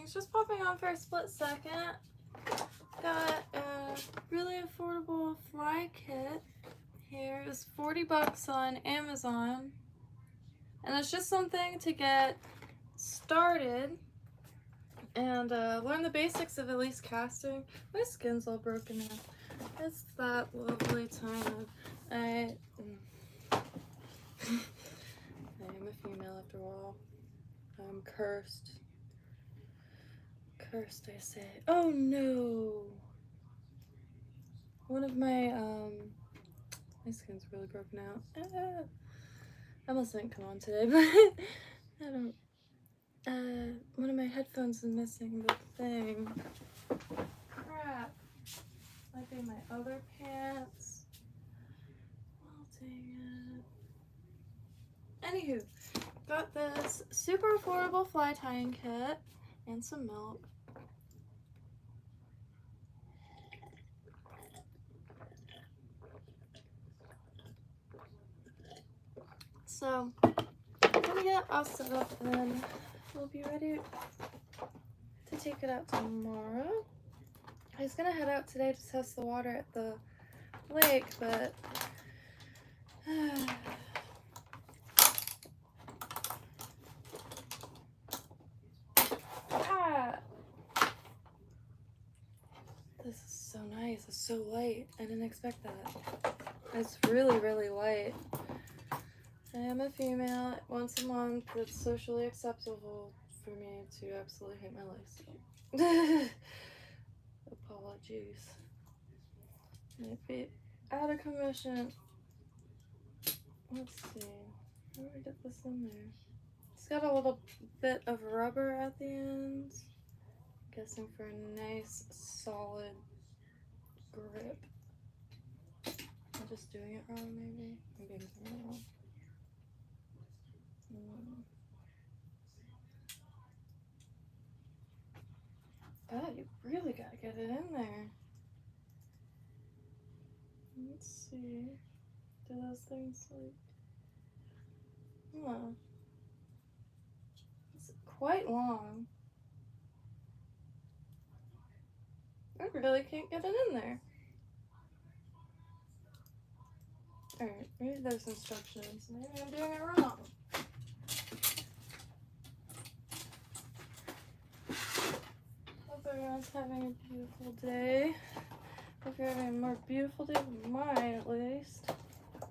things just popping on for a split second. Got a really affordable fly kit here. It was 40 bucks on Amazon. And it's just something to get started and learn the basics of at least casting. My skin's all broken out. It's that lovely time of I am a female after all. I'm cursed. Cursed, I say. Oh no! One of my skin's really broken out. I must didn't come on today, but I don't. One of my headphones is missing the thing. Crap. Might be my other pants. Oh, dang it. Anywho, got this super affordable fly tying kit and some milk. So, I'm gonna get all set up and then we'll be ready to take it out tomorrow. I was gonna head out today to test the water at the lake, but this is so nice. It's so light. I didn't expect that. It's really, really light. I am a female. Once a month, it's socially acceptable for me to absolutely hate my life. So. Apologies. Might be out of commission. Let's see. How do I get this in there? It's got a little bit of rubber at the ends. Guessing for a nice, solid grip. I'm just doing it wrong, maybe. Maybe I'm doing it wrong. God, you really gotta get it in there. Let's see. Do those things like... Huh. It's quite long. I really can't get it in there. Alright, maybe there's instructions. Maybe I'm doing it wrong. Hope everyone's having a beautiful day. Hope you're having a more beautiful day than mine, at least.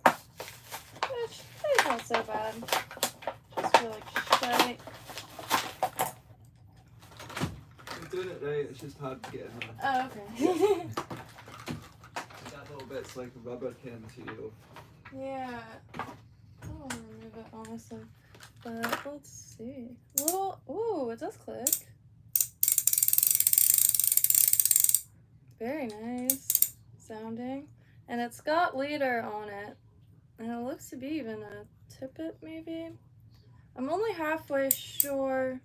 Which is not so bad. Just feel like shite. You're doing it right, it's just hard to get in there. Oh, okay. That little bit's like rubber kind of material. Yeah. I don't want to remove it, honestly. But let's see. Little, ooh, it does click. Very nice sounding. And it's got leader on it. And it looks to be even a tippet, maybe? I'm only halfway sure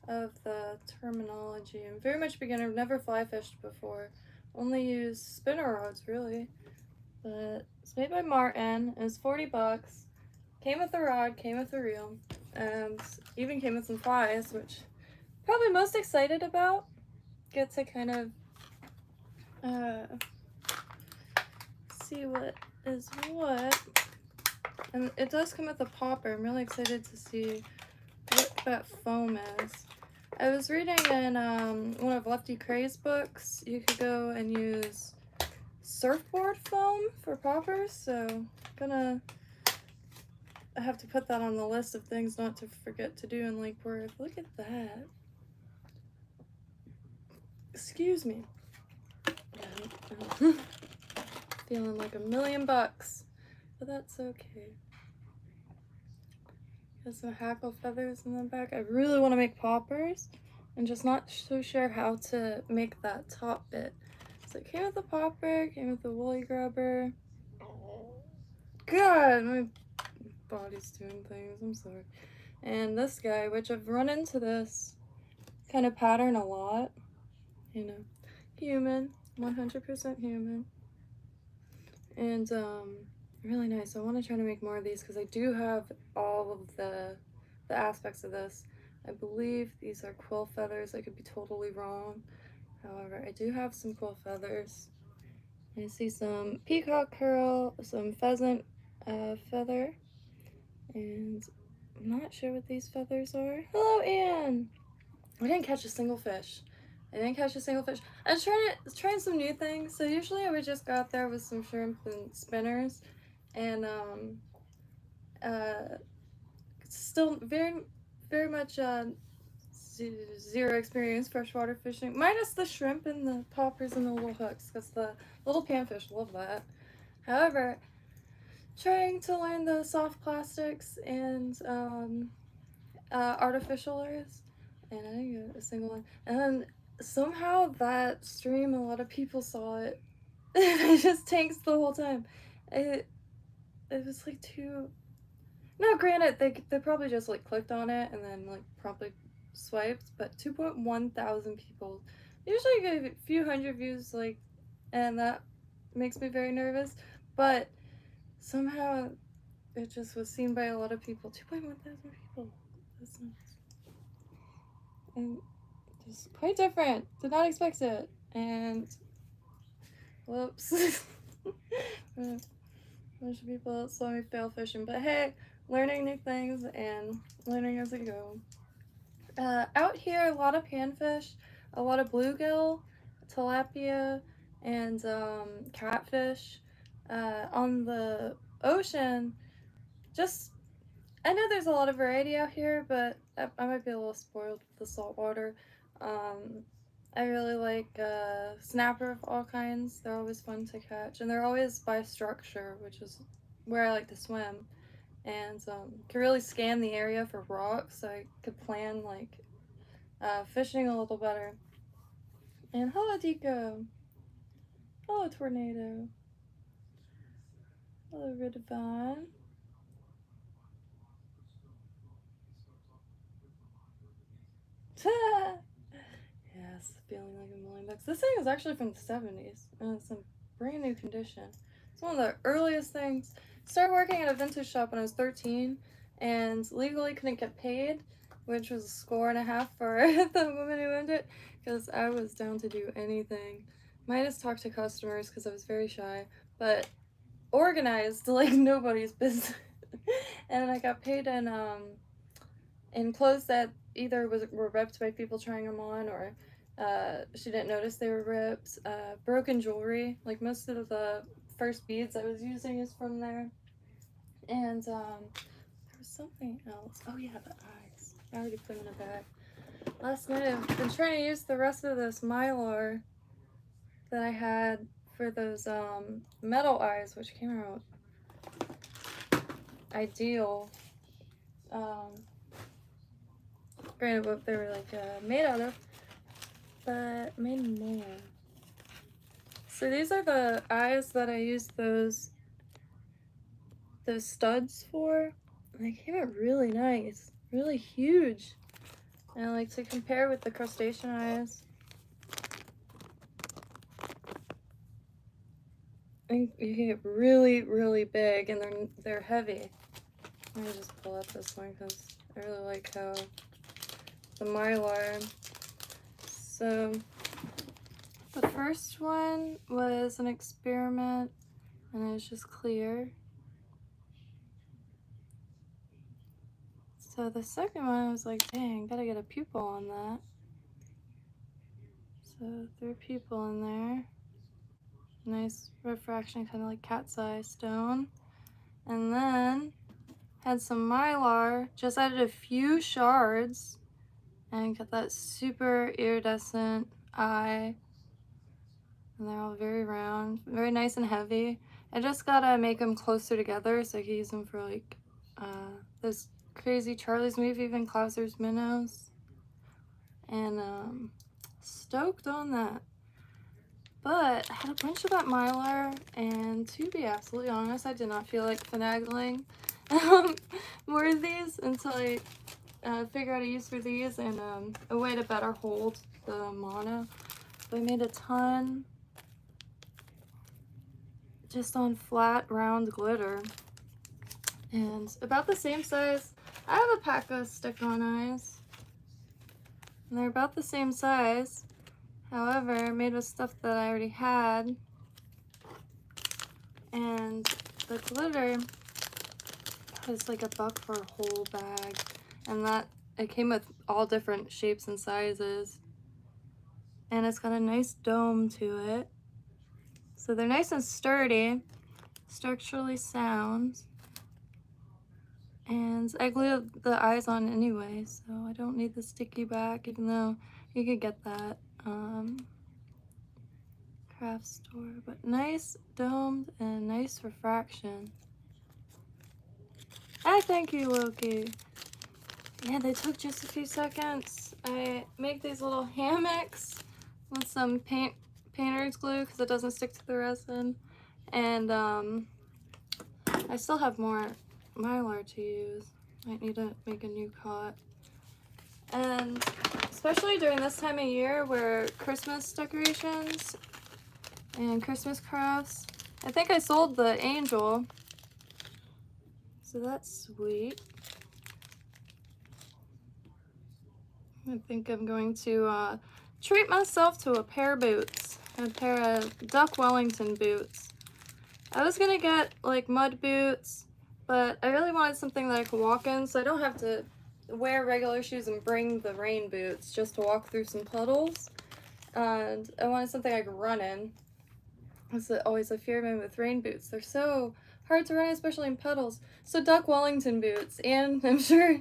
of the terminology. I'm very much beginner. I've never fly fished before. Only used spinner rods, really. But it's made by Martin. It was 40 bucks. Came with the rod, came with the reel, and even came with some flies, which I'm probably most excited about. Get to kind of see what is what. And it does come with a popper. I'm really excited to see what that foam is. I was reading in one of Lefty Cray's books, you could go and use surfboard foam for poppers, so I have to put that on the list of things not to forget to do in Lake Worth. Look at that. Excuse me. Feeling like $1,000,000 bucks, but that's okay. Got some hackle feathers in the back. I really want to make poppers. I'm just not so sure how to make that top bit. So it came with the popper, came with the woolly grubber. God, my body's doing things. I'm sorry. And this guy, which I've run into this kind of pattern a lot. You know, human, 100% human. And really nice. I want to try to make more of these because I do have all of the aspects of this. I believe these are quill feathers. I could be totally wrong. However, I do have some quill feathers. I see some peacock curl, some pheasant feather, and I'm not sure what these feathers are. Hello, Anne! I didn't catch a single fish. I was trying some new things. So usually I would just go out there with some shrimp and spinners, and still very much zero experience freshwater fishing, minus the shrimp and the poppers and the little hooks, because the little panfish love that. However, trying to learn the soft plastics and artificial lures, and I didn't get a single one. And then somehow that stream, a lot of people saw it. It just tanks the whole time. It was like too. No, granted, they probably just like clicked on it and then like promptly swiped, but 2.1 thousand people usually get a few hundred views, like, and that makes me very nervous. But somehow it just was seen by a lot of people. 2.1 thousand people. That's nuts. And just quite different. Did not expect it. And whoops. A bunch of people saw me fail fishing, but hey, learning new things and learning as I go. Out here, a lot of panfish, a lot of bluegill, tilapia, and catfish. On the ocean, just I know there's a lot of variety out here, but I might be a little spoiled with the salt water. I really like snapper of all kinds. They're always fun to catch, and they're always by structure, which is where I like to swim. And can really scan the area for rocks, so I could plan like fishing a little better. And hello, Deco. Hello, Tornado. Hello, Ridavon. Yes, feeling like $1,000,000. This thing is actually from the 70s, and it's in brand new condition. It's one of the earliest things. Started working at a vintage shop when I was 13, and legally couldn't get paid, which was a score and a half for the woman who owned it, because I was down to do anything. Might just talk to customers because I was very shy, but organized like nobody's business. And I got paid in clothes that either were ripped by people trying them on, or she didn't notice they were ripped. Broken jewelry, like most of the first beads I was using is from there. And there was something else. Oh yeah, the eyes. I already put them in a bag. Last night I've been trying to use the rest of this Mylar that I had for those metal eyes, which came out ideal. Granted what they were like made out of, but made more. So these are the eyes that I used those studs for. They came out really nice, really huge. And I like to compare with the crustacean eyes. And you can get really, really big, and they're heavy. Let me just pull up this one because I really like how the Mylar. So the first one was an experiment, and it was just clear. So the second one, I was like, dang, gotta get a pupil on that. So threw a pupil in there. Nice refraction, kind of like cat's eye stone. And then had some Mylar, just added a few shards, and got that super iridescent eye. And they're all very round, very nice and heavy. I just gotta make them closer together so I can use them for like those crazy Charlie's movie, even Klausner's minnows. And stoked on that. But I had a bunch of that Mylar, and to be absolutely honest, I did not feel like finagling more of these until I figured out a use for these and a way to better hold the mono. But I made a ton just on flat, round glitter. And about the same size, I have a pack of stick-on eyes. And they're about the same size. However, made with stuff that I already had. And the glitter was like $1 for a whole bag. And that, it came with all different shapes and sizes. And it's got a nice dome to it. So they're nice and sturdy, structurally sound. And I glued the eyes on anyway, so I don't need the sticky back, even though you could get that craft store. But nice domed and nice refraction. I thank you, Loki. Yeah, they took just a few seconds. I make these little hammocks with some painter's glue because it doesn't stick to the resin. And I still have more Mylar to use. Might need to make a new cot. And especially during this time of year where Christmas decorations and Christmas crafts. I think I sold the angel, so that's sweet. I think I'm going to treat myself to a pair of boots, a pair of Duck Wellington boots. I was gonna get like mud boots, but I really wanted something that I could walk in so I don't have to wear regular shoes and bring the rain boots just to walk through some puddles. And I wanted something I could run in. That's always a fear of mine with rain boots. They're so hard to run, especially in puddles. So Duck Wellington boots, and I'm sure,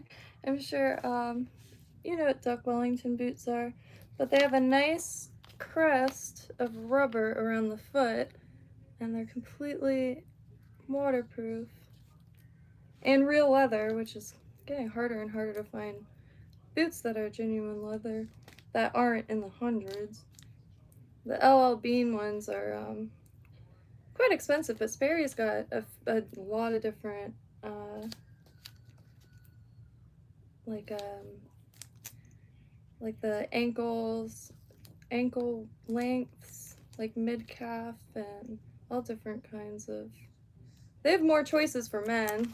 you know what Duck Wellington boots are, but they have a nice crest of rubber around the foot, and they're completely waterproof. And real leather, which is getting harder and harder to find boots that are genuine leather that aren't in the hundreds. The LL Bean ones are quite expensive, but Sperry's got a lot of different like the ankle lengths, like mid-calf, and all different kinds of. They have more choices for men.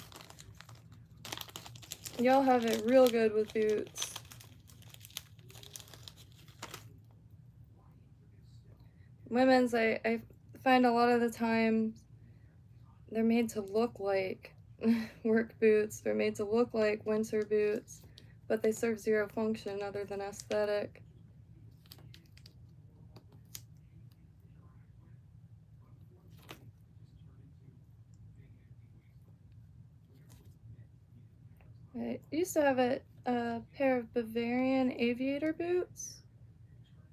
Y'all have it real good with boots. Women's, I find a lot of the time they're made to look like work boots. They're made to look like winter boots, but they serve zero function other than aesthetic. I used to have a pair of Bavarian aviator boots,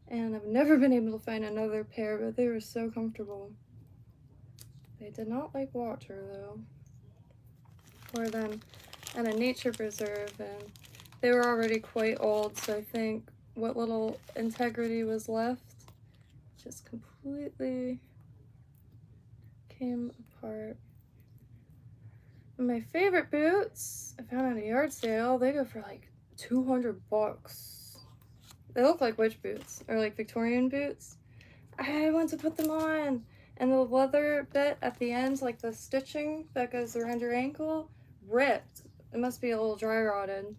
and I've never been able to find another pair, but they were so comfortable. They did not like water, though. Wore them at a nature preserve, and they were already quite old, so I think what little integrity was left just completely came apart. And my favorite boots I found at a yard sale. They go for like $200. They look like witch boots, or like Victorian boots. I went to put them on, and the leather bit at the end, like the stitching that goes around your ankle, ripped. It must be a little dry rotted.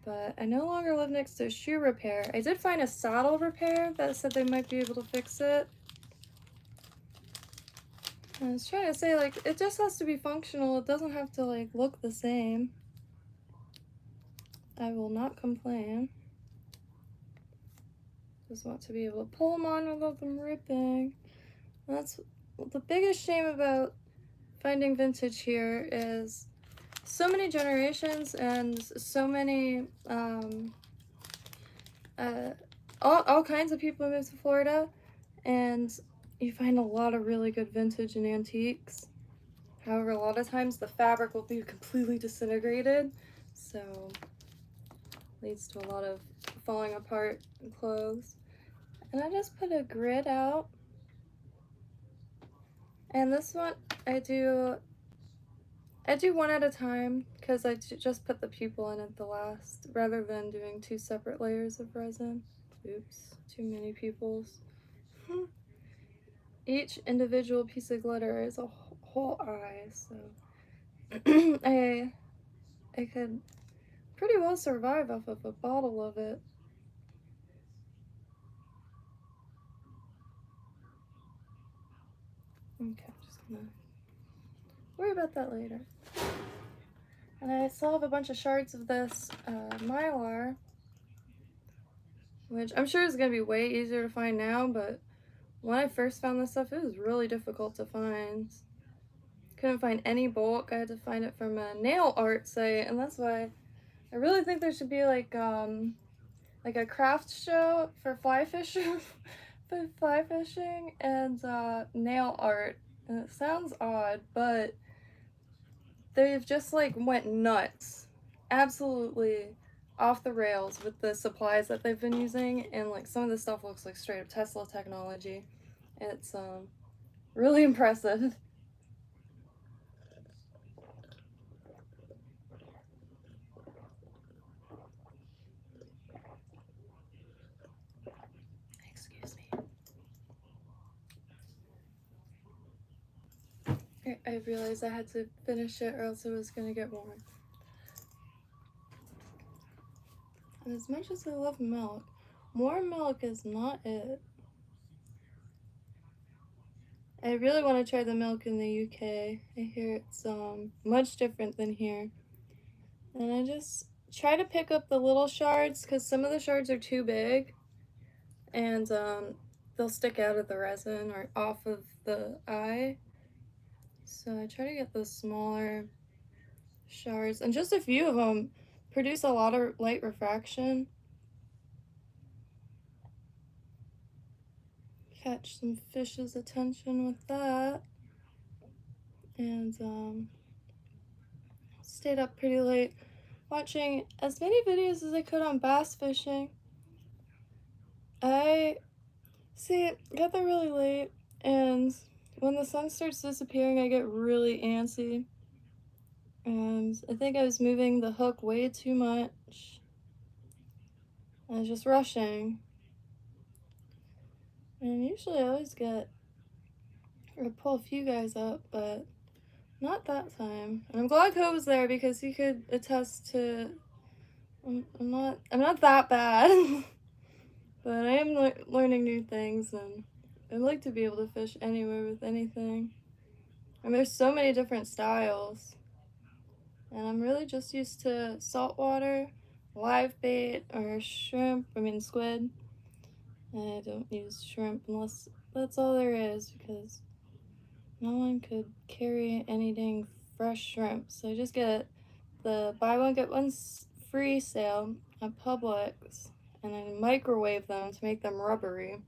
But I no longer live next to a shoe repair. I did find a saddle repair that said they might be able to fix it. I was trying to say, like, it just has to be functional. It doesn't have to, like, look the same. I will not complain. Just want to be able to pull them on without them ripping. That's the biggest shame about finding vintage here is so many generations and so many, all kinds of people move to Florida, and you find a lot of really good vintage and antiques. However, a lot of times the fabric will be completely disintegrated, so leads to a lot of falling apart clothes. And I just put a grid out. And this one I do one at a time because I just put the pupil in at the last rather than doing 2 separate layers of resin. Oops, too many pupils. Each individual piece of glitter is a whole eye, so I could pretty well survive off of a bottle of it. Okay, I'm just gonna worry about that later. And I still have a bunch of shards of this mylar, which I'm sure is going to be way easier to find now, but when I first found this stuff, it was really difficult to find. Couldn't find any bulk. I had to find it from a nail art site, and that's why I really think there should be like a craft show for fly fishing, for fly fishing and nail art. And it sounds odd, but they've just like went nuts, absolutely off the rails with the supplies that they've been using, and like some of the stuff looks like straight up Tesla technology. It's really impressive. Excuse me. I realized I had to finish it or else it was gonna get warm. And as much as I love milk, more milk is not it. I really want to try the milk in the UK. I hear it's much different than here. And I just try to pick up the little shards because some of the shards are too big and they'll stick out of the resin or off of the eye. So I try to get the smaller shards, and just a few of them produce a lot of light refraction. Catch some fish's attention with that. And stayed up pretty late watching as many videos as I could on bass fishing. I got there really late, and when the sun starts disappearing, I get really antsy. And I think I was moving the hook way too much. I was just rushing. And usually I always get or pull a few guys up, but not that time. And I'm glad Ko was there because he could attest to I'm not that bad. But I am learning new things, and I'd like to be able to fish anywhere with anything. And there's so many different styles. And I'm really just used to saltwater, live bait, or shrimp, squid. And I don't use shrimp unless that's all there is, because no one could carry any dang fresh shrimp. So I just get the buy one get one free sale at Publix, and I microwave them to make them rubbery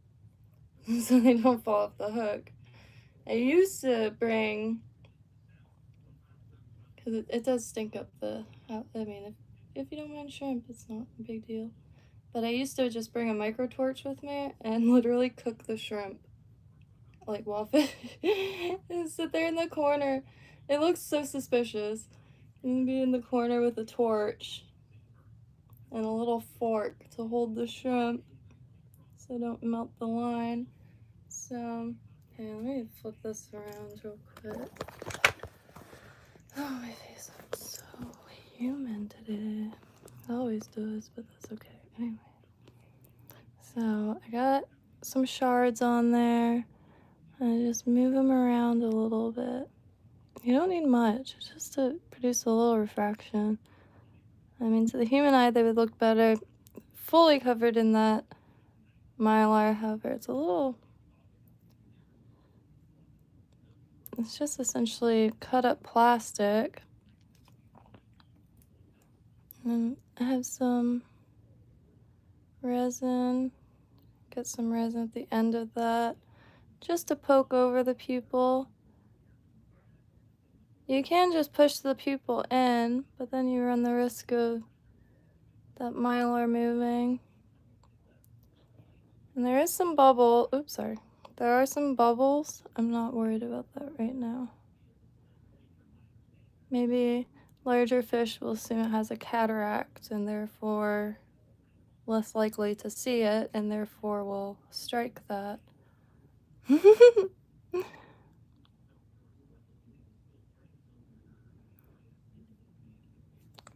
so they don't fall off the hook. I used to bring, because it does stink up the, if you don't mind shrimp, it's not a big deal. But I used to just bring a micro torch with me and literally cook the shrimp, like while fishing, and sit there in the corner. It looks so suspicious. And be in the corner with a torch and a little fork to hold the shrimp so I don't melt the line. So, okay, let me flip this around real quick. Oh, my face looks so humid today. It always does, but that's okay. Anyway, so I got some shards on there. I just move them around a little bit. You don't need much, just to produce a little refraction. To the human eye, they would look better fully covered in that mylar. However, it's just essentially cut up plastic. And I have some resin. Get some resin at the end of that, just to poke over the pupil. You can just push the pupil in, but then you run the risk of that mylar moving. And there is some bubble. Oops, sorry. There are some bubbles. I'm not worried about that right now. Maybe larger fish will assume it has a cataract and therefore less likely to see it, and therefore will strike that.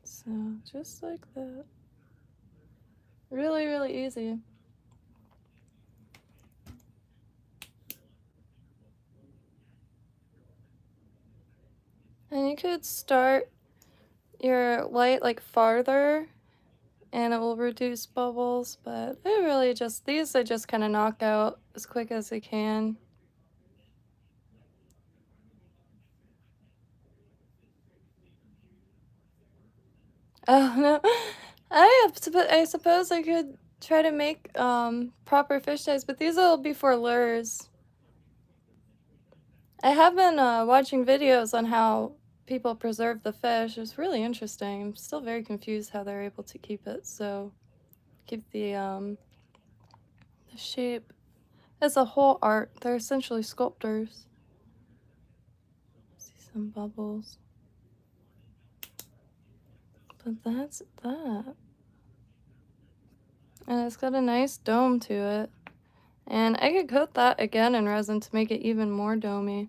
So just like that. Really, really easy. you could start your light like farther and it will reduce bubbles, but it really just, these I just kind of knock out as quick as I can. Oh no, I suppose I could try to make proper fish eyes, but these will be for lures. I have been watching videos on how people preserve the fish. It's really interesting. I'm still very confused how they're able to keep it, so keep the shape. It's a whole art. They're essentially sculptors. See some bubbles. But that's that. And it's got a nice dome to it. And I could coat that again in resin to make it even more domey.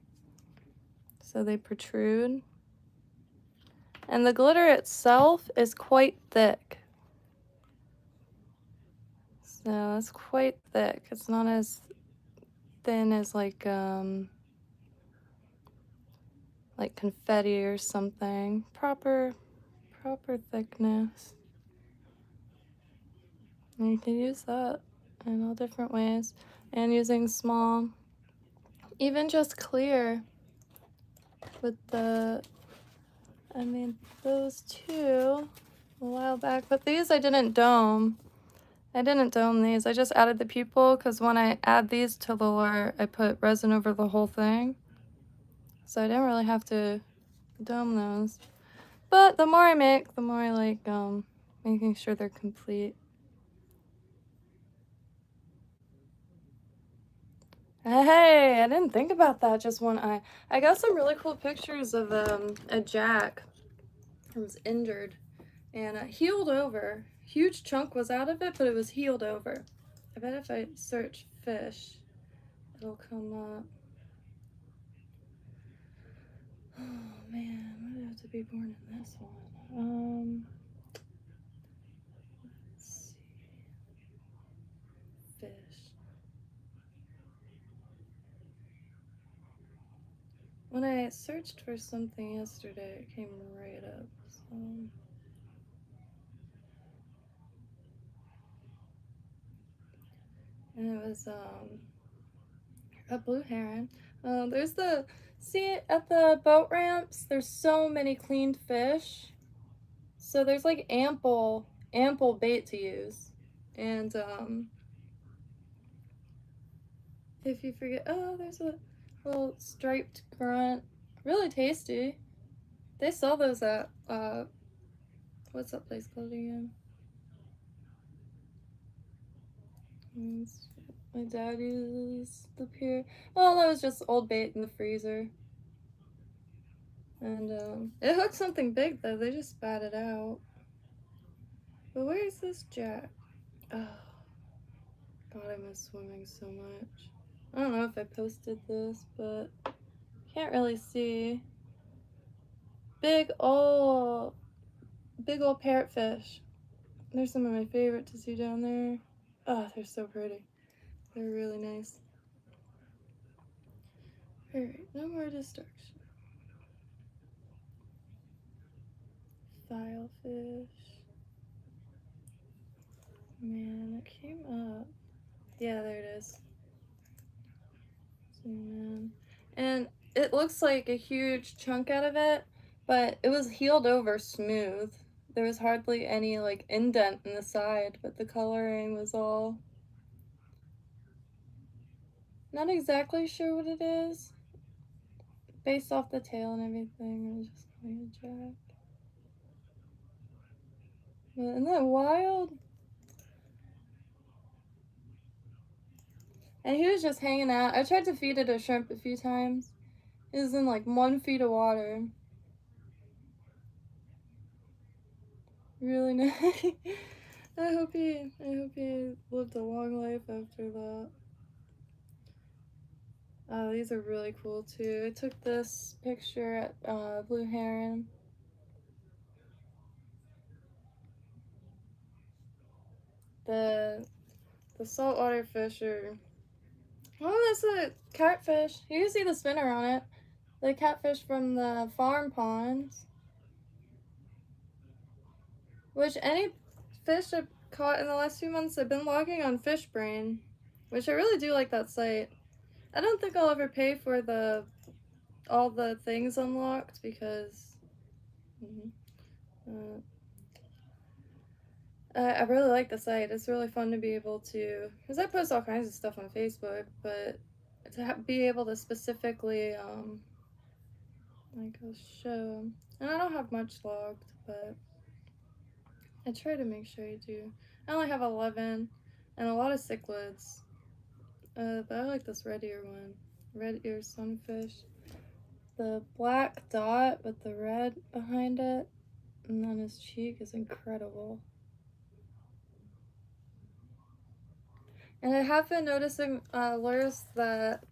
So they protrude. And the glitter itself is quite thick. So it's quite thick. It's not as thin as like confetti or something. Proper thickness. And you can use that in all different ways. And using small, even just clear with the, I made those two a while back, but these I didn't dome. I didn't dome these. I just added the pupil because when I add these to the lure, I put resin over the whole thing. So I didn't really have to dome those. But the more I make, the more I like making sure they're complete. Hey, I didn't think about that, just one eye. I got some really cool pictures of a jack who was injured and healed over. Huge chunk was out of it, but it was healed over. I bet if I search fish, it'll come up. Oh man, I would have to be born in this one. Let's see. Fish. When I searched for something yesterday, it came right up. So. And it was a blue heron. There's see at the boat ramps, there's so many cleaned fish. So there's like ample bait to use. And if you forget, oh, there's a little striped grunt. Really tasty. They sell those at what's that place called again? My dad uses the pier. Well, that was just old bait in the freezer. And it hooked something big though. They just spat it out. But where is this jack? Oh, God, I miss swimming so much. I don't know if I posted this, but can't really see. Big old parrotfish. They're some of my favorite to see down there. Oh, they're so pretty. They're really nice. Alright, no more destruction. Filefish. Man, it came up. Yeah, there it is. Zoom in. And it looks like a huge chunk out of it, but it was healed over smooth. There was hardly any like indent in the side, but the coloring was all... Not exactly sure what it is. Based off the tail and everything, I was just calling it a jack. But isn't that wild? And he was just hanging out. I tried to feed it a shrimp a few times. It was in like 1 feet of water. Really nice. I hope he lived a long life after that. Oh, these are really cool too. I took this picture at Blue Heron. The saltwater fish are... Oh, that's a catfish. You can see the spinner on it. The catfish from the farm ponds. Which any fish I've caught in the last few months, I've been logging on FishBrain. Which I really do like that site. I don't think I'll ever pay for all the things unlocked because I really like the site. It's really fun to be able to, because I post all kinds of stuff on Facebook, but to be able to specifically like I'll show, and I don't have much logged, but I try to make sure I do. I only have 11 and a lot of cichlids, but I like this red ear one, red ear sunfish. The black dot with the red behind it, and then his cheek is incredible. And I have been noticing lures that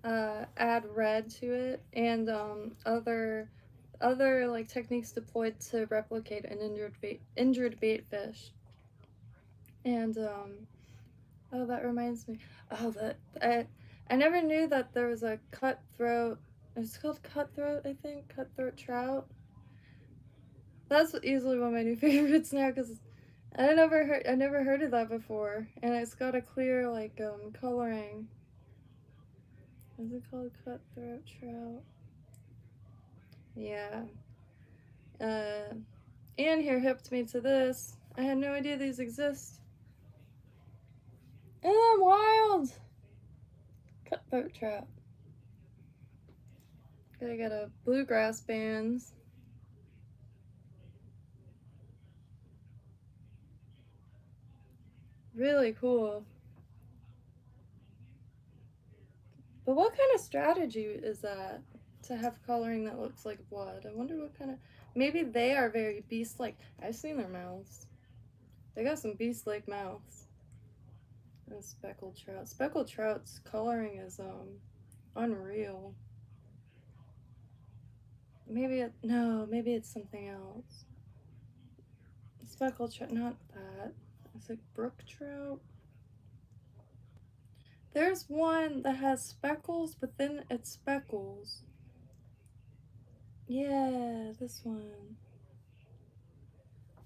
add red to it, and other like techniques deployed to replicate an injured bait fish. And oh, that reminds me. Oh, I never knew that there was a cutthroat. It's called cutthroat, I think. Cutthroat trout. That's easily one of my new favorites now because I never heard of that before, and it's got a clear like coloring. Is it called cutthroat trout? Yeah. Anne here hipped me to this. I had no idea these exist. And I'm wild! Cutthroat trout. Gotta get a bluegrass bands. Really cool. But what kind of strategy is that? To have coloring that looks like blood. I wonder what kind of. Maybe they are very beast like. I've seen their mouths. They got some beast like mouths. And speckled trout. Speckled trout's coloring is unreal. Maybe it's something else. Speckled trout, not that. It's like brook trout. There's one that has speckles, but then it's speckles. Yeah, this one.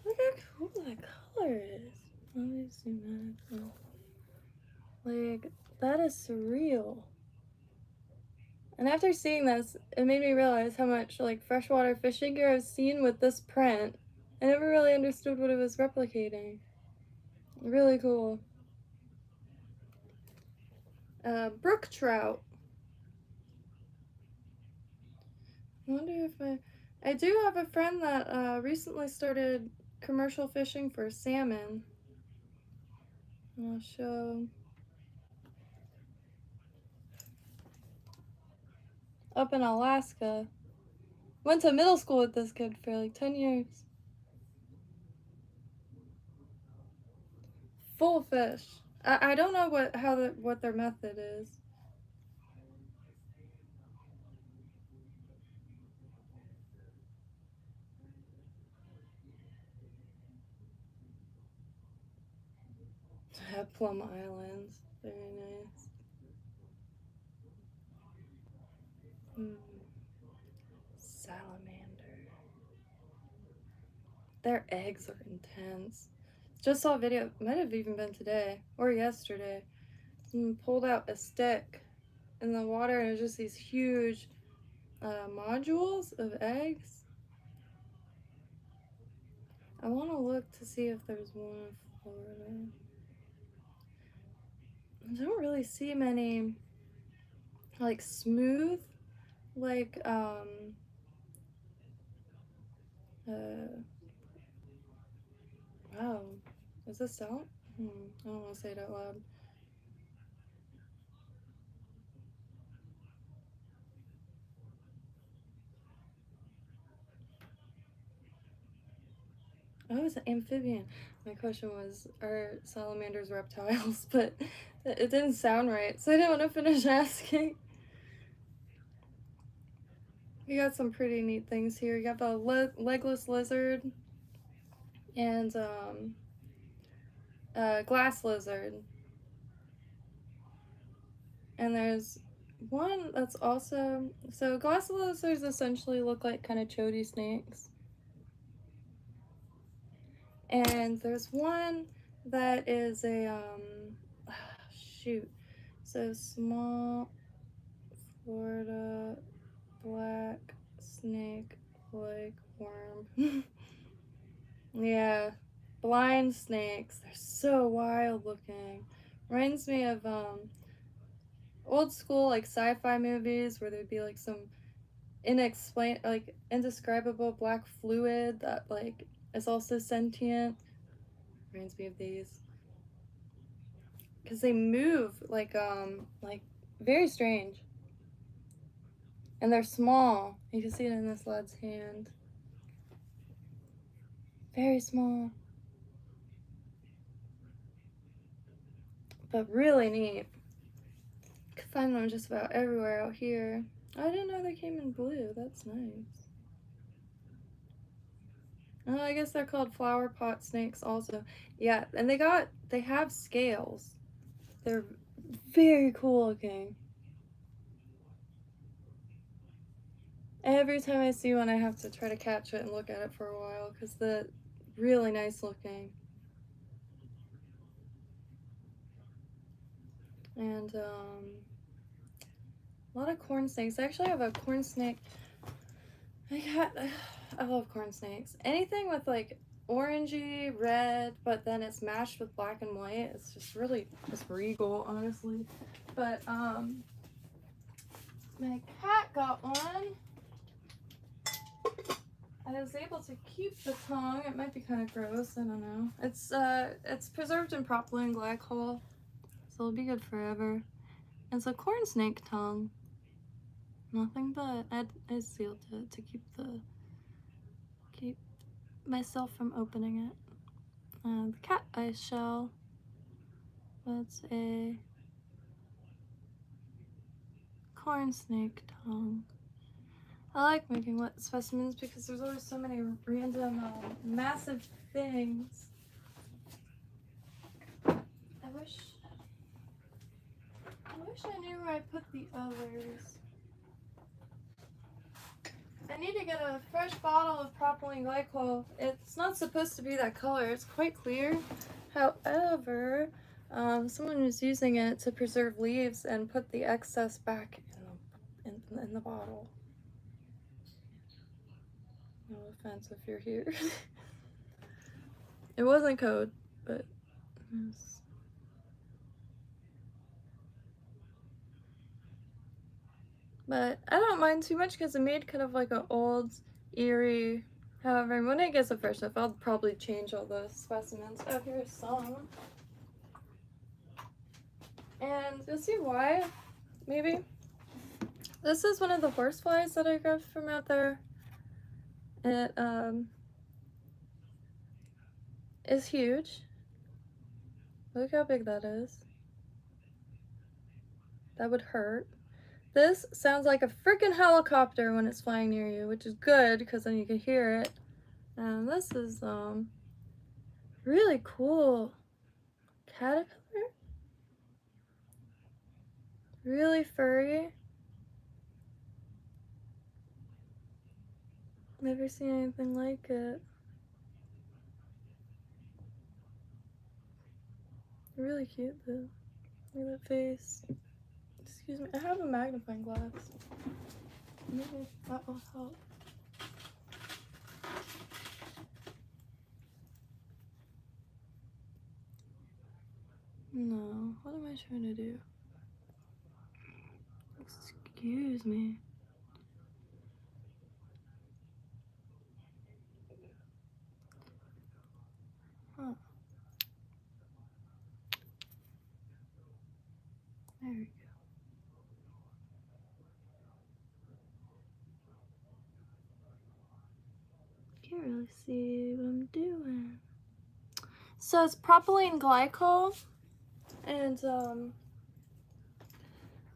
Look how cool that color is. Let me zoom in. Like, that is surreal. And after seeing this, it made me realize how much like freshwater fishing gear I've seen with this print. I never really understood what it was replicating. Really cool. Brook trout. I wonder if I do have a friend that recently started commercial fishing for salmon. I'll show. Up in Alaska. Went to middle school with this kid for like 10 years. Full fish. I don't know what their method is. Plum Islands. Very nice. Salamander. Their eggs are intense. Just saw a video, might have even been today or yesterday. Pulled out a stick in the water and it was just these huge modules of eggs. I want to look to see if there's one in Florida. I don't really see many like smooth like wow, is this out? I don't want to say it out loud. Oh, it's an amphibian. My question was, are salamanders reptiles? But it didn't sound right, so I didn't want to finish asking. We got some pretty neat things here. You got the legless lizard and glass lizard. And there's one that's also, so glass lizards essentially look like kind of chody snakes. And there's one that is a, shoot. So small Florida black snake like worm. Yeah, blind snakes. They're so wild looking. Reminds me of old school like sci-fi movies where there'd be like some indescribable black fluid that like is also sentient. Reminds me of these because they move like very strange, and they're small. You can see it in this lad's hand. Very small, but really neat. Could find them just about everywhere out here. I didn't know they came in blue. That's nice. Oh, I guess they're called flower pot snakes also. Yeah, and they have scales. They're very cool looking. Every time I see one, I have to try to catch it and look at it for a while because they're really nice looking. And a lot of corn snakes. I actually have a corn snake. I love corn snakes. Anything with like orangey, red, but then it's matched with black and white. It's just really just regal, honestly. But my cat got one. I was able to keep the tongue. It might be kind of gross. I don't know. It's preserved in propylene glycol, so it'll be good forever. It's a corn snake tongue. Nothing but I sealed it to keep myself from opening it. The cat eye shell. That's a corn snake tongue. I like making wet specimens because there's always so many random, massive things. I wish I knew where I put the others. I need to get a fresh bottle of propylene glycol. It's not supposed to be that color. It's quite clear. However, someone was using it to preserve leaves and put the excess back in the bottle. No offense if you're here. It wasn't code, but yes. But I don't mind too much because it made kind of like an old, eerie. However, when it gets a fresh enough, I'll probably change all the specimens. Oh, here's some. And you'll see why, maybe. This is one of the horseflies that I grabbed from out there. It is huge. Look how big that is. That would hurt. This sounds like a freaking helicopter when it's flying near you, which is good because then you can hear it. And this is really cool caterpillar. Really furry. Never seen anything like it. Really cute though. Look at that face. Excuse me, I have a magnifying glass. Maybe that will help. No, what am I trying to do? Excuse me. Huh. There we go. Can't really see what I'm doing. So it's propylene glycol, and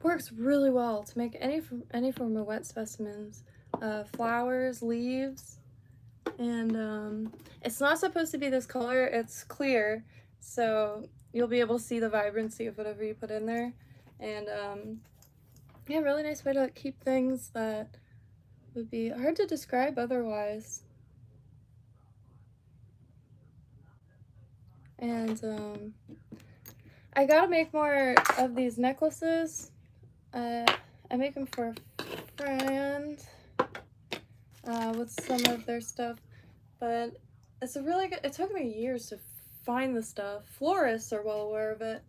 works really well to make any form of wet specimens, flowers, leaves, and it's not supposed to be this color. It's clear, so you'll be able to see the vibrancy of whatever you put in there, and Yeah, really nice way to keep things that would be hard to describe otherwise. And I gotta make more of these necklaces. I make them for a friend with some of their stuff, but it's a really good. It took me years to find the stuff. Florists are well aware of it,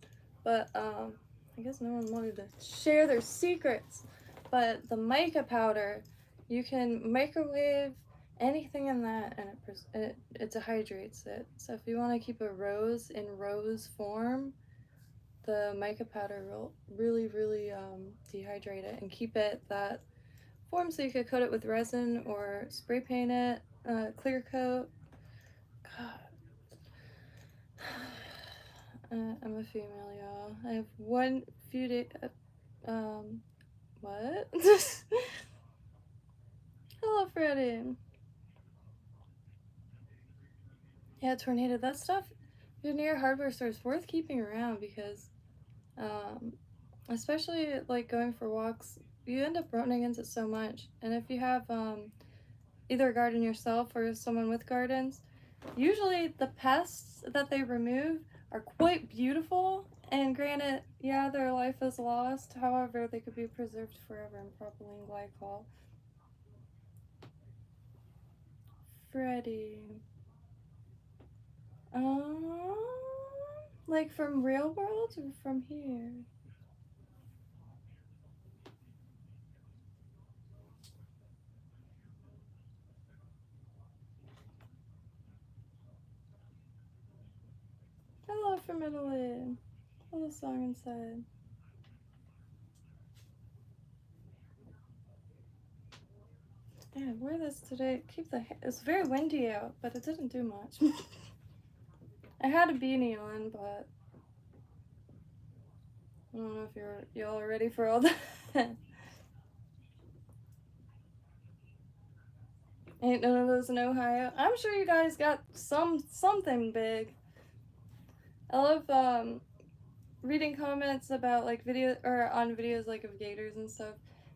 but I guess no one wanted to share their secrets. But the mica powder, you can microwave anything in that, and it dehydrates it. So if you want to keep a rose in rose form, the mica powder will really dehydrate it and keep it that form, so you could coat it with resin or spray paint it, clear coat. God. I'm a female, y'all. I have one few days. What? Hello, Freddie. Yeah, tornado. That stuff, if you're near a hardware store, is worth keeping around because, um, especially like going for walks, you end up running into so much. And if you have either a garden yourself or someone with gardens, usually the pests that they remove are quite beautiful, and granted, yeah, their life is lost, however, they could be preserved forever in propylene glycol. Freddie. Um, like from real world or from here? Hello from Italy. Little song inside. Yeah, I wear this today. It's very windy out, but it didn't do much. I had a beanie on, but I don't know if y'all are ready for all that. Ain't none of those in Ohio. I'm sure you guys got something big. I love reading comments about like on videos like of gators and stuff,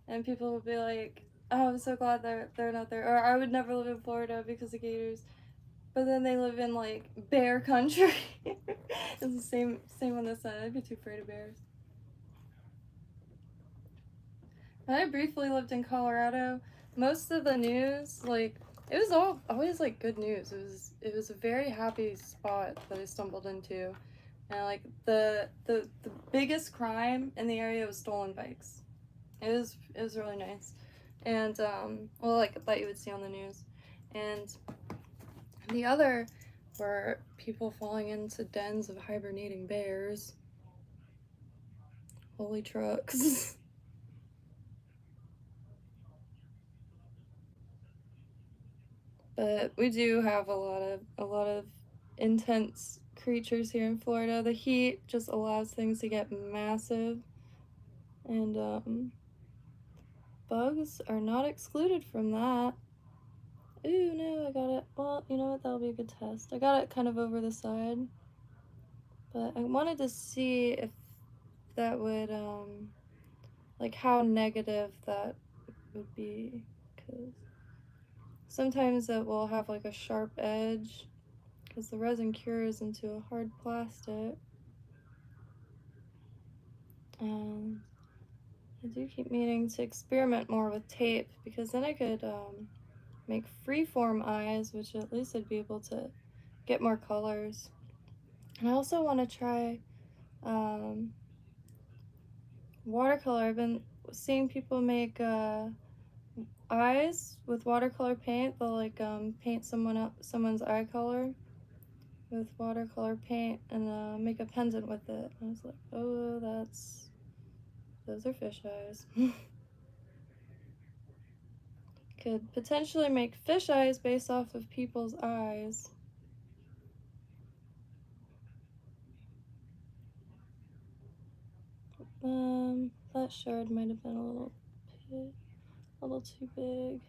and people will be like, "Oh, I'm so glad they're not there," or "I would never live in Florida because of gators." But then they live in like bear country. It's the same on this side. I'd be too afraid of bears. When I briefly lived in Colorado, most of the news, like, it was always like good news. It was a very happy spot that I stumbled into, and like the biggest crime in the area was stolen bikes. It was really nice, and well, like that you would see on the news, and the other were people falling into dens of hibernating bears. Holy trucks. But we do have a lot of intense creatures here in Florida. The heat just allows things to get massive, and bugs are not excluded from that. Ooh, no, I got it. Well, you know what? That'll be a good test. I got it kind of over the side, but I wanted to see if that would like how negative that would be, because sometimes it will have like a sharp edge because the resin cures into a hard plastic. I do keep meaning to experiment more with tape, because then I could make freeform eyes, which at least I'd be able to get more colors. And I also want to try watercolor. I've been seeing people make eyes with watercolor paint. They'll like paint someone's eye color with watercolor paint and make a pendant with it. And I was like, oh, those are fish eyes. Could potentially make fish eyes based off of people's eyes. That shard might have been a little too big.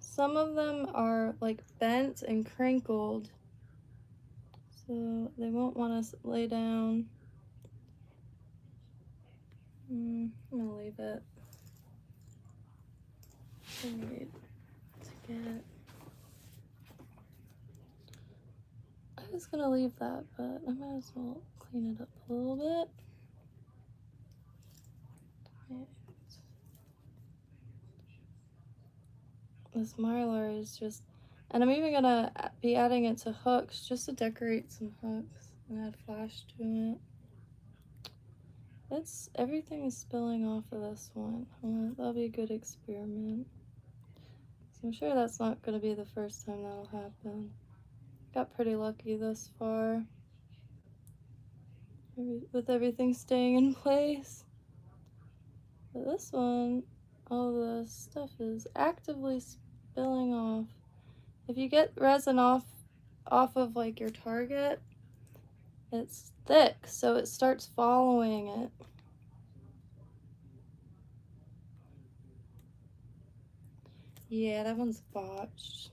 Some of them are like bent and crinkled, so they won't want to lay down. I'm gonna leave it. I need to get. I was gonna leave that, but I might as well clean it up a little bit. Right. This Mylar is just, and I'm even gonna be adding it to hooks just to decorate some hooks and add flash to it. Everything is spilling off of this one. That'll be a good experiment. So I'm sure that's not gonna be the first time that'll happen. Got pretty lucky thus far with everything staying in place. But this one, all the stuff is actively spilling off. If you get resin off of like your target, it's thick, so it starts following it. Yeah, that one's botched,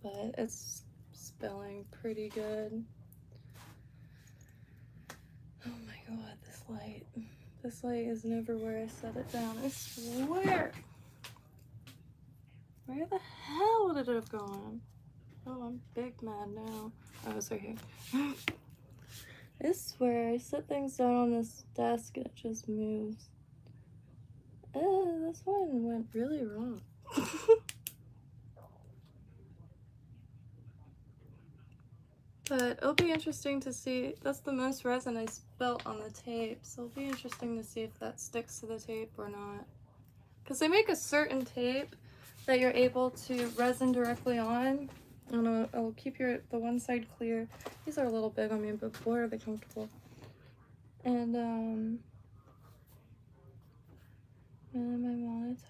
but it's spilling pretty good. Oh my god, this light. This light is never where I set it down, I swear. Where the hell did it have gone? Oh, I'm big mad now. Oh, it's right here. I swear, I set things down on this desk and it just moves. This one went really wrong. But it'll be interesting to see. That's the most resin I spilt on the tape, so it'll be interesting to see if that sticks to the tape or not. Because they make a certain tape that you're able to resin directly on. And it'll keep the one side clear. These are a little big on me, but boy are they comfortable. And am I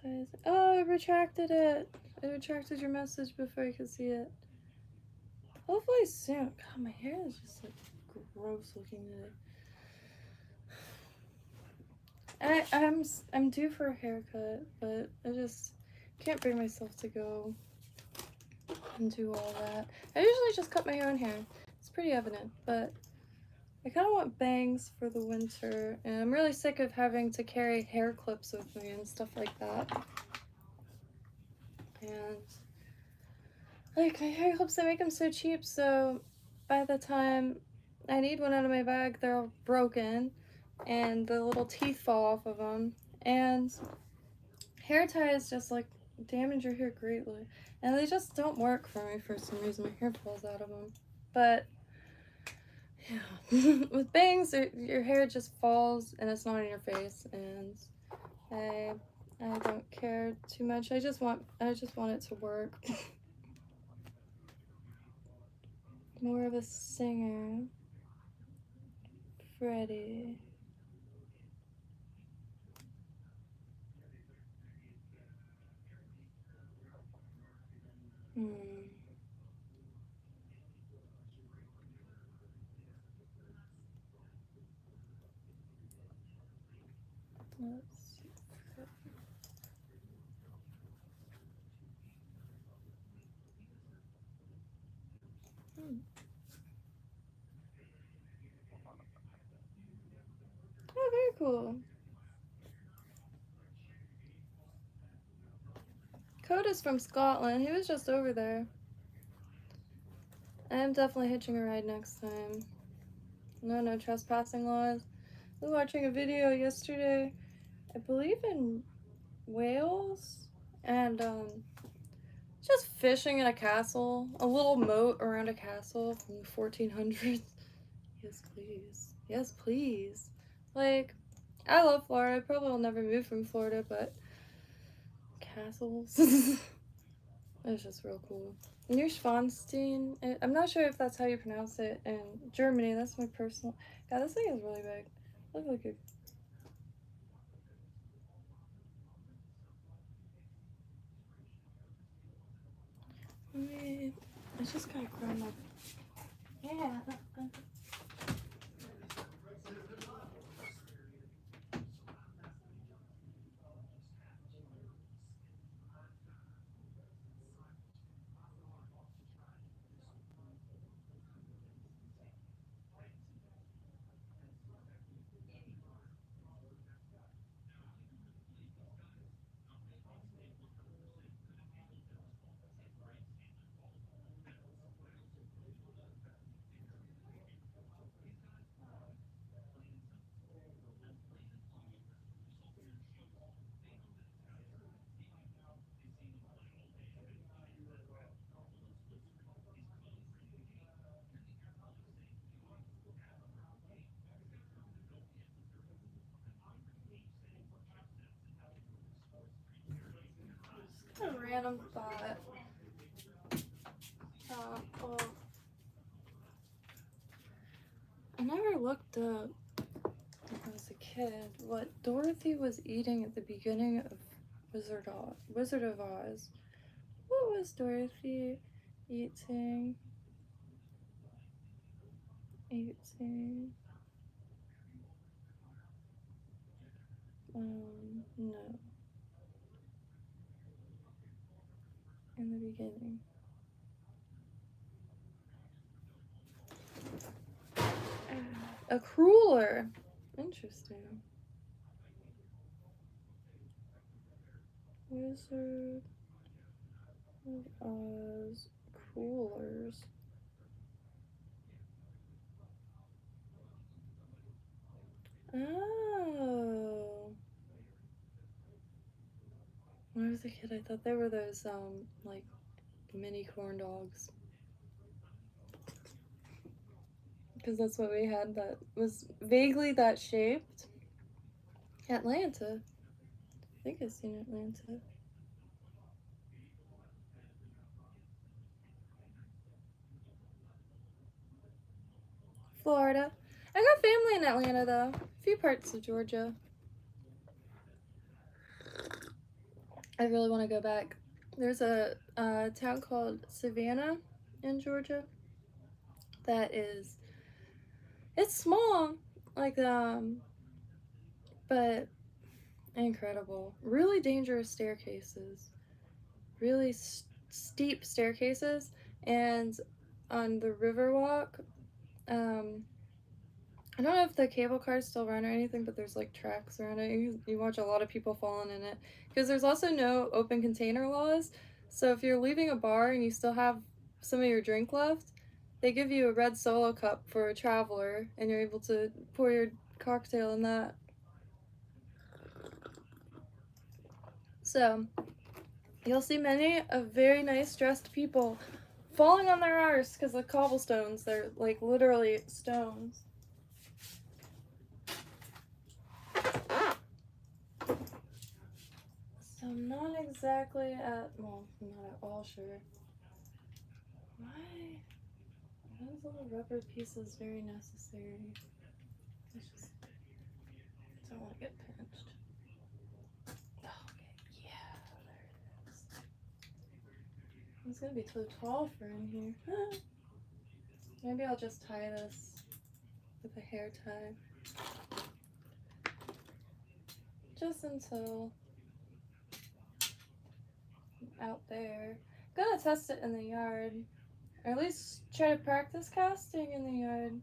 monetized? Oh, I retracted it. I retracted your message before I could see it. Hopefully soon. God, my hair is just like gross looking today. I'm due for a haircut, but I just can't bring myself to go and do all that. I usually just cut my own hair. It's pretty evident, but I kind of want bangs for the winter, and I'm really sick of having to carry hair clips with me and stuff like that. And like my hair clips, they make them so cheap, so by the time I need one out of my bag, they're all broken and the little teeth fall off of them. And hair ties just like damage your hair greatly, and they just don't work for me for some reason. My hair falls out of them. But yeah, with bangs, your hair just falls and it's not in your face, and I don't care too much. I just want it to work. More of a singer. Freddie. Let's see. Oh, very cool. Coda's from Scotland. He was just over there. I'm definitely hitching a ride next time. No trespassing laws. I was watching a video yesterday, I believe in Wales, and just fishing in a castle, a little moat around a castle from the 1400s. Yes, please. Yes, please. Like, I love Florida. I probably will never move from Florida, but castles. It's just real cool. Near Schwanstein, I'm not sure if that's how you pronounce it in Germany. That's my personal. God, this thing is really big. Look like a. I just gotta grab my. Yeah. random thought. Well, I never looked up when I was a kid what Dorothy was eating at the beginning of Wizard of Oz. What was Dorothy eating? No. In the beginning. A cruller. Interesting. Wizard of Oz crullers. Oh. When I was a kid, I thought they were those, like, mini corn dogs. Because that's what we had that was vaguely that shaped. Atlanta. I think I've seen Atlanta. Florida. I got family in Atlanta, though. A few parts of Georgia. I really want to go back. There's a town called Savannah in Georgia that is, it's small, like, but incredible. Really dangerous staircases. Really steep staircases. And on the Riverwalk, I don't know if the cable cars still run or anything, but there's like tracks around it. You watch a lot of people falling in it. Because there's also no open container laws. So if you're leaving a bar and you still have some of your drink left, they give you a red Solo cup for a traveler, and you're able to pour your cocktail in that. So you'll see many of very nice dressed people falling on their arse because the cobblestones, they're like literally stones. So I'm not exactly at, well, I'm not at all sure. Why are those little rubber pieces very necessary? I just don't want to get pinched. Oh, okay, yeah, there it is. It's gonna be too tall for in here. Maybe I'll just tie this with a hair tie. Just until I'm out there. I'm gonna test it in the yard. Or at least try to practice casting in the yard.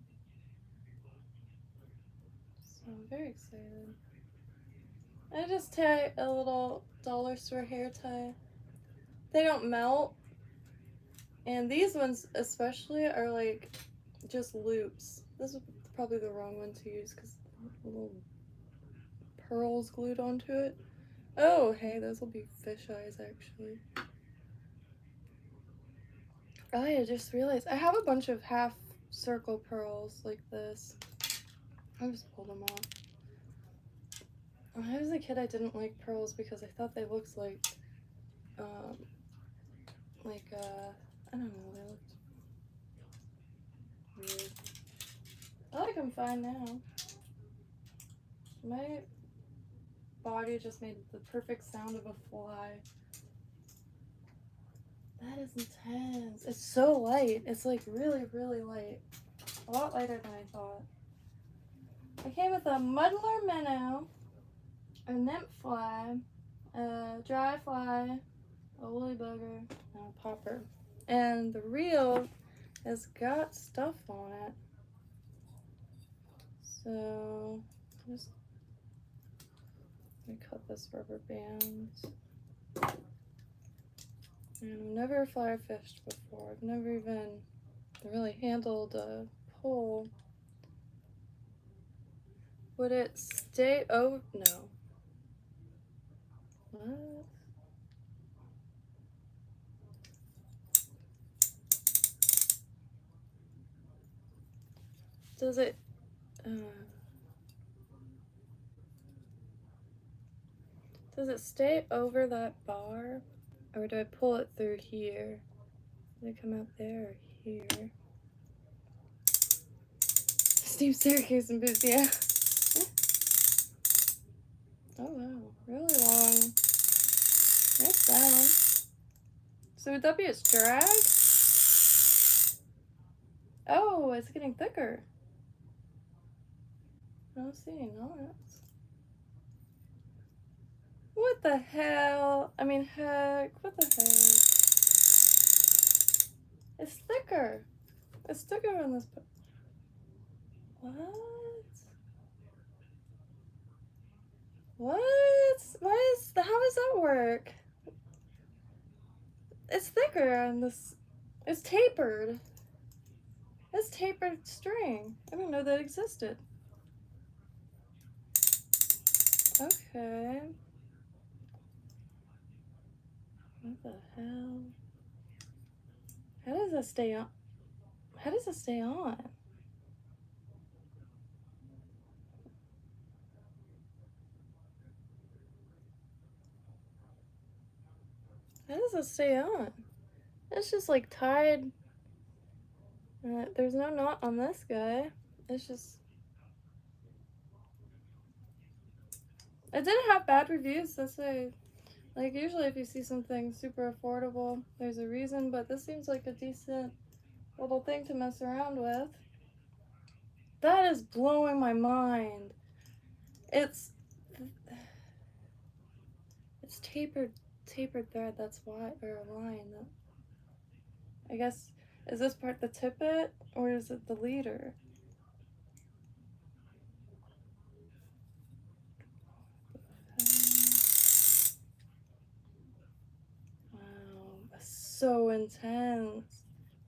So I'm very excited. I just tie a little dollar store hair tie. They don't melt. And these ones especially are like just loops. This is probably the wrong one to use because little pearls glued onto it. Oh, hey, those will be fish eyes actually. Oh, I just realized I have a bunch of half circle pearls like this. I just pulled them off. When I was a kid, I didn't like pearls because I thought they looked like I don't know, they looked weird. I like them fine now. My body just made the perfect sound of a fly. That is intense. It's so light. It's like really, really light. A lot lighter than I thought. I came with a muddler minnow, a nymph fly, a dry fly, a woolly bugger, and a popper. And the reel has got stuff on it. So just let me cut this rubber band. And I've never fly fished before. I've never even really handled a pole. Would it stay over? No. What? Does it? Does it stay over that bar? Or do I pull it through here? Does it come out there or here? Steep staircase and boots, yeah. Oh wow, really long. Nice sound. So would that be its drag? Oh, it's getting thicker. I don't see any knots. What the hell? I mean, heck, what the heck? It's thicker. It's thicker on this. What? How does that work? It's thicker on this. It's tapered. It's tapered string. I didn't know that existed. Okay. What the hell? How does that stay on? How does it stay on? How does it stay on? It's just like tied. There's no knot on this guy. It's just. It didn't have bad reviews. That's like usually if you see something super affordable, there's a reason, but this seems like a decent little thing to mess around with. That is blowing my mind. It's tapered thread. That's why, or a line. I guess, is this part the tippet or is it the leader? Wow, that's so intense.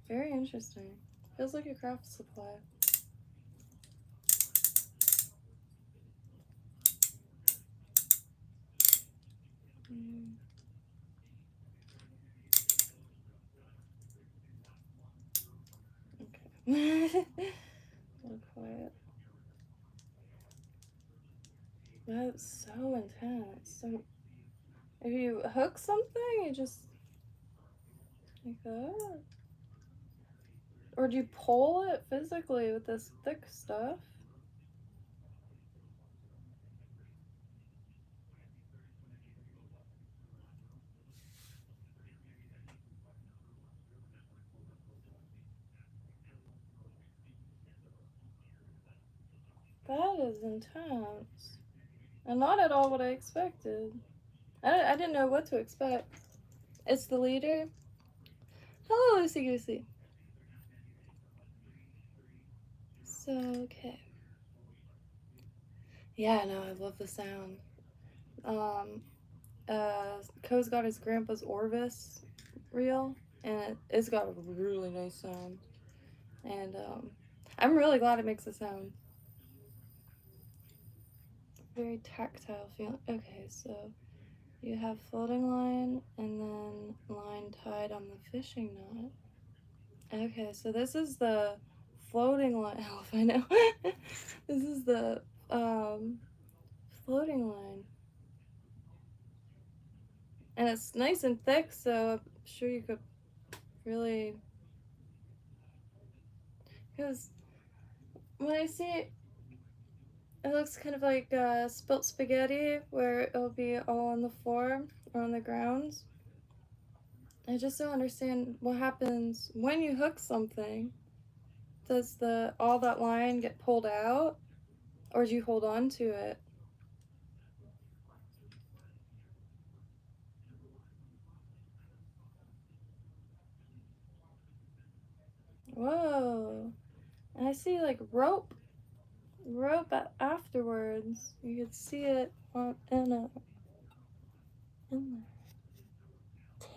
Very interesting. Feels like a craft supply. Okay. A little quiet. That's so intense. So if you hook something, you just like that? Or do you pull it physically with this thick stuff? That is intense. And not at all what I expected. I didn't know what to expect. It's the leader. Hello, Lucy Goosey. So, okay. Yeah, no, I love the sound. Co's got his grandpa's Orvis reel, and it's got a really nice sound. And, I'm really glad it makes a sound. Very tactile feeling. Okay, so you have floating line and then line tied on the fishing knot. Okay, so this is the floating line. Hell if I know. This is the floating line. And it's nice and thick, so I'm sure you could really. Because when I see it, it looks kind of like spilt spaghetti, where it'll be all on the floor or on the ground. I just don't understand what happens when you hook something. Does all that line get pulled out, or do you hold on to it? Whoa! And I see like rope afterwards. You could see it in there.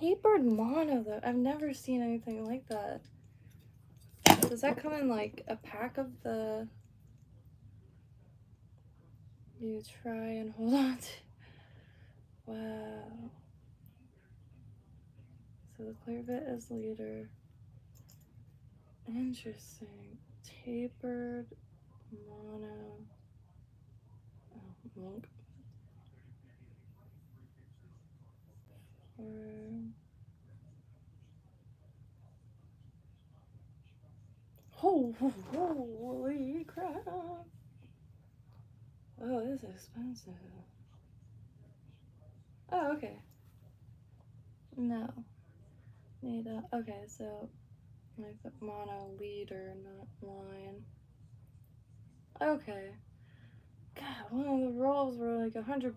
Tapered mono though. I've never seen anything like that. Does that come in like a pack of the? You try and hold on to. Wow. So the clear bit is leader. Interesting. Tapered mono. Oh, monk. Holy crap. Oh, this is expensive. Oh, okay. No. Need a, okay, so I put mono leader, not line. Okay. God, one of the rolls were like $100.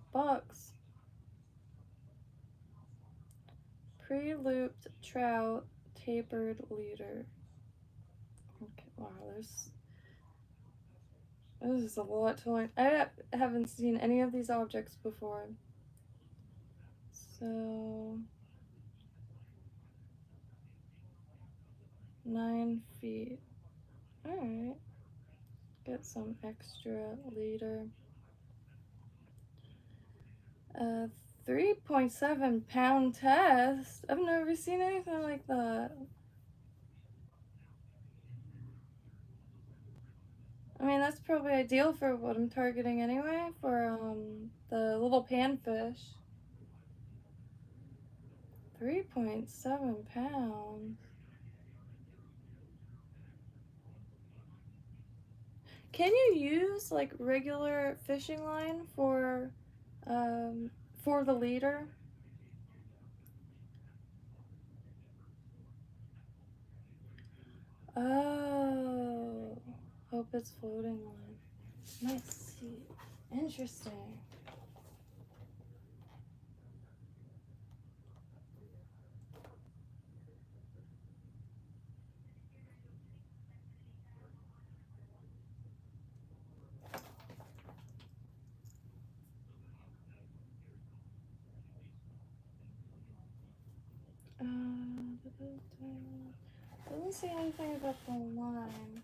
Pre-looped trout, tapered leader. Okay, wow, this is a lot to learn. I haven't seen any of these objects before. So 9 feet. Alright. Get some extra leader. 3.7 pound test. I've never seen anything like that. I mean, that's probably ideal for what I'm targeting anyway, for the little panfish. 3.7 pounds. Can you use like regular fishing line for the leader? Oh, hope it's floating line. Let's see. Interesting. Doesn't say anything about the line.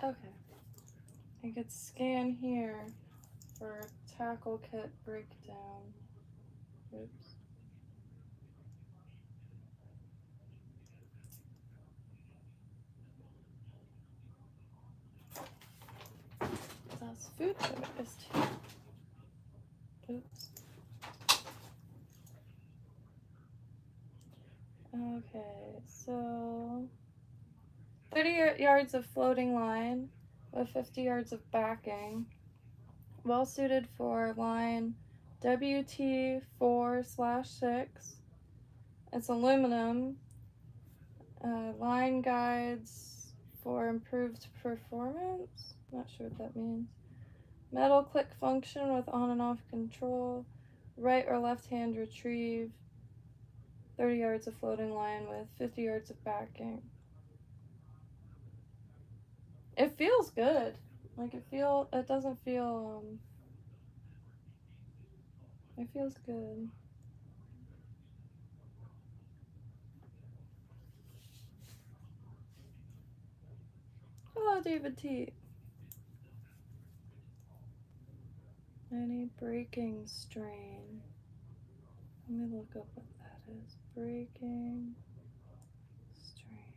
Okay. I could scan here for tackle kit breakdown. Oops. That's food service too. Oops. Okay, so 30 yards of floating line with 50 yards of backing. Well suited for line WT4/6. It's aluminum. Line guides for improved performance. Not sure what that means. Metal click function with on and off control. Right or left hand retrieve. 30 yards of floating line with 50 yards of backing. It feels good. Like it doesn't feel, it feels good. Hello, David T. Any breaking strain? Let me look up what that is. Breaking strain.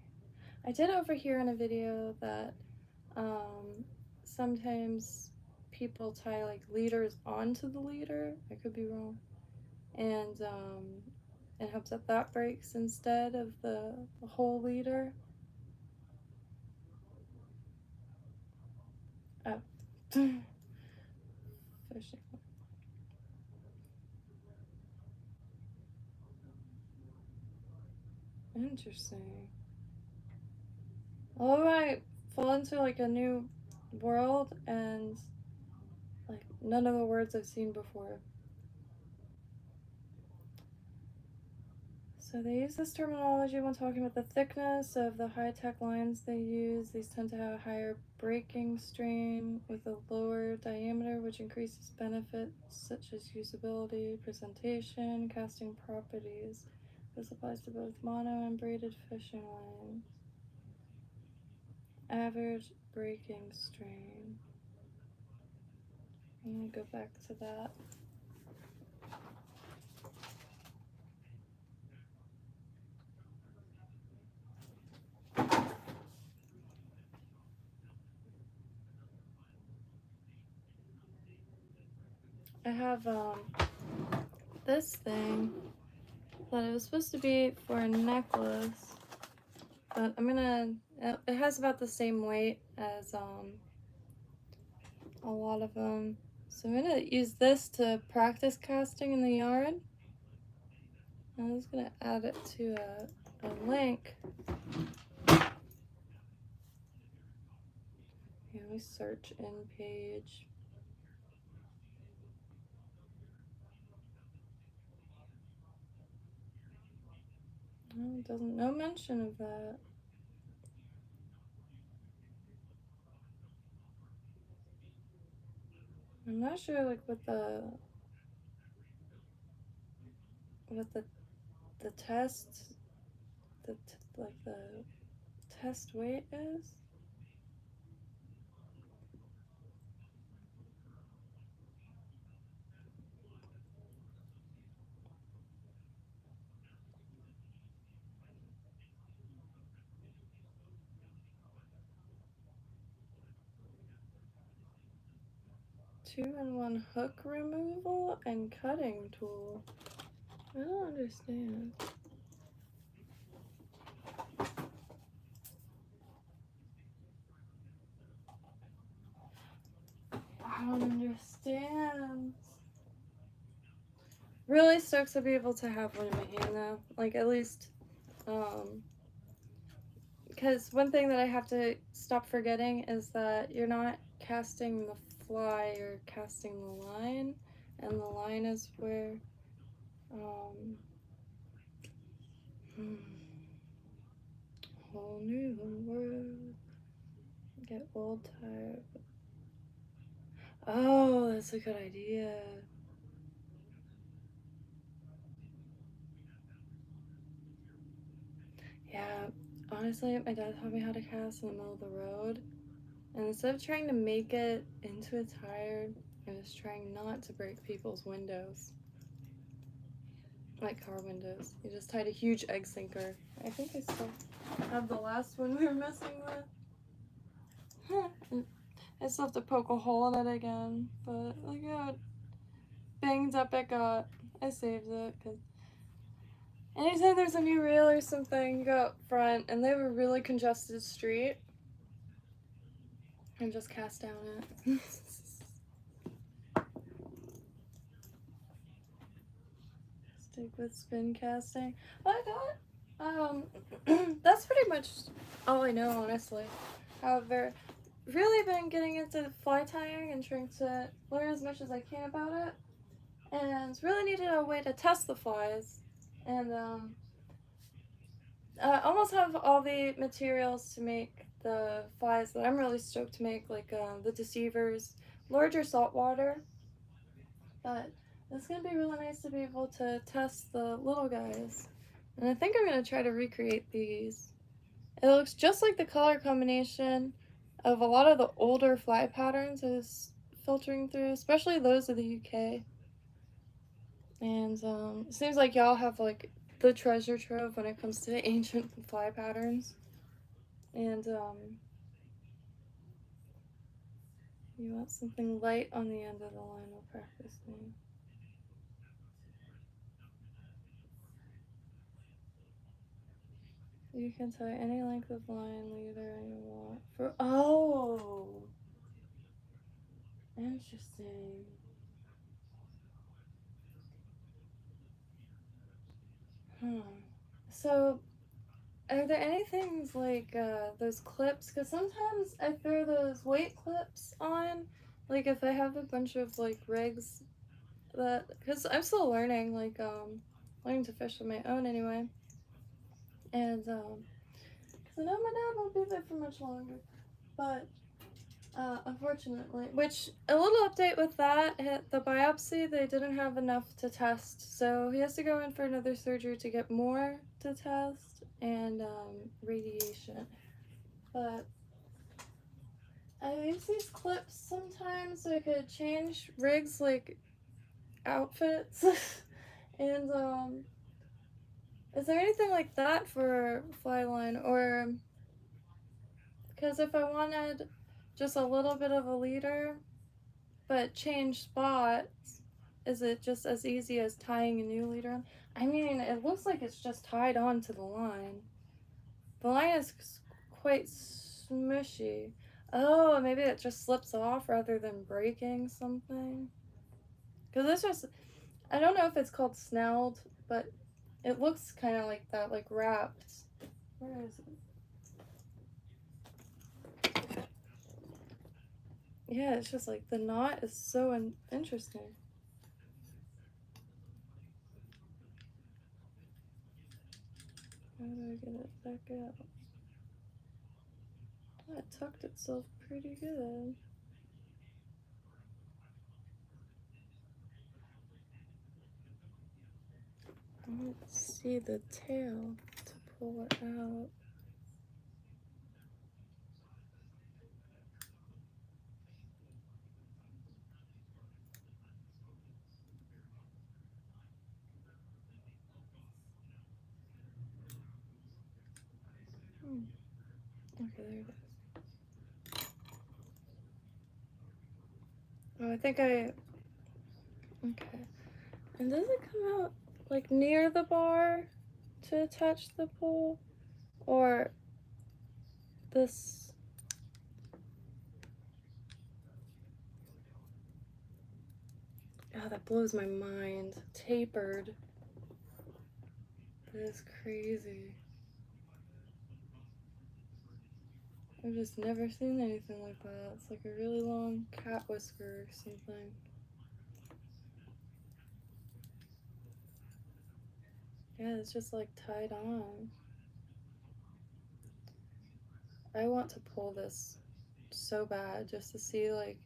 I did overhear in a video that sometimes people tie like leaders onto the leader. I could be wrong. And it hopes that breaks instead of the whole leader. Oh. Fishing. Interesting. Well, I fall into like a new world and like none of the words I've seen before. So they use this terminology when talking about the thickness of the high-tech lines they use. These tend to have a higher breaking strain with a lower diameter, which increases benefits such as usability, presentation, casting properties. This applies to both mono and braided fishing lines. Average breaking strain. I'm gonna go back to that. I have this thing But it was supposed to be for a necklace. But I'm gonna, it has about the same weight as a lot of them. So I'm gonna use this to practice casting in the yard. I'm just gonna add it to a link. Yeah, we search in page. Oh, it doesn't, no mention of that. I'm not sure like what the test, like the test weight is. 2-in-1 hook removal and cutting tool. I don't understand. I don't understand. Really stoked to be able to have one in my hand though. Like at least, because one thing that I have to stop forgetting is that you're not casting the fly, you're casting the line, and the line is where, whole new world, get old tired. Oh, that's a good idea. Yeah, honestly, my dad taught me how to cast in the middle of the road. And instead of trying to make it into a tire, I was trying not to break people's windows. Like car windows. You just tied a huge egg sinker. I think I still have the last one we were messing with. I still have to poke a hole in it again. But look how banged up it got. I saved it because anytime there's a new rail or something, you go up front and they have a really congested street and just cast down it. Stick with spin casting. I got that's pretty much all I know, honestly. However, really been getting into fly tying and trying to learn as much as I can about it. And really needed a way to test the flies. And I almost have all the materials to make the flies that I'm really stoked to make, like the deceivers, larger saltwater. But it's gonna be really nice to be able to test the little guys. And I think I'm gonna try to recreate these. It looks just like the color combination of a lot of the older fly patterns is filtering through, especially those of the UK. And it seems like y'all have like the treasure trove when it comes to ancient fly patterns. And you want something light on the end of the line we'll practice doing. You can tie any length of line leader you want for. Oh! Interesting. So, are there any things like those clips? Because sometimes I throw those weight clips on. Like if I have a bunch of like rigs that. Because I'm still learning, like, learning to fish on my own anyway. And, because I know my dad won't be there for much longer. But unfortunately, which a little update with that, the biopsy, they didn't have enough to test, so he has to go in for another surgery to get more to test, and radiation. But I use these clips sometimes so I could change rigs, like outfits. And is there anything like that for fly line? Or because if I wanted just a little bit of a leader but change spots, is it just as easy as tying a new leader on? I mean, it looks like it's just tied onto the line. The line is quite smushy. Oh, maybe it just slips off rather than breaking something. Because it's just, I don't know if it's called snelled, but it looks kind of like that, like wrapped. Where is it? Yeah, it's just like the knot is so interesting. How do I get it back out? Oh, it tucked itself pretty good. I don't see the tail to pull it out. Okay, there it is. Oh, I think I... Okay. And does it come out, like, near the bar to attach the pole? Or this... Oh, that blows my mind. Tapered. That is crazy. I've just never seen anything like that. It's like a really long cat whisker or something. Yeah, it's just like tied on. I want to pull this so bad just to see like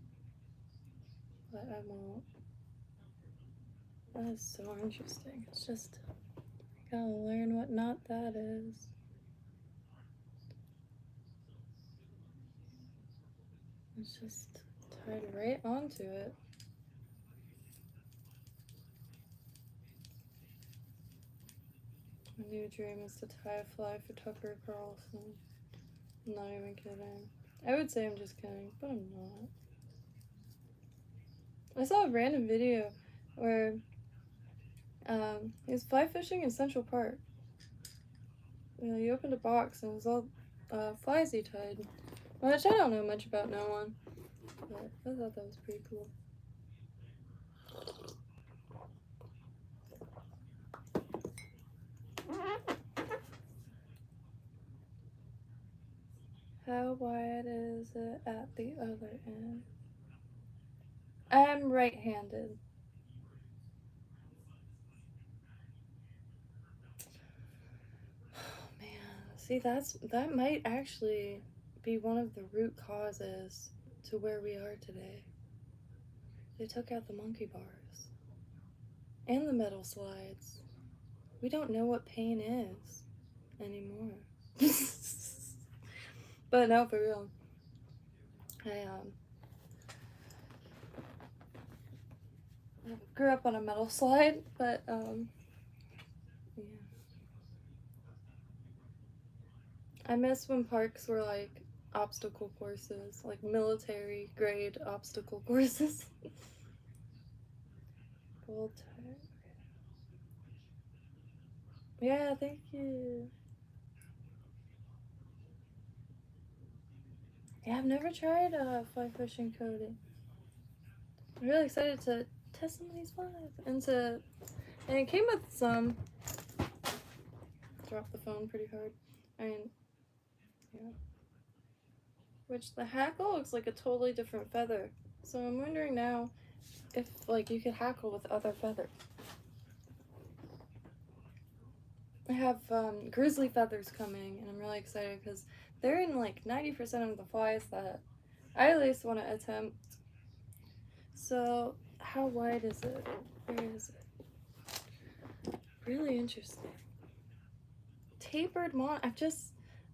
what I won't. That is so interesting. It's just, I gotta learn what knot that is. It's just tied right onto it. My new dream is to tie a fly for Tucker Carlson. I'm not even kidding. I would say I'm just kidding, but I'm not. I saw a random video where he was fly fishing in Central Park. You know, he opened a box and it was all flies he tied. Which I don't know much about no one, but I thought that was pretty cool. How wide is it at the other end? I'm right-handed. Oh man, see that might actually be one of the root causes to where we are today. They took out the monkey bars and the metal slides. We don't know what pain is anymore. But no, for real. I grew up on a metal slide, but yeah. I miss when parks were like obstacle courses, like military grade obstacle courses. Gold tire. Yeah, thank you. Yeah, I've never tried fly fishing coding. I'm really excited to test some of these flies and it came with some. Dropped the phone pretty hard. I mean, yeah. Which the hackle looks like a totally different feather. So I'm wondering now if like you could hackle with other feathers. I have grizzly feathers coming, and I'm really excited because they're in like 90% of the flies that I at least want to attempt. So how wide is it? Where is it? Really interesting. Tapered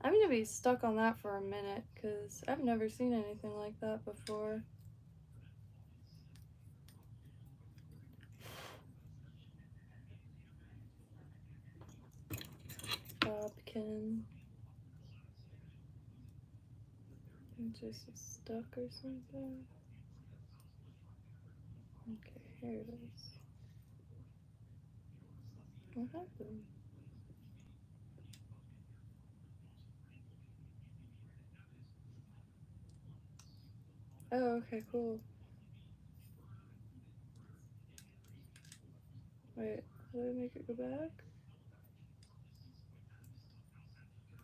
I'm gonna be stuck on that for a minute because I've never seen anything like that before. Bobkin. Just stuck or something. Okay. Here it is. What happened? Oh, okay, cool. Wait, how do I make it go back?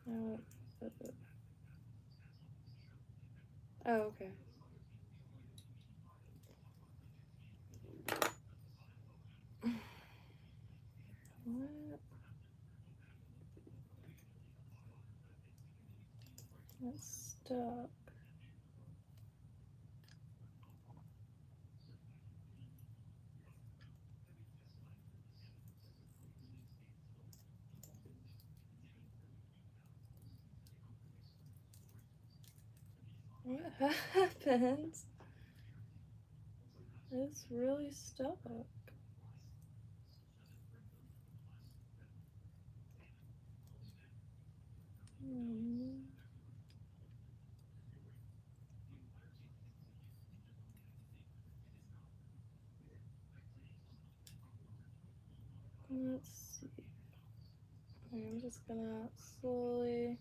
No. Oh, okay. What? That's stuck. What happened? It's really stuck. Let's see. I'm just gonna slowly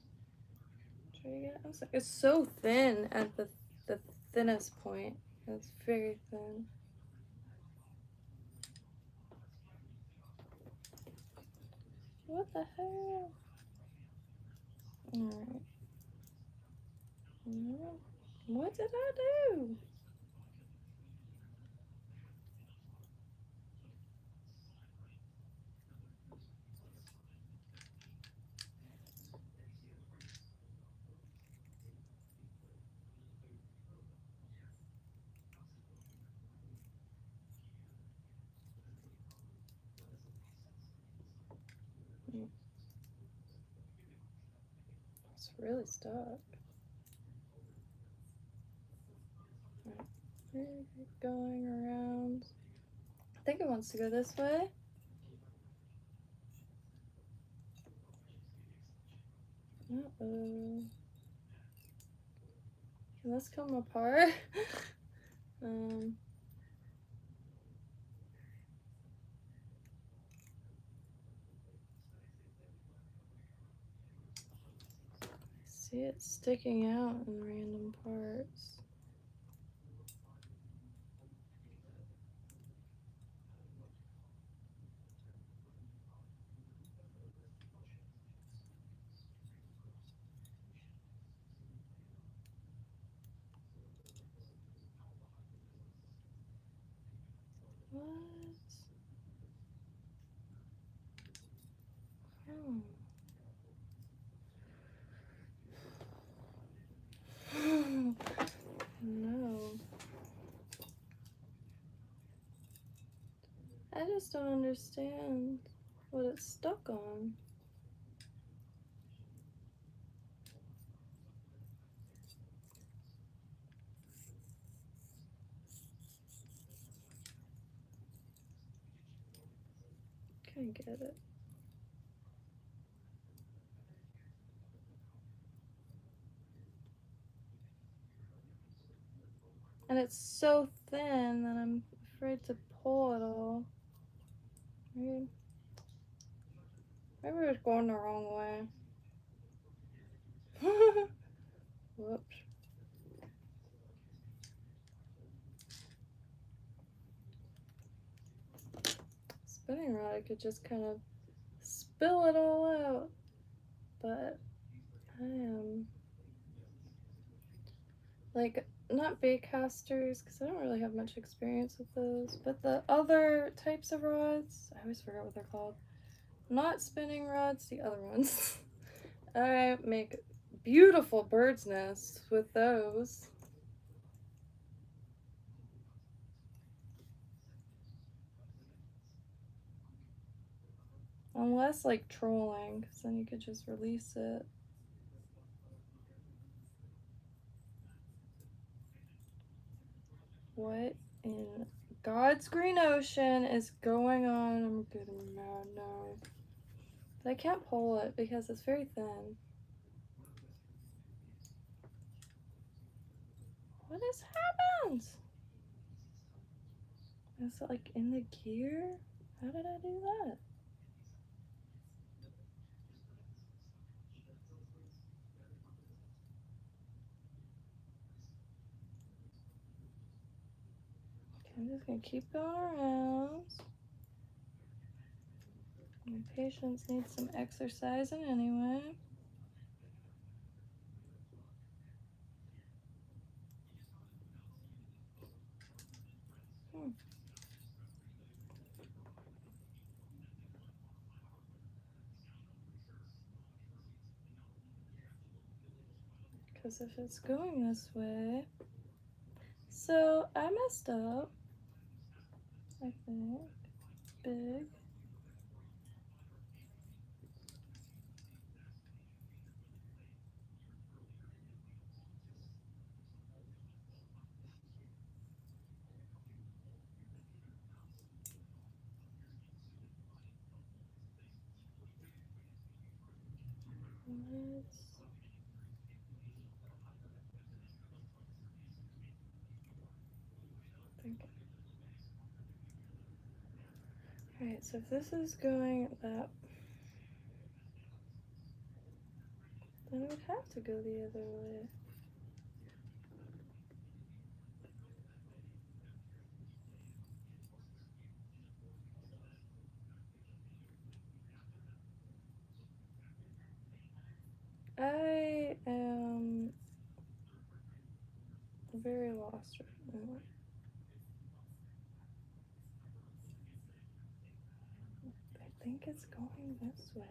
try to get it. It's so thin at the thinnest point. It's very thin. What the hell? Alright. What did I do? It's really stuck. Right. Going around. I think it wants to go this way. Uh-oh. Can this come apart? See it sticking out in random parts. What? Oh. No. I just don't understand what it's stuck on. Can't get it. And it's so thin that I'm afraid to pull it all. Maybe it's going the wrong way. Whoops. Spinning rod, I could just kind of spill it all out. But I am like, not bait casters, because I don't really have much experience with those, but the other types of rods, I always forget what they're called. Not spinning rods, the other ones. I make beautiful bird's nests with those. Unless like trolling, because then you could just release it. What in God's green ocean is going on? I'm getting mad now. But I can't pull it because it's very thin. What has happened? Is it like in the gear? How did I do that? Okay, I'm just gonna keep going around. My patience needs some exercising anyway. Because if it's going this way... So, I messed up. I think. Big. Let's... Alright, so if this is going that... Then it would have to go the other way. I am very lost right now. I think it's going this way.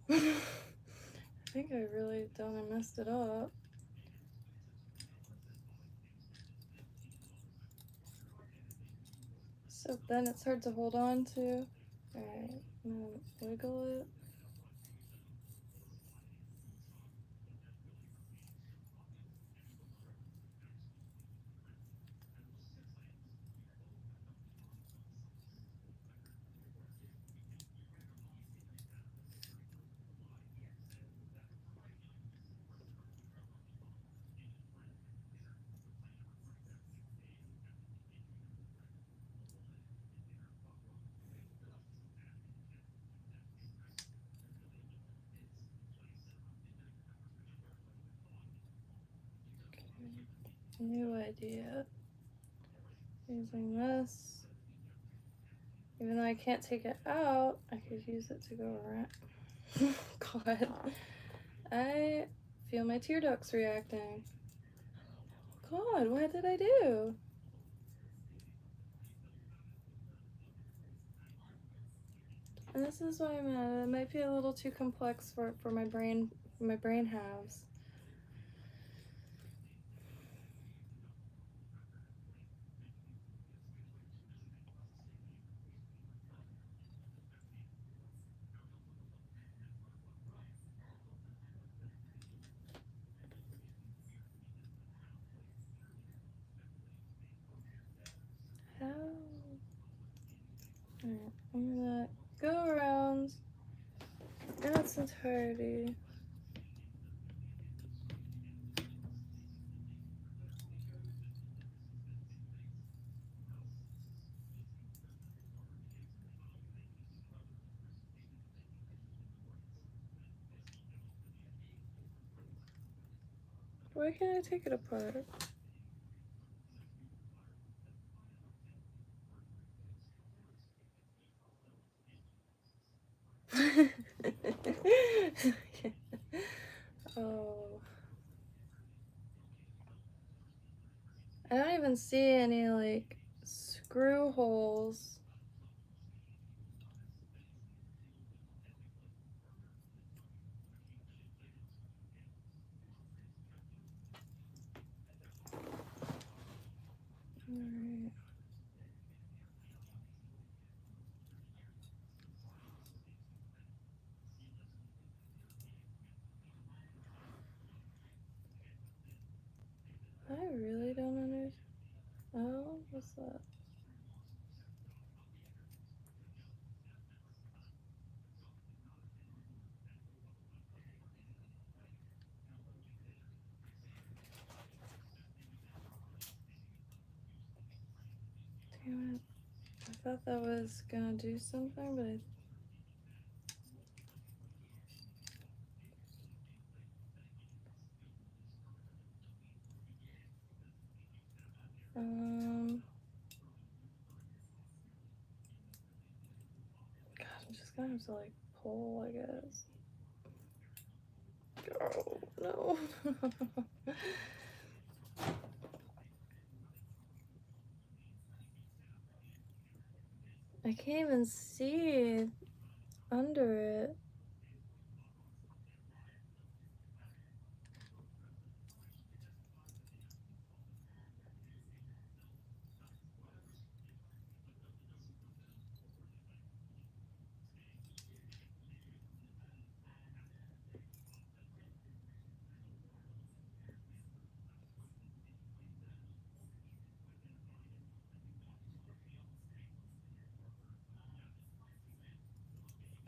I think I really done and messed it up. So then it's hard to hold on to. Alright, I'm gonna wiggle it. New idea. Using this. Even though I can't take it out, I could use it to go around. God. I feel my tear ducts reacting. God, what did I do? And this is why I'm at. It might be a little too complex for my brain halves. How? Alright, I'm gonna go around in its entirety. Why can't I take it apart? Oh. I don't even see any, like, screw holes. Alright. I really don't understand. Oh, what's that? Damn it. I thought that was gonna do something, but God, I'm just gonna have to like pull, I guess. Oh, no. I can't even see under it.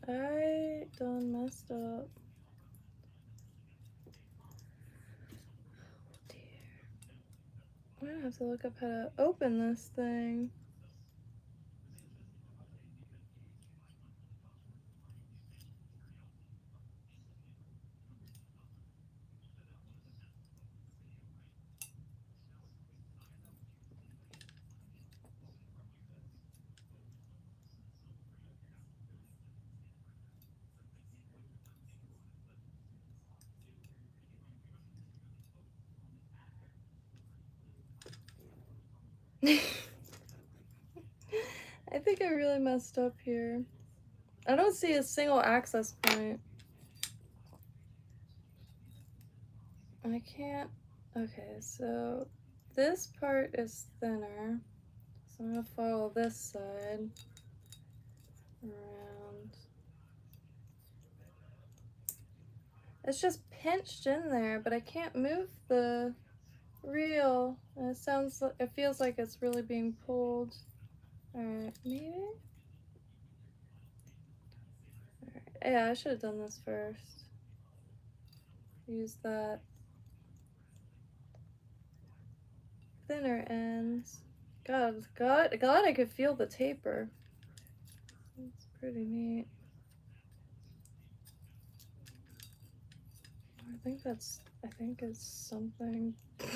I done messed up. Oh dear. I'm gonna have to look up how to open this thing. I think I really messed up here. I don't see a single access point. I can't. Okay, so this part is thinner. So I'm gonna follow this side around. It's just pinched in there, but I can't move the reel. And it feels like it's really being pulled. Alright, maybe? Alright, yeah, I should have done this first. Use that thinner ends. God, I could feel the taper. It's pretty neat. I think it's something. Okay,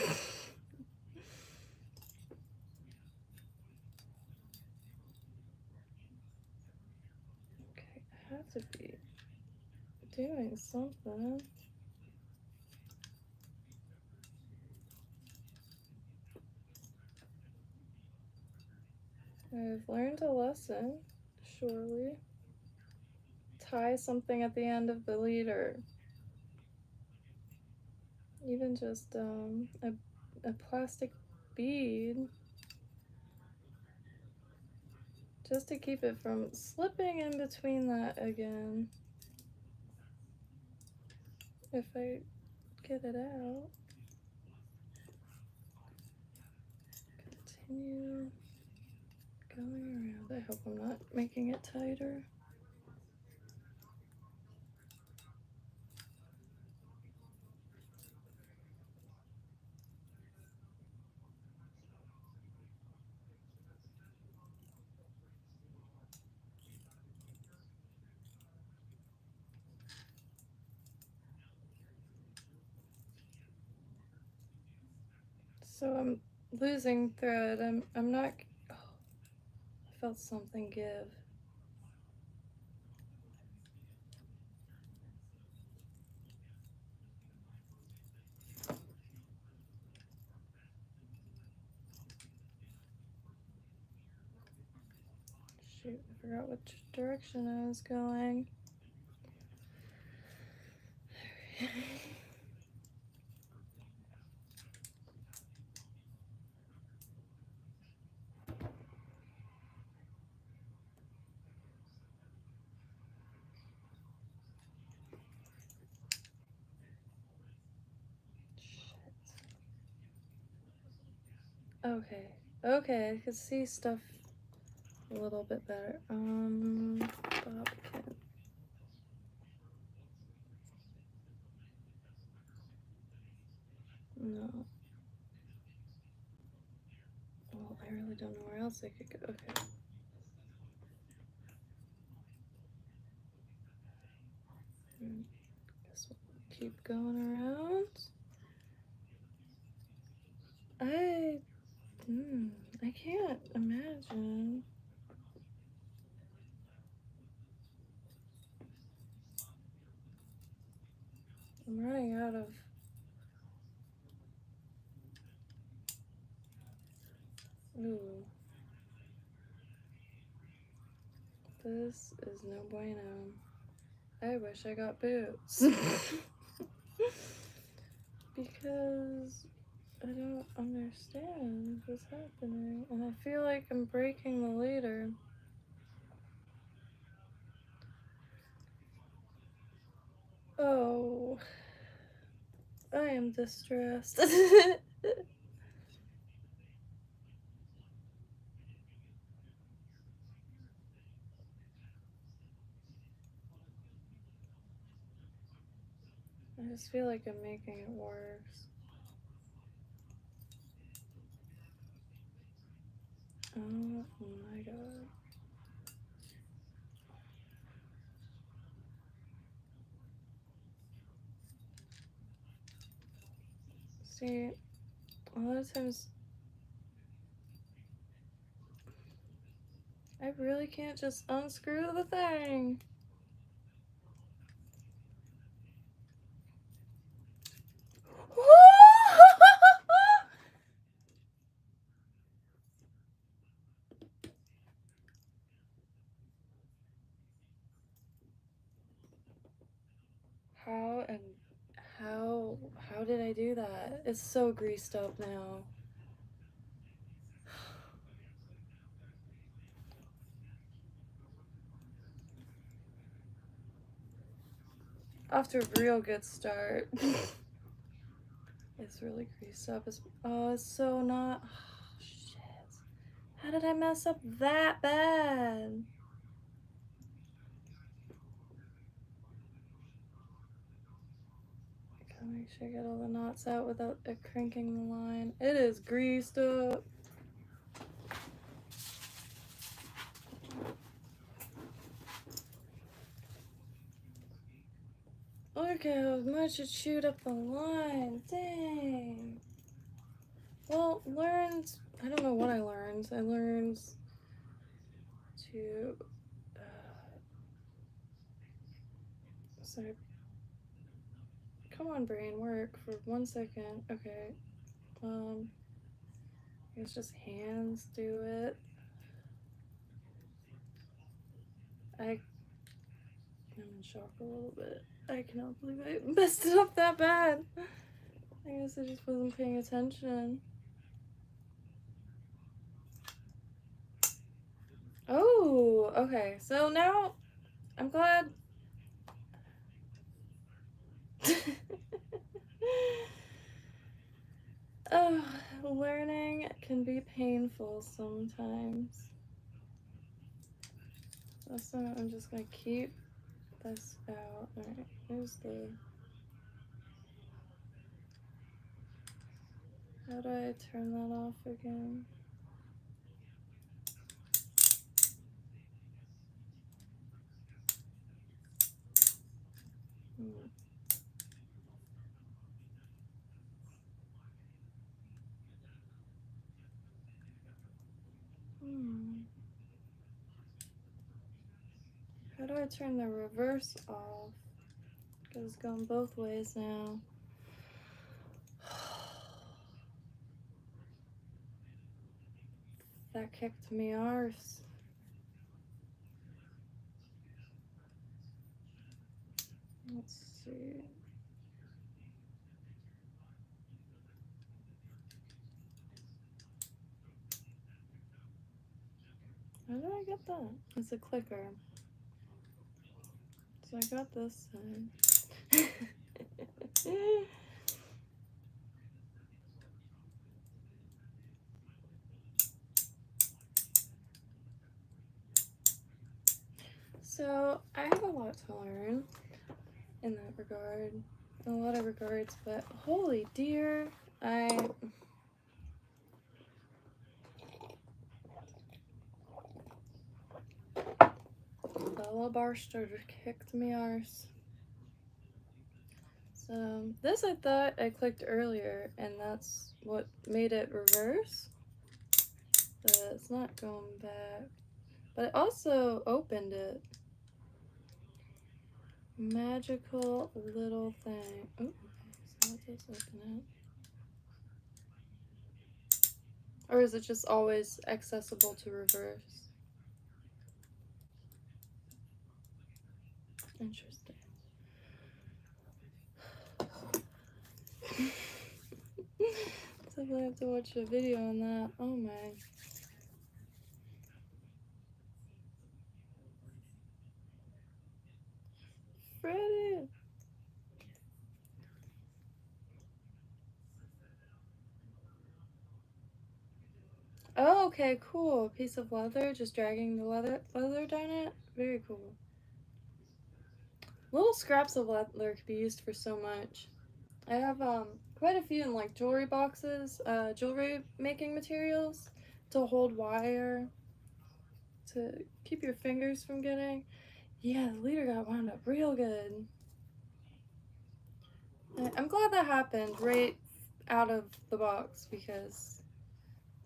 I have to be doing something. I've learned a lesson, surely. Tie something at the end of the leader. Even just a plastic bead. Just to keep it from slipping in between that again. If I get it out. Continue going around. I hope I'm not making it tighter. So I'm losing thread. I'm not. Oh, I felt something give. Shoot, I forgot which direction I was going. Okay. Okay, I could see stuff a little bit better. Bobkin. No. Well, I really don't know where else I could go. Okay. Guess we'll keep going around. I can't imagine. I'm running out of. Ooh. This is no bueno. I wish I got boots. Because I don't understand what's happening. And I feel like I'm breaking the leader. Oh. I am distressed. I just feel like I'm making it worse. Oh my god. See, a lot of times I really can't just unscrew the thing. How did I do that? It's so greased up now. Off to a real good start. It's really greased up. It's so not. Oh, shit. How did I mess up that bad? I gotta make sure I get all the knots out without it cranking the line. It is greased up. Look how much it chewed up the line. Dang. Well, I don't know what I learned. I learned to, sorry. Come on, brain, work for 1 second. Okay. I guess just hands do it. I'm in shock a little bit. I cannot believe I messed it up that bad. I guess I just wasn't paying attention. Oh, okay. So now I'm glad. Oh, learning can be painful sometimes. So I'm just gonna keep this out. Alright, here's the. How do I turn that off again? How do I turn the reverse off? Because it's going both ways now. That kicked me arse. Let's see. How did I get that? It's a clicker. So I got this side. So I have a lot to learn in that regard, in a lot of regards, but holy dear, little bar starter kicked me arse. So this I thought I clicked earlier and that's what made it reverse. But it's not going back. But I also opened it. Magical little thing. Oh, okay, so it does open it. Or is it just always accessible to reverse? Interesting. Definitely have to watch a video on that. Oh my. Freddy! Oh, okay, cool. Piece of leather, just dragging the leather down it. Very cool. Little scraps of leather could be used for so much. I have quite a few in like jewelry boxes, jewelry making materials to hold wire, to keep your fingers from getting. Yeah, the leader got wound up real good. I'm glad that happened right out of the box because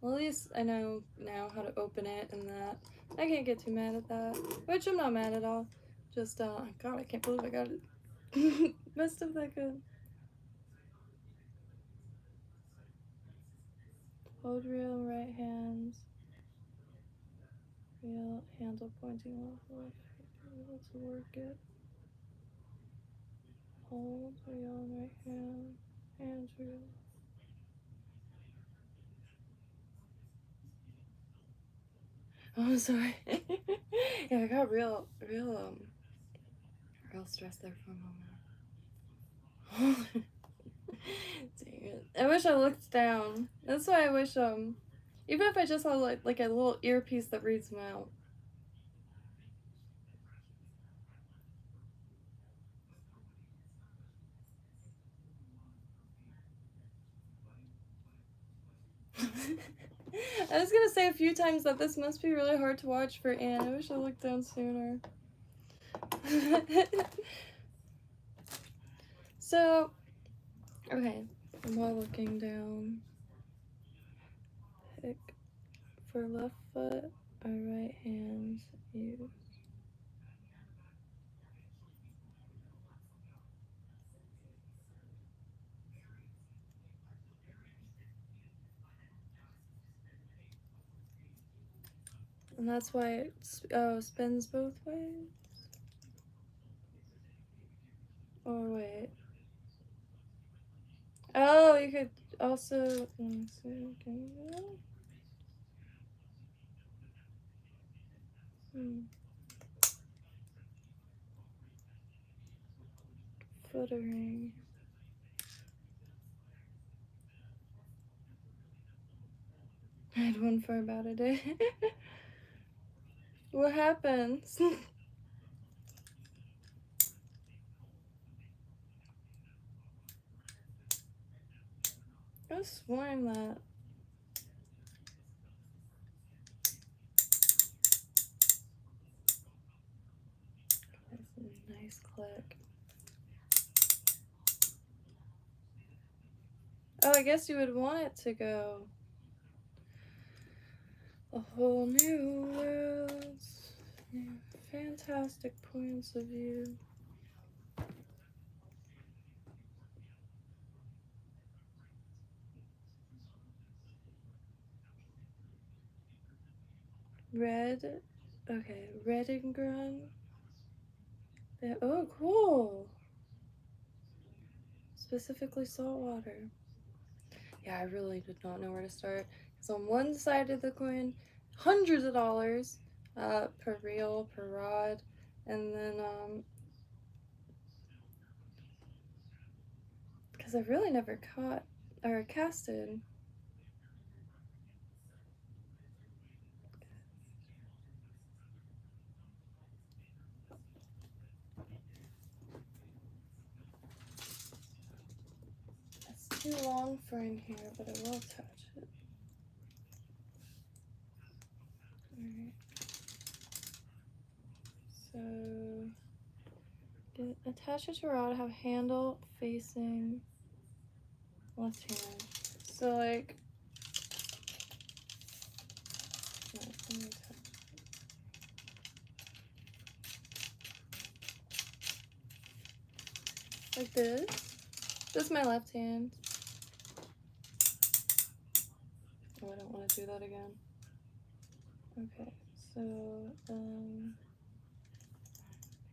well, at least I know now how to open it and that. I can't get too mad at that, which I'm not mad at all. Just, God, I can't believe I got it messed up that good. Hold rail, right hands. Rail, handle pointing left, able to work it. Hold, rail, right hand, hands, rail. Oh, sorry. Yeah, I got real stressed there for a moment. Dang it. I wish I looked down. That's why I wish, even if I just had like a little earpiece that reads them out. I was gonna say a few times that this must be really hard to watch for Anne. I wish I looked down sooner. So, okay, while looking down, pick for left foot or right hand, use. And that's why it spins both ways? Or wait. Oh, you could also, let me see, can you do that? Footing. I had one for about a day. What happens? I was sworn that. That's a nice click. Oh, I guess you would want it to go. A whole new world. New fantastic points of view. Red. Okay, red and grun. Oh, cool. Specifically saltwater. Yeah, I really did not know where to start. Because on one side of the coin, hundreds of dollars per reel, per rod, and then because I've really never caught or casted. It's too long for in here, but I will touch it. Alright. So attach it to rod, have handle facing left hand. So like, no, let me like this. This is my left hand. Oh, I don't want to do that again. Okay, so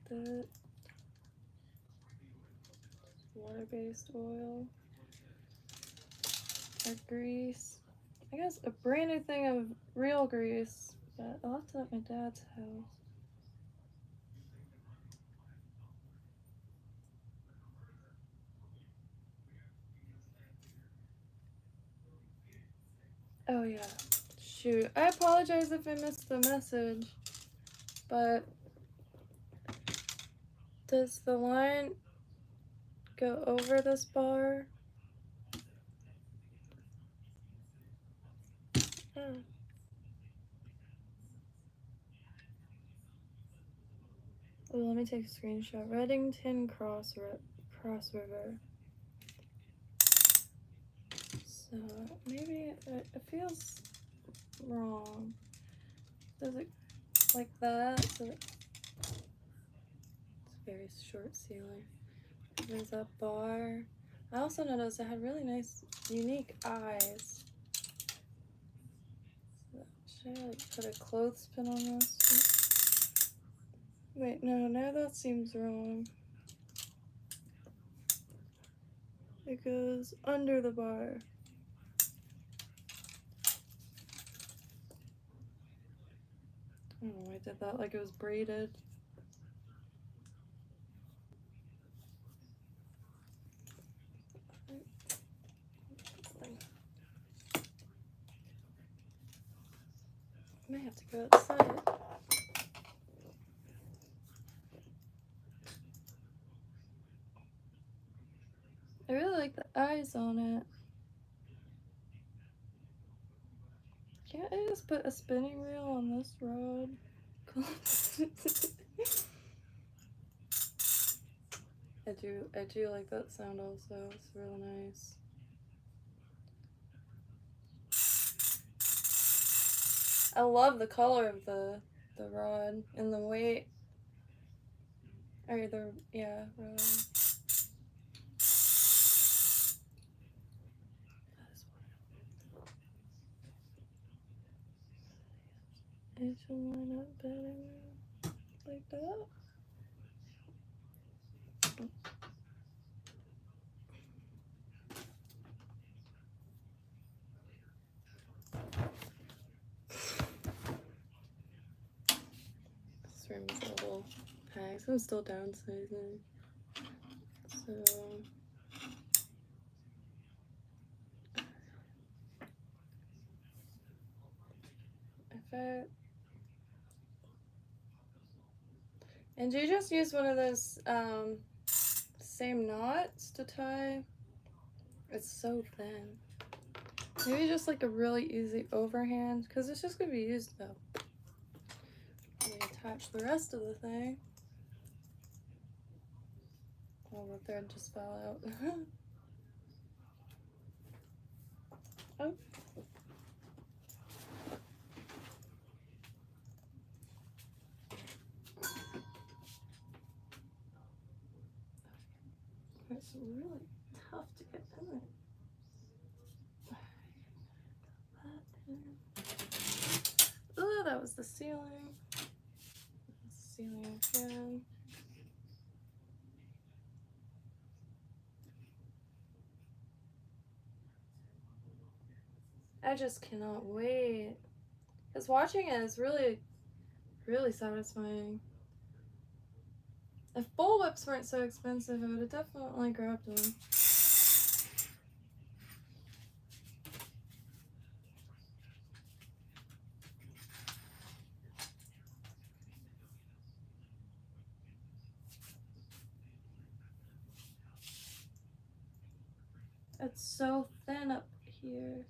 the water-based oil or grease. I guess a brand new thing of real grease, but I left it at my dad's house. Oh yeah, shoot. I apologize if I missed the message, but does the line go over this bar? Oh. Oh, let me take a screenshot. Reddington Cross River. So maybe it feels wrong. Does it like that? So it's very short ceiling. There's that bar. I also noticed it had really nice, unique eyes. So should I like put a clothespin on this? Wait, no, now that seems wrong. It goes under the bar. I don't know why I did that, like it was braided. I may have to go outside. I really like the eyes on it. Can't I just put a spinning reel on this rod? I do like that sound also. It's real nice. I love the color of the rod and the weight. Or rod. It should line up better like that. This room is a little packed. I'm still downsizing. So and do you just use one of those same knots to tie? It's so thin. Maybe just like a really easy overhand, because it's just gonna be used though. Let me attach the rest of the thing. Oh, the thread just fell out. Oh. It's really tough to get in it. Oh, that was the ceiling. Ceiling again. I just cannot wait. Because watching it is really, really satisfying. If bullwhips weren't so expensive, I would have definitely grabbed one. It's so thin up here.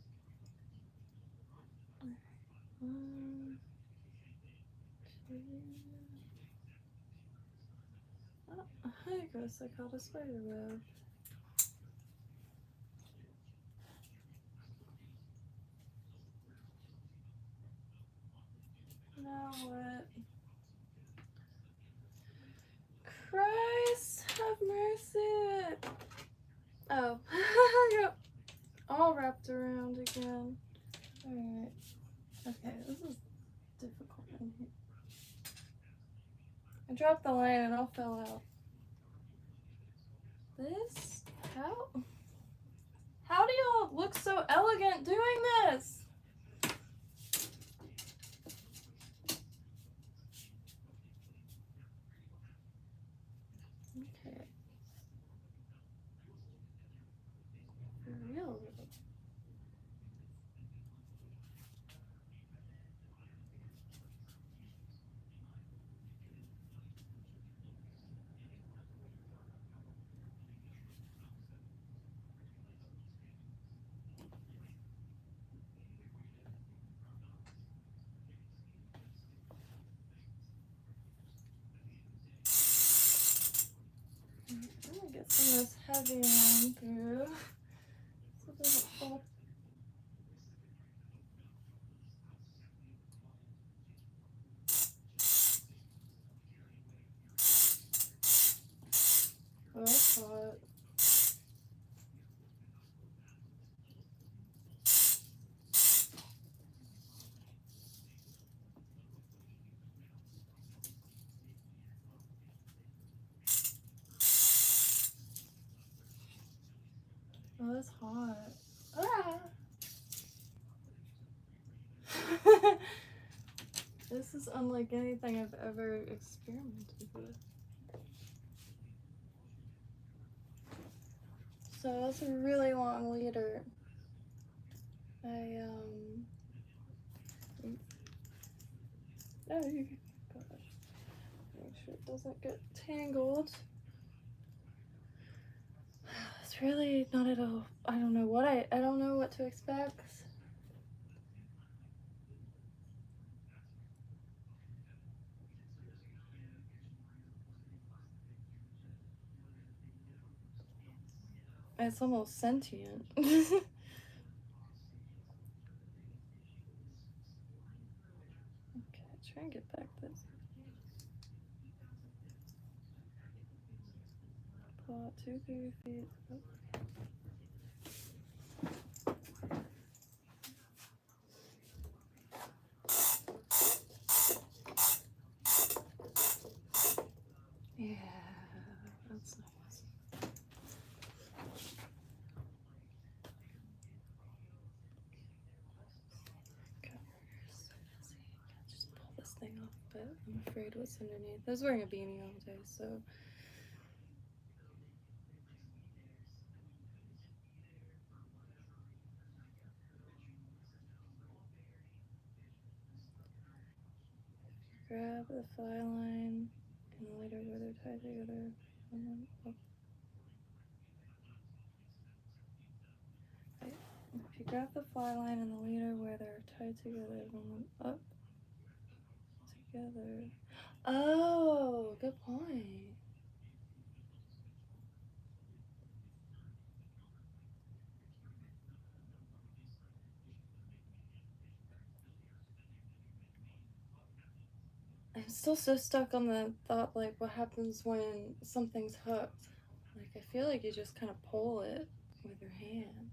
One, two. Oh, goes like how the spider web. Now what? Christ, have mercy. Oh, yep. All wrapped around again. Alright. Okay, this is difficult in here. I dropped the line and it all fell out. This? How do y'all look so elegant doing this? Okay. For real. I'm gonna get some of this heavy one through. So it doesn't fall. Oh, that's hot. Oh, that's hot. Ah! This is unlike anything I've ever experimented with. So that's a really long leader. Oh, gosh. Make sure it doesn't get tangled. It's really not at all. I don't know what to expect. It's almost sentient. Okay, try and get back this. Pull out 2 3 feet. Oh. Yeah, that's nice. Just pull this thing off, but I'm afraid what's underneath. I was wearing a beanie all day, so. Grab the fly line and the leader where they're tied together, and then up. Right. If you grab the fly line and the leader where they're tied together, and then up together. Oh, good point. I'm still so stuck on the thought, like, what happens when something's hooked? Like, I feel like you just kind of pull it with your hand.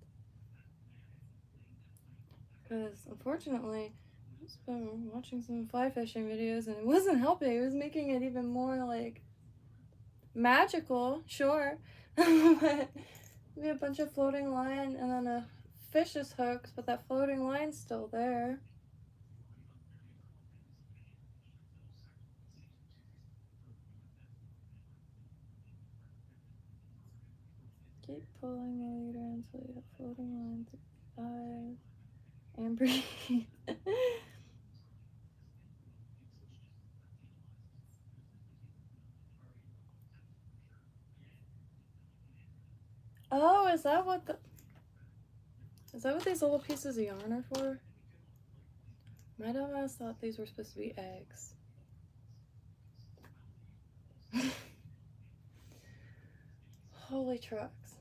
Because, unfortunately, I've just been watching some fly fishing videos and it wasn't helping. It was making it even more, like, magical, sure. But we have a bunch of floating line and then a fish is hooked, but that floating line's still there. Keep pulling the leader until you have floating line through the eyes. And breathe. Oh, is that what these little pieces of yarn are for? My dumbass thought these were supposed to be eggs. Holy trucks.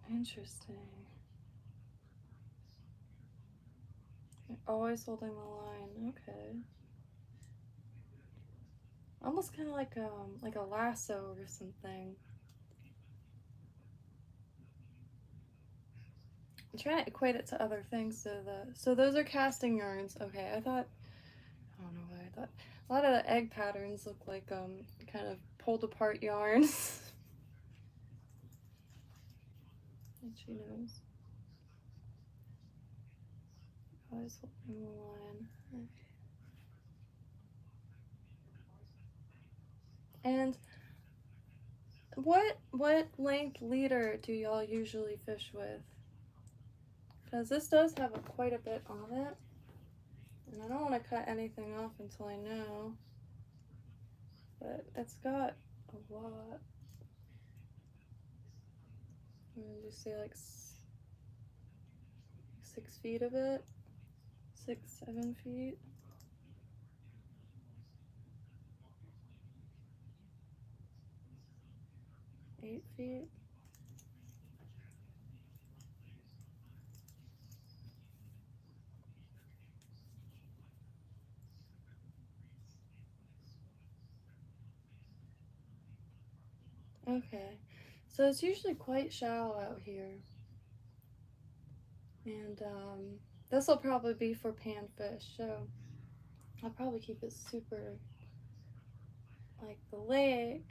Interesting. You're always holding the line. Okay. Almost kind of like a lasso or something. I'm trying to equate it to other things. So those are casting yarns. Okay, I don't know what I thought. A lot of the egg patterns look like kind of pulled apart yarns. She knows. Always holding the line. And what length leader do y'all usually fish with? Because this does have quite a bit on it. And I don't want to cut anything off until I know. But it's got a lot. What did you say, like 6 feet of it? 6, 7 feet? 8 feet? Okay, so it's usually quite shallow out here. And this will probably be for panfish, so I'll probably keep it super like the lake.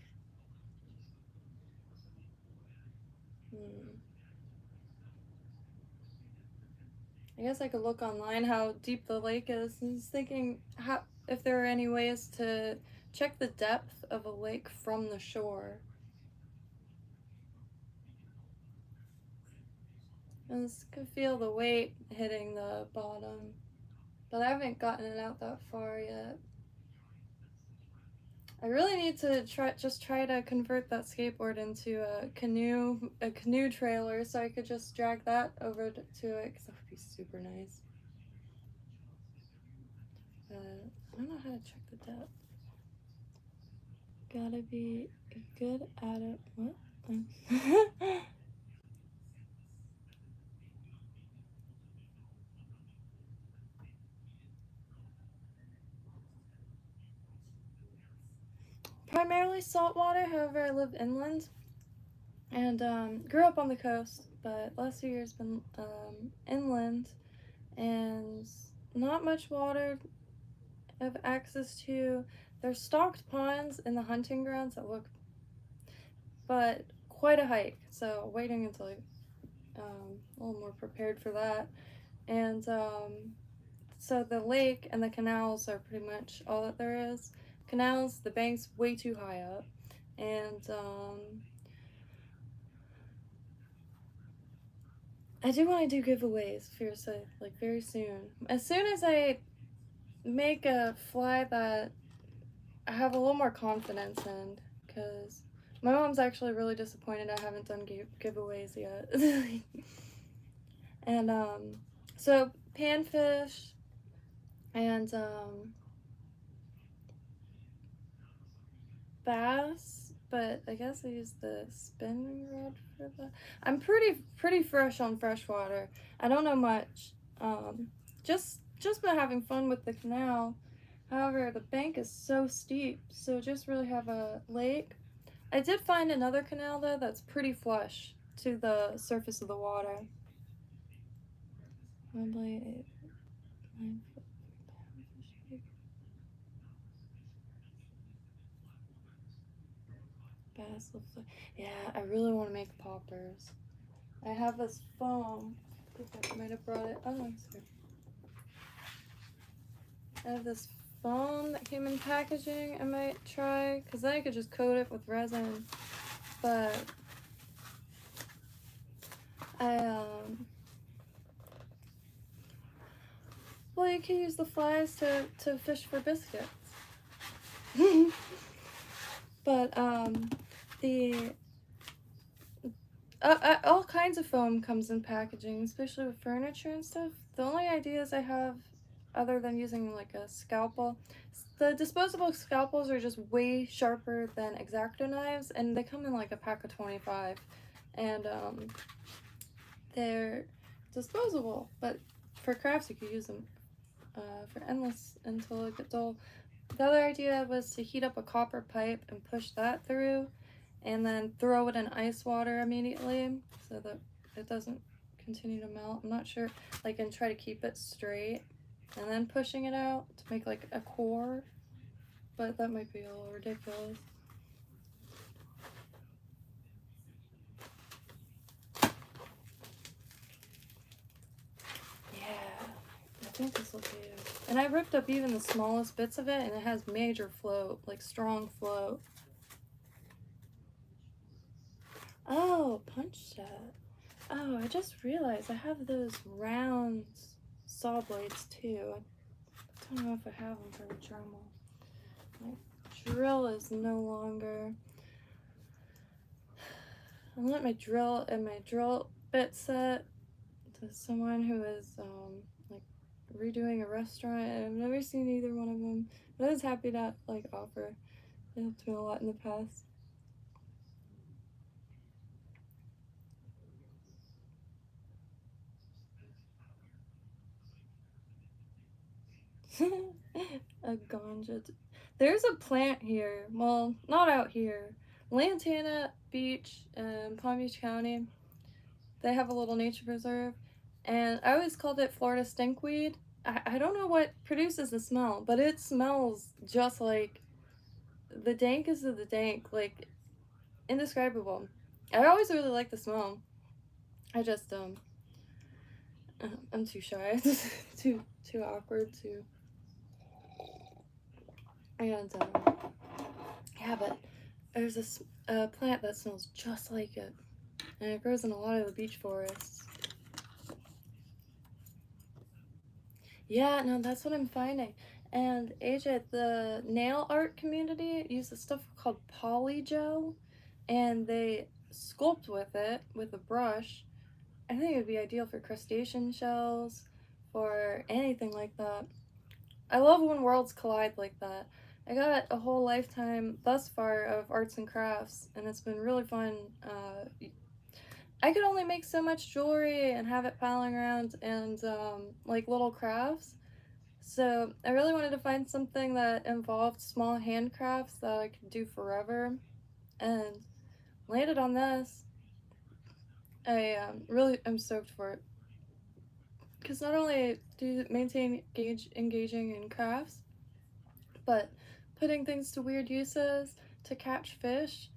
I guess I could look online how deep the lake is. I was thinking if there are any ways to check the depth of a lake from the shore. I just could feel the weight hitting the bottom, but I haven't gotten it out that far yet. I really need to try to convert that skateboard into a canoe trailer, so I could just drag that over to it, because that would be super nice. I don't know how to check the depth. Gotta be good at it. What? Primarily saltwater, however I live inland and grew up on the coast, but last few years been inland, and not much water I have access to. There's stocked ponds in the hunting grounds that look, but quite a hike, so waiting until a little more prepared for that. And so the lake and the canals are pretty much all that there is. Canals, the bank's way too high up, and I do want to do giveaways fiercely, like very soon. As soon as I make a fly that I have a little more confidence in, because my mom's actually really disappointed I haven't done giveaways yet. And so panfish and bass, but I guess I use the spinning rod for that. I'm pretty fresh on freshwater. I don't know much. Just been having fun with the canal. However, the bank is so steep, so just really have a lake. I did find another canal though that's pretty flush to the surface of the water. Probably 8, 9 foot panfish. Bass looks like, yeah, I really want to make poppers. I have this foam. I think I might have brought it. Oh, no, it's here. I have this foam that came in packaging I might try, because then I could just coat it with resin. But well, you can use the flies to fish for biscuits. But All kinds of foam comes in packaging, especially with furniture and stuff. The only ideas I have, other than using like a scalpel, the disposable scalpels are just way sharper than X-Acto knives, and they come in like a pack of 25, and they're disposable. But for crafts, you could use them for endless until it gets dull. The other idea was to heat up a copper pipe and push that through, and then throw it in ice water immediately so that it doesn't continue to melt. I'm not sure, like, and try to keep it straight, and then pushing it out to make like a core, but that might be a little ridiculous. Yeah, I think this will do. And I ripped up even the smallest bits of it, and it has major float, like strong float. Oh, punch set. Oh, I just realized I have those round saw blades too. I don't know if I have them for the Dremel. My drill is no longer. I lent my drill and my drill bit set to someone who is like redoing a restaurant, and I've never seen either one of them. But I was happy to like offer. It helped me a lot in the past. A ganja. There's a plant here. Well, not out here. Lantana Beach in Palm Beach County. They have a little nature preserve, and I always called it Florida stinkweed. I don't know what produces the smell, but it smells just like the dankest of the dank, like indescribable. I always really like the smell. I just I'm too shy, too awkward to. And yeah, but there's this plant that smells just like it, and it grows in a lot of the beach forests. Yeah, no, that's what I'm finding. And AJ, the nail art community uses stuff called polygel, and they sculpt with it with a brush. I think it would be ideal for crustacean shells, for anything like that. I love when worlds collide like that. I got a whole lifetime thus far of arts and crafts, and it's been really fun. I could only make so much jewelry and have it piling around, and like little crafts. So I really wanted to find something that involved small handcrafts that I could do forever, and landed on this. I really am stoked for it, because not only do you maintain engaging in crafts, but putting things to weird uses to catch fish.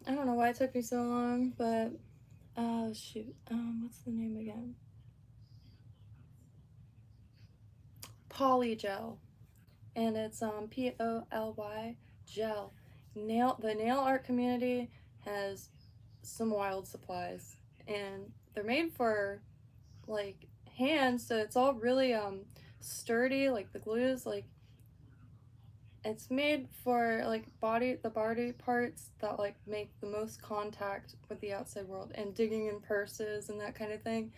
I don't know why it took me so long, but oh shoot, what's the name again? Polygel, and it's POLY gel. The nail art community has some wild supplies, and they're made for like hands, so it's all really sturdy. Like the glues, like it's made for like the body parts that like make the most contact with the outside world, and digging in purses and that kind of thing.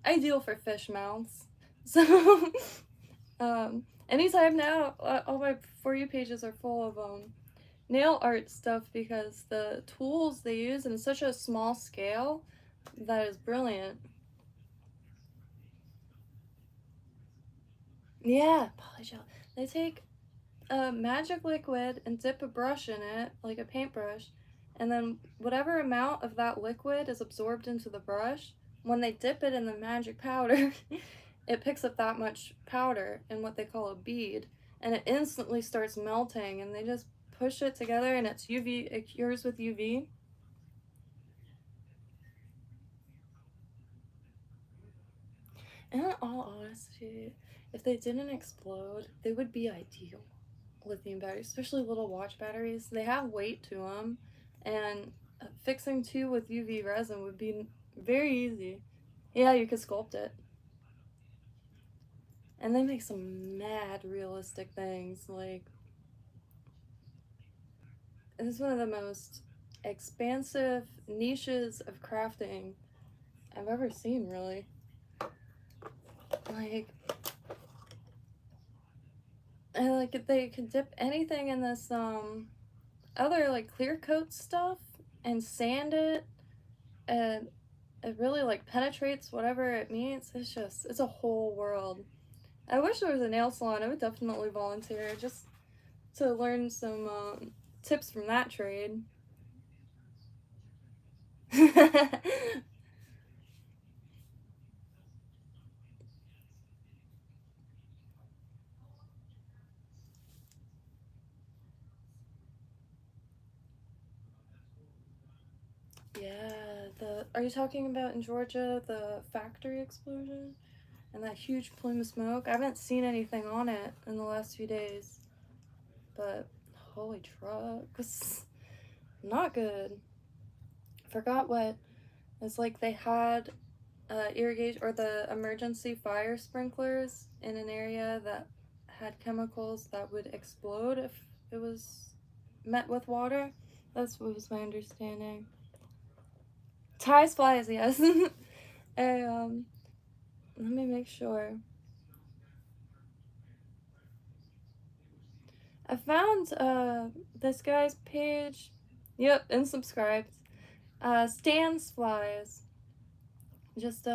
Ideal for fish mouths. So anytime now, all my For You pages are full of nail art stuff, because the tools they use in such a small scale that is brilliant. Yeah, polygel. They take a magic liquid and dip a brush in it, like a paintbrush, and then whatever amount of that liquid is absorbed into the brush, when they dip it in the magic powder, it picks up that much powder in what they call a bead, and it instantly starts melting, and they just push it together, and it's UV, it cures with UV. And in all honesty, if they didn't explode, they would be ideal. Lithium batteries, especially little watch batteries, they have weight to them, and fixing two with UV resin would be very easy. Yeah, you could sculpt it. And they make some mad realistic things. Like, it's one of the most expansive niches of crafting I've ever seen, really. Like, and like they could dip anything in this other like clear coat stuff and sand it, and it really like penetrates whatever it meets. It's a whole world. I wish there was a nail salon. I would definitely volunteer just to learn some tips from that trade. Yeah, are you talking about in Georgia the factory explosion and that huge plume of smoke? I haven't seen anything on it in the last few days, but holy trucks, not good. Forgot what. It's like they had irrigation or the emergency fire sprinklers in an area that had chemicals that would explode if it was met with water. That's what was my understanding. Ties flies, yes. And, let me make sure. I found this guy's page. Yep, and subscribed. Stan's flies. Just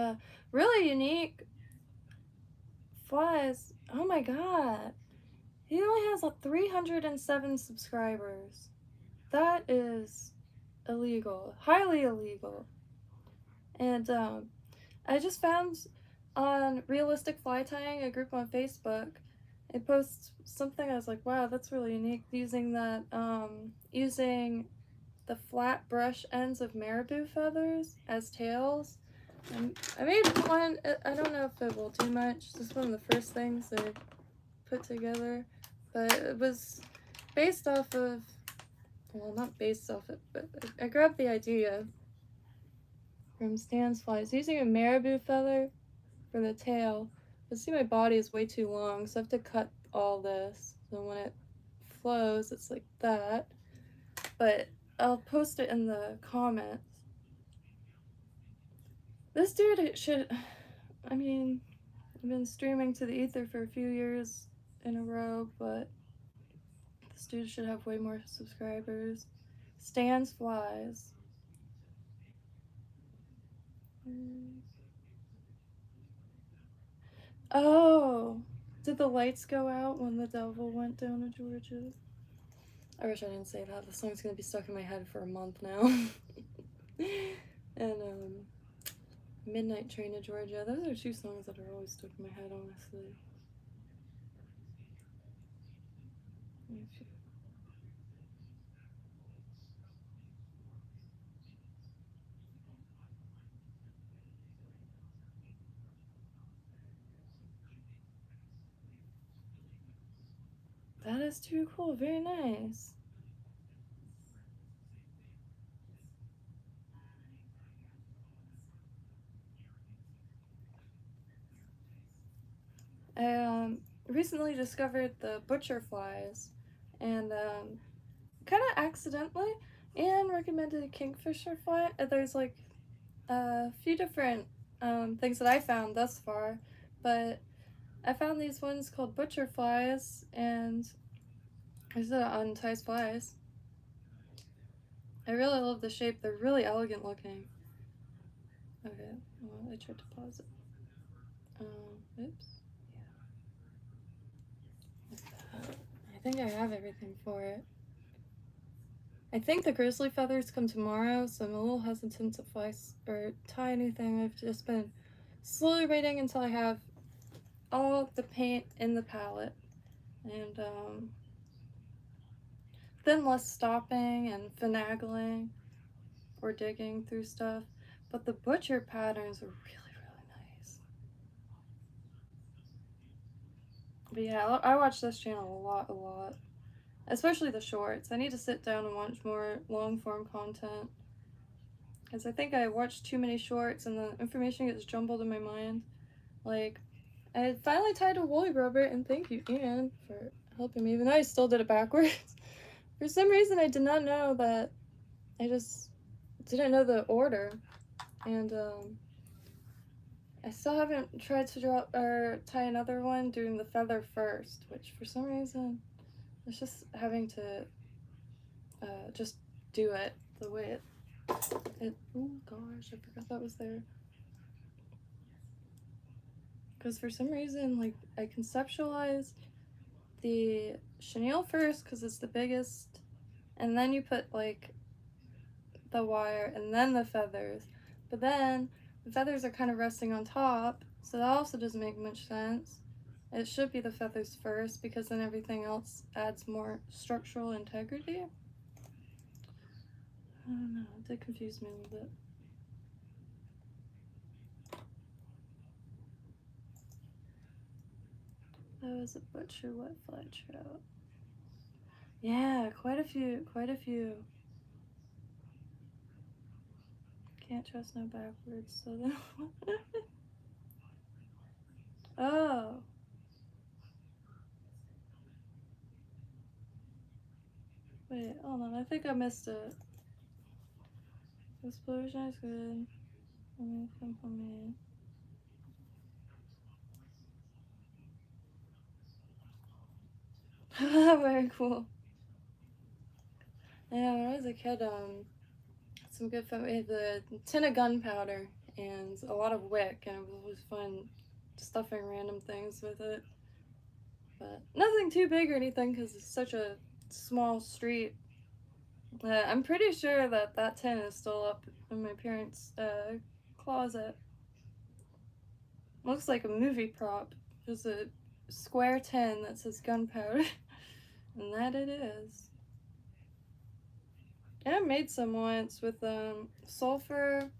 really unique flies. Oh my god. He only has 307 subscribers. That is illegal. Highly illegal. And I just found on Realistic Fly Tying, a group on Facebook, it posts something. I was like, wow, that's really unique. Using that, using the flat brush ends of marabou feathers as tails. And I made one. I don't know if it will do much. This is one of the first things I put together, but it was based off of, well, not based off it, but I grabbed the idea from Stan's flies. Using a marabou feather for the tail. But see, my body is way too long, so I have to cut all this. So when it flows, it's like that. But I'll post it in the comments. This dude should, I mean, I've been streaming to the ether for a few years in a row, but this dude should have way more subscribers. Stan's flies. Oh, did the lights go out when the devil went down to Georgia? I wish I didn't say that. The song's gonna be stuck in my head for a month now. And Midnight Train to Georgia. Those are two songs that are always stuck in my head, honestly. That is too cool. Very nice. I recently discovered the butcher flies, and kind of accidentally, and recommended a kingfisher fly. There's like a few different things that I found thus far, but I found these ones called butcher flies, and I said on Ty's flies. I really love the shape. They're really elegant looking. Okay, well, I tried to pause it. Oops. Yeah. I think I have everything for it. I think the grizzly feathers come tomorrow, so I'm a little hesitant to fly or tie anything. I've just been slowly waiting until I have all the paint in the palette, and then less stopping and finagling or digging through stuff. But the butcher patterns are really, really nice. But yeah, I watch this channel a lot. Especially the shorts. I need to sit down and watch more long-form content. Because I think I watched too many shorts and the information gets jumbled in my mind. Like, I finally tied a woolly rubber, and thank you, Ian, for helping me, even though I still did it backwards. For some reason, I did not know that I just didn't know the order, and I still haven't tried to draw or tie another one doing the feather first, which for some reason it's just having to just do it the way it. Oh gosh, I forgot that was there. Because for some reason, like, I conceptualized the chenille first because it's the biggest, and then you put like the wire and then the feathers, but then the feathers are kind of resting on top, so that also doesn't make much sense. It should be the feathers first because then everything else adds more structural integrity. I don't know, it did confuse me a little bit. That was a butcher wet fly trout. Yeah, quite a few. Can't trust no backwards, so then. Oh. Wait, hold on, I think I missed it. Explosion is good. Come for me. Very cool. Yeah, when I was a kid, some good fun. We had the tin of gunpowder and a lot of wick, and it was always fun stuffing random things with it. But nothing too big or anything because it's such a small street. I'm pretty sure that that tin is still up in my parents' closet. Looks like a movie prop. Just a square tin that says gunpowder. And that it is. I made some once with sulfur,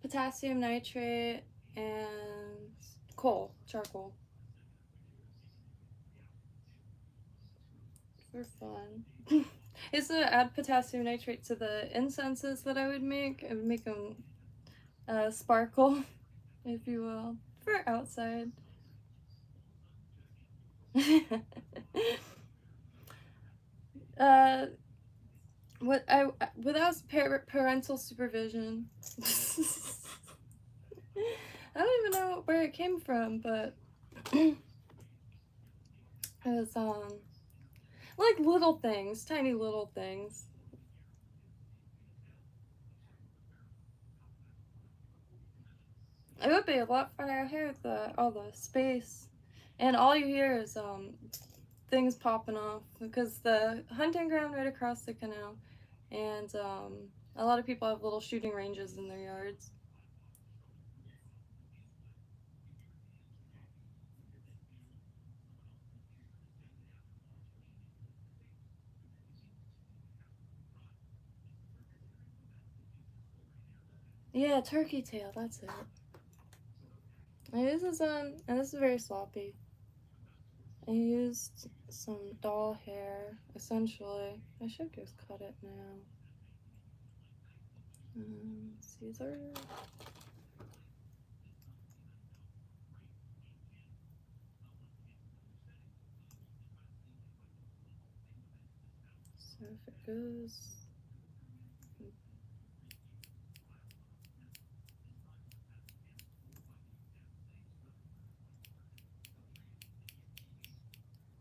potassium nitrate, and charcoal. For fun. I used to add potassium nitrate to the incenses that I would make. I would make them sparkle, if you will, for outside. uh, without parental supervision. I don't even know where it came from, but it was like little things, tiny little things. It would be a lot funner here with all the space, and all you hear is things popping off because the hunting ground right across the canal, and a lot of people have little shooting ranges in their yards. Yeah, turkey tail. That's it. And this is very sloppy. I used some doll hair, essentially. I should just cut it now. Caesar. So if it goes.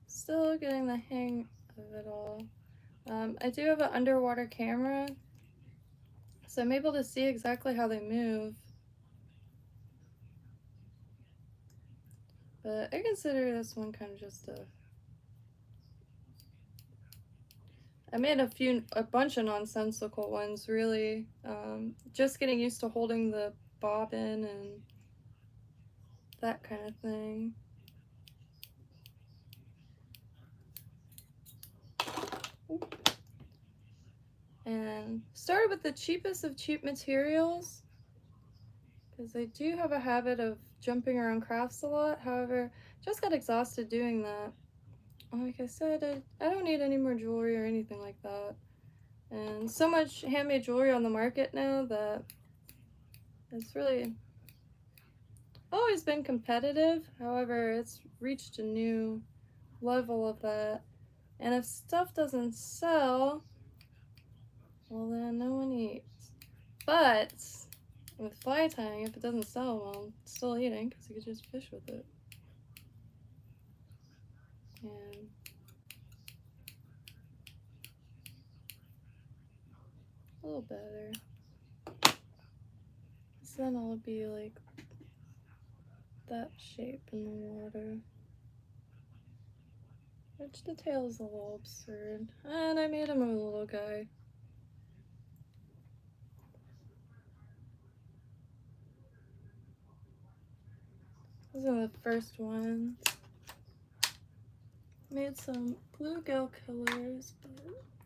Still getting the hang of it all. I do have an underwater camera, so I'm able to see exactly how they move. But I consider this one kind of just a. I made a bunch of nonsensical ones, really. Just getting used to holding the bobbin and that kind of thing. And started with the cheapest of cheap materials because I do have a habit of jumping around crafts a lot. However, just got exhausted doing that. Like I said, I don't need any more jewelry or anything like that. And so much handmade jewelry on the market now that it's really always been competitive. However, it's reached a new level of that. And if stuff doesn't sell, well then no one eats. But with fly tying, if it doesn't sell well, it's still eating because you could just fish with it. And a little better. So then it'll be like that shape in the water. Which the tail is a little absurd. And I made him a little guy. These are the first ones. Made some bluegill killers, but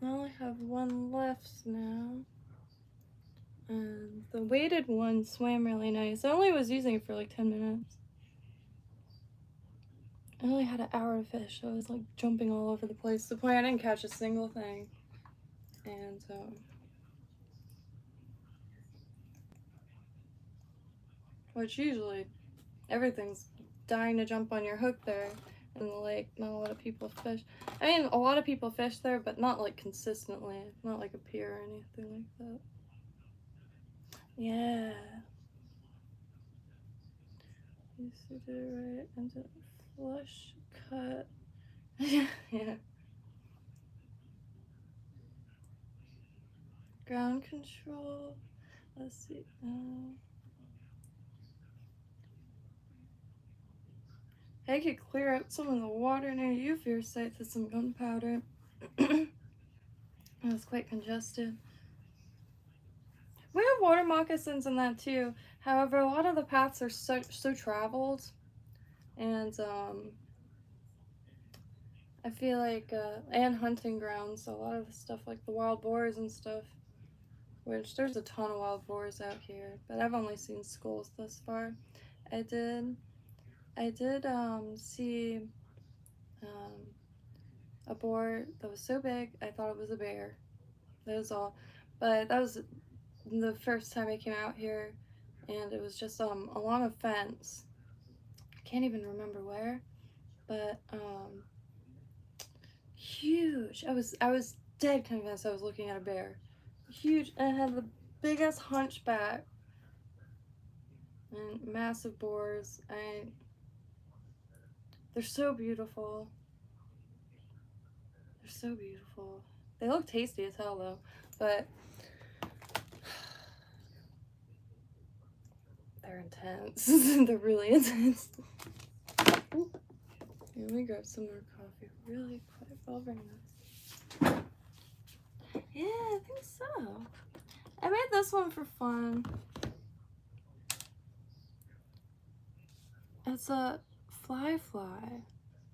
I only have one left now. And the weighted one swam really nice. I only was using it for like 10 minutes. I only had an hour to fish, so I was like jumping all over the place. To the point I didn't catch a single thing. And which usually everything's dying to jump on your hook there in the lake. Not a lot of people fish. I mean, a lot of people fish there, but not like consistently. Not like a pier or anything like that. Yeah. Used to do it right and did flush cut. Yeah. Ground control. Let's see. I could clear out some of the water near you for your site with some gunpowder. It was quite congested. We have water moccasins in that too. However, a lot of the paths are so traveled, and I feel like and hunting grounds. A lot of the stuff like the wild boars and stuff, which there's a ton of wild boars out here, but I've only seen skulls thus far. I did see a boar that was so big I thought it was a bear. That was all. But that was the first time I came out here, and it was just along a fence. I can't even remember where, but huge. I was dead convinced I was looking at a bear. Huge, and it had the biggest hunchback and massive boars. They're so beautiful. They're so beautiful. They look tasty as hell though, but they're intense. They're really intense. Ooh. Let me grab some more coffee really quick. I'll bring this. Yeah, I think so. I made this one for fun. It's a fly,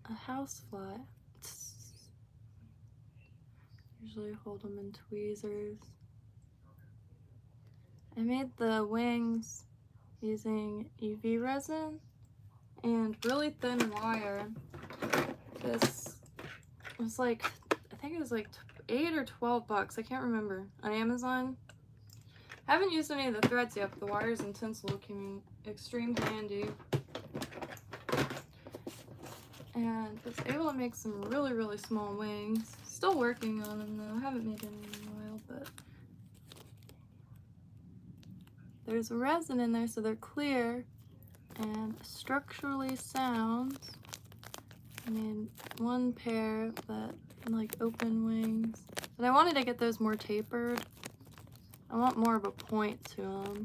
a house fly. Usually hold them in tweezers. I made the wings using UV resin and really thin wire. This was like, I think it was like 8 or 12 bucks, I can't remember, on Amazon. I haven't used any of the threads yet, but the wires and tinsel came in extreme handy. And was able to make some really, really small wings. Still working on them though. I haven't made any in a while, but there's resin in there, so they're clear and structurally sound. I made one pair that like open wings, but I wanted to get those more tapered. I want more of a point to them.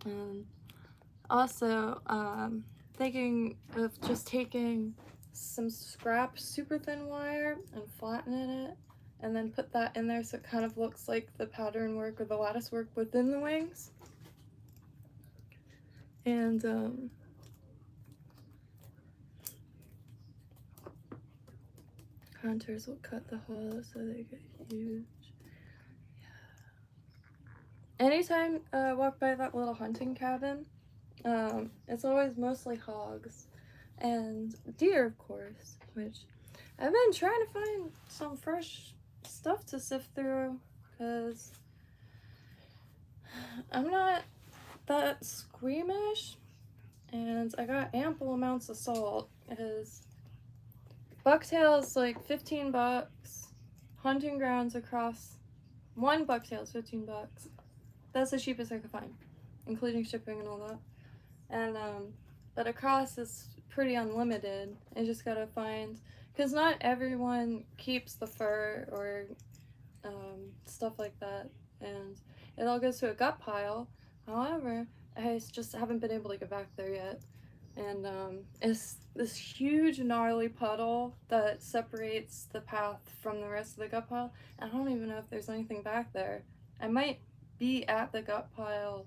And also, thinking of just taking some scrap super thin wire and flattening it, and then put that in there so it kind of looks like the pattern work or the lattice work within the wings. And hunters will cut the holes so they get huge. Yeah. Anytime I walk by that little hunting cabin, it's always mostly hogs and deer, of course, which I've been trying to find some fresh stuff to sift through because I'm not that squeamish, and I got ample amounts of salt because bucktail is like 15 bucks, hunting grounds across one bucktail is $15. That's the cheapest I could find, including shipping and all that. And but across is pretty unlimited. I just gotta find, because not everyone keeps the fur or stuff like that, and it all goes to a gut pile. However, I just haven't been able to get back there yet. And it's this huge gnarly puddle that separates the path from the rest of the gut pile. I don't even know if there's anything back there. I might be at the gut pile,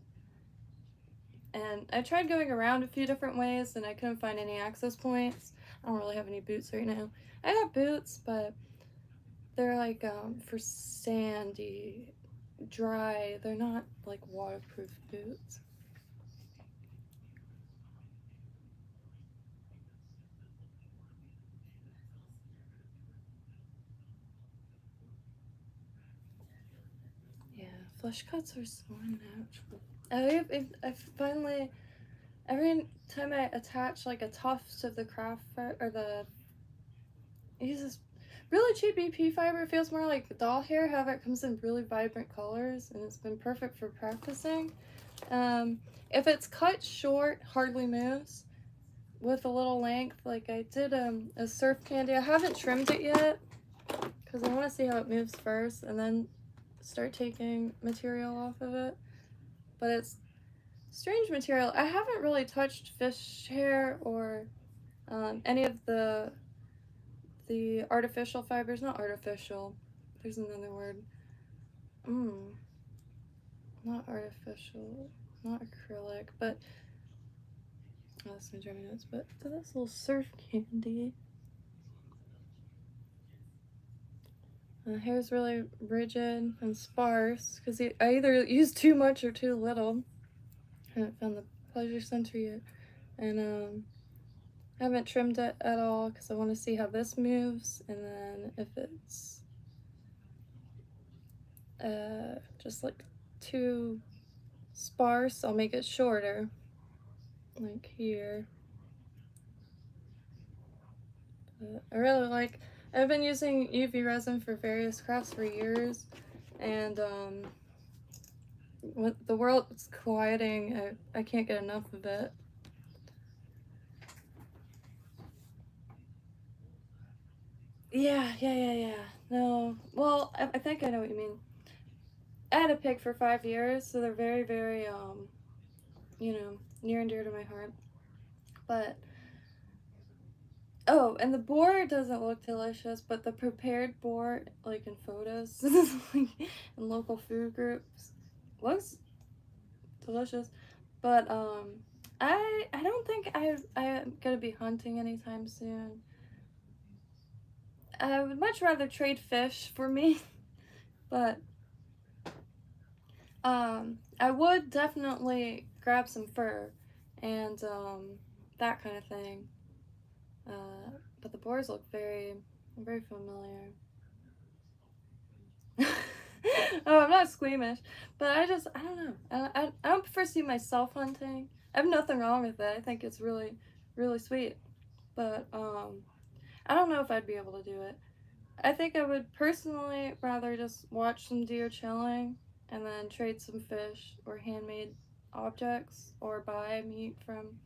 and I tried going around a few different ways and I couldn't find any access points. I don't really have any boots right now. I got boots, but they're like for sandy, dry. They're not like waterproof boots. Yeah, flesh cuts are so unnatural. I finally, every time I attach like a tuft of the craft fur, or the, I use this really cheap EP fiber. It feels more like doll hair. However, it comes in really vibrant colors, and it's been perfect for practicing. If it's cut short, hardly moves. With a little length, like I did a surf candy. I haven't trimmed it yet because I want to see how it moves first, and then start taking material off of it. But it's strange material. I haven't really touched fish hair or any of the artificial fibers. Not artificial. There's another word. Not artificial. Not acrylic. But oh, that's my German notes. But so this little surf candy. The hair's really rigid and sparse because I either use too much or too little. I haven't found the pleasure center yet, and I haven't trimmed it at all because I want to see how this moves, and then if it's just like too sparse, I'll make it shorter, like here. But I really like. I've been using UV resin for various crafts for years, and when the world's quieting, I can't get enough of it. Yeah. No, well, I think I know what you mean. I had a pig for 5 years, so they're very, very, near and dear to my heart. But, oh, and the boar doesn't look delicious, but the prepared boar, like in photos, like in local food groups, looks delicious. But, I don't think I'm gonna be hunting anytime soon. I would much rather trade fish for me, but I would definitely grab some fur and that kind of thing. But the boars look very, very familiar. Oh, I'm not squeamish, but I don't know. I don't prefer seeing myself hunting. I have nothing wrong with it. I think it's really, really sweet. But I don't know if I'd be able to do it. I think I would personally rather just watch some deer chilling and then trade some fish or handmade objects or buy meat from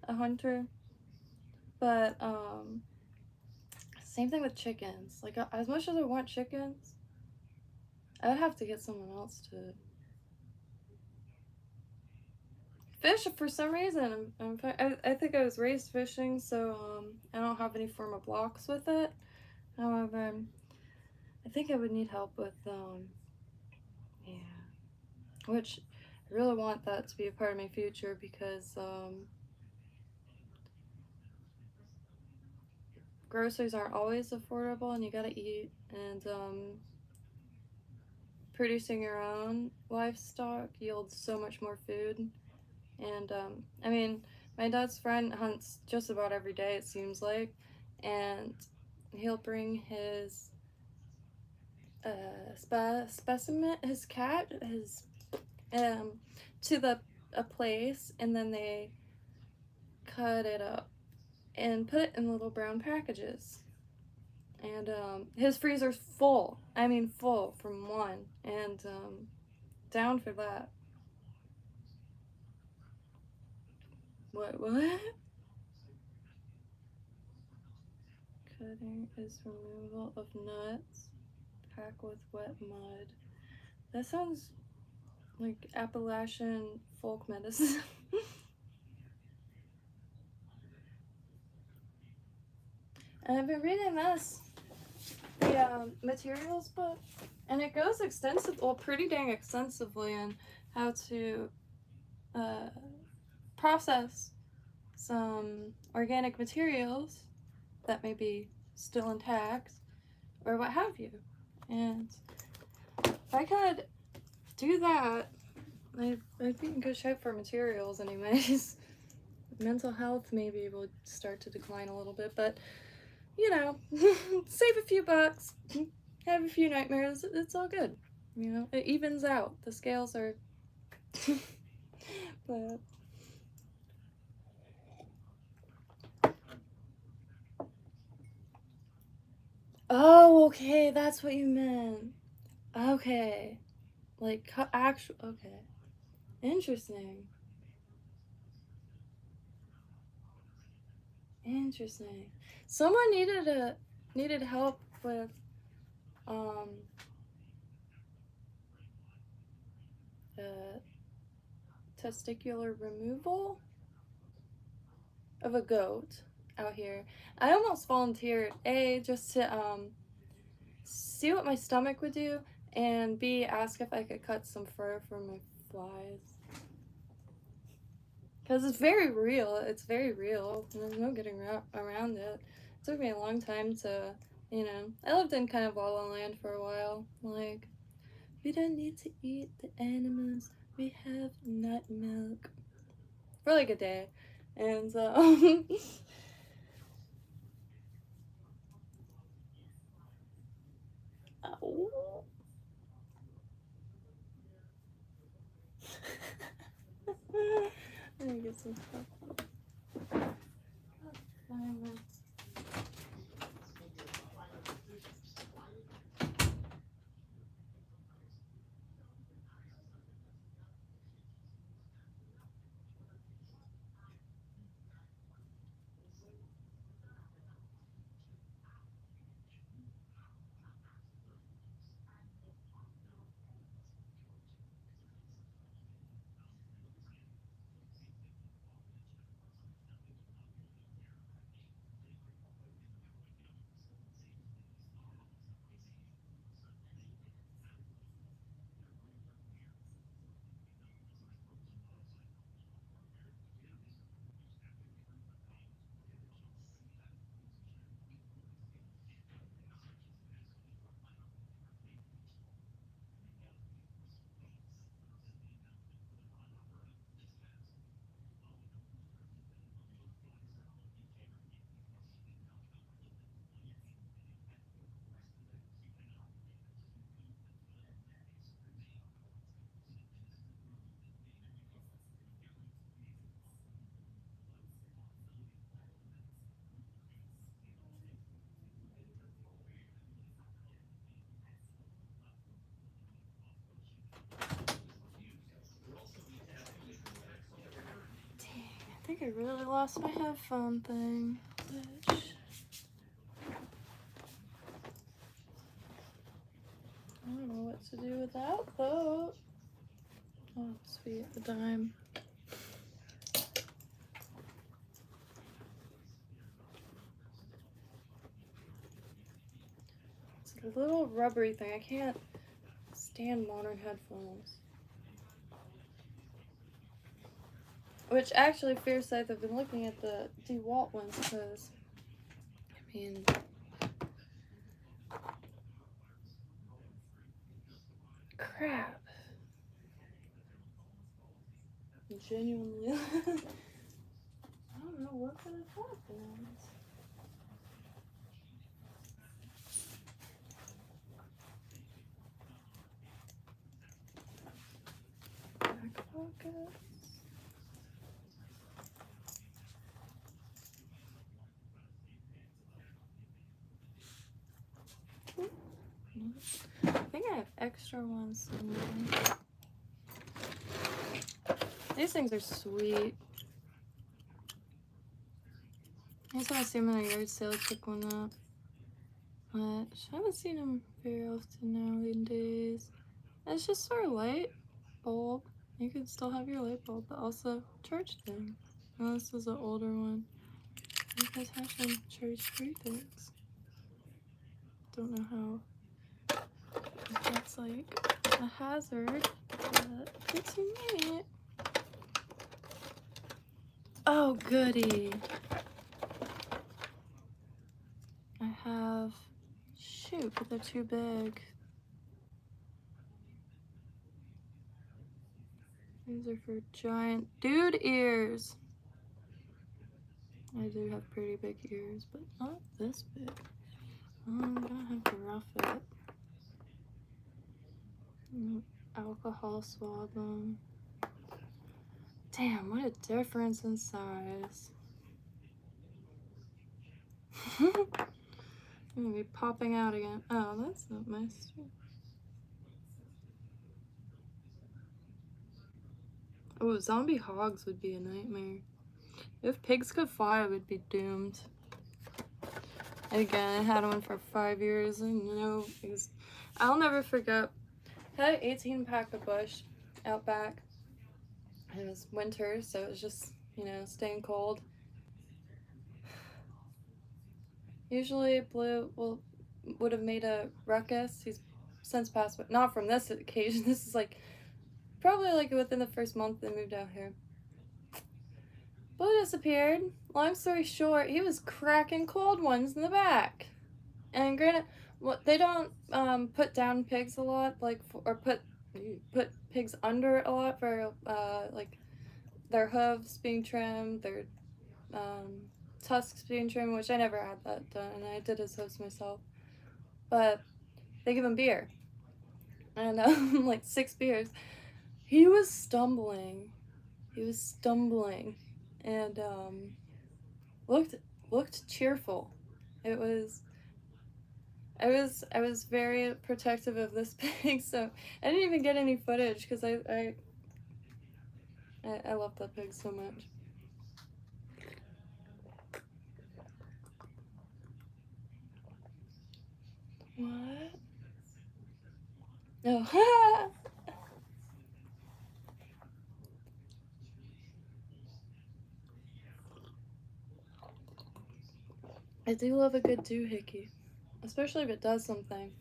a hunter. But same thing with chickens. Like as much as I want chickens, I would have to get someone else to fish for some reason. I think I was raised fishing, so I don't have any form of blocks with it. However, I think I would need help with yeah, which I really want that to be a part of my future because groceries aren't always affordable and you gotta eat, and producing your own livestock yields so much more food. And I mean, my dad's friend hunts just about every day, it seems like, and he'll bring his specimen, his cat, to a place, and then they cut it up and put it in little brown packages. And his freezer's full. I mean, full from one. And down for that. What? Cutting is removal of nuts. Pack with wet mud. That sounds like Appalachian folk medicine. And I've been reading this, the materials book, and it goes pretty dang extensively in how to process some organic materials that may be still intact or what have you. And if I could do that, I'd be in good shape for materials anyways. Mental health maybe will start to decline a little bit, but you know, save a few bucks, have a few nightmares, it's all good. You know, it evens out. The scales are but oh, okay, that's what you meant. Okay. Like actual okay. Interesting. Interesting. Someone needed help with um uh testicular removal of a goat out here. I almost volunteered just to see what my stomach would do, and B, ask if I could cut some fur for my flies. Because it's very real. It's very real. There's no getting around it. It took me a long time to, you know, I lived in kind of La La Land for a while. Like, we don't need to eat the animals. We have nut milk. For like a day. And oh. Let me get some stuff. I think I really lost my headphone thing. Which I don't know what to do without though. Oh, sweet, a dime. It's a little rubbery thing. I can't stand modern headphones. Which actually, fair side, I've been looking at the DeWalt ones because, I mean, crap. Genuinely, I don't know what could have happened. Back pocket. I think I have extra ones somewhere. These things are sweet. Next time I see them in a yard sale, I'll pick one up. But I haven't seen them very often nowadays. And it's just for a light bulb. You can still have your light bulb, but also charge things. Oh, this is an older one. You can attach and charge 3 things. Don't know how that's like a hazard, but pretty neat. Oh, goody. I have, shoot, but they're too big. These are for giant dude ears. I do have pretty big ears, but not this big. I'm gonna have to rough it. Alcohol swab them. Damn, what a difference in size. I'm gonna be popping out again. Oh, that's not nice too. Oh, zombie hogs would be a nightmare. If pigs could fly, I would be doomed. And again, I had one for 5 years, and you know, I'll never forget. I had an 18-pack of Bush out back. It was winter, so it was just, you know, staying cold. Usually Blue would have made a ruckus. He's since passed away. Not from this occasion. This is like probably like within the first month they moved out here. Blue disappeared. Long story short, he was cracking cold ones in the back. And granted, they don't put down pigs a lot, like or put pigs under a lot for like their hooves being trimmed, their tusks being trimmed, which I never had that done, and I did his hooves myself. But they give him beer, and like 6 beers. He was stumbling, and looked cheerful. I was very protective of this pig, so I didn't even get any footage because I love that pig so much. What? No. I do love a good doohickey, especially if it does something.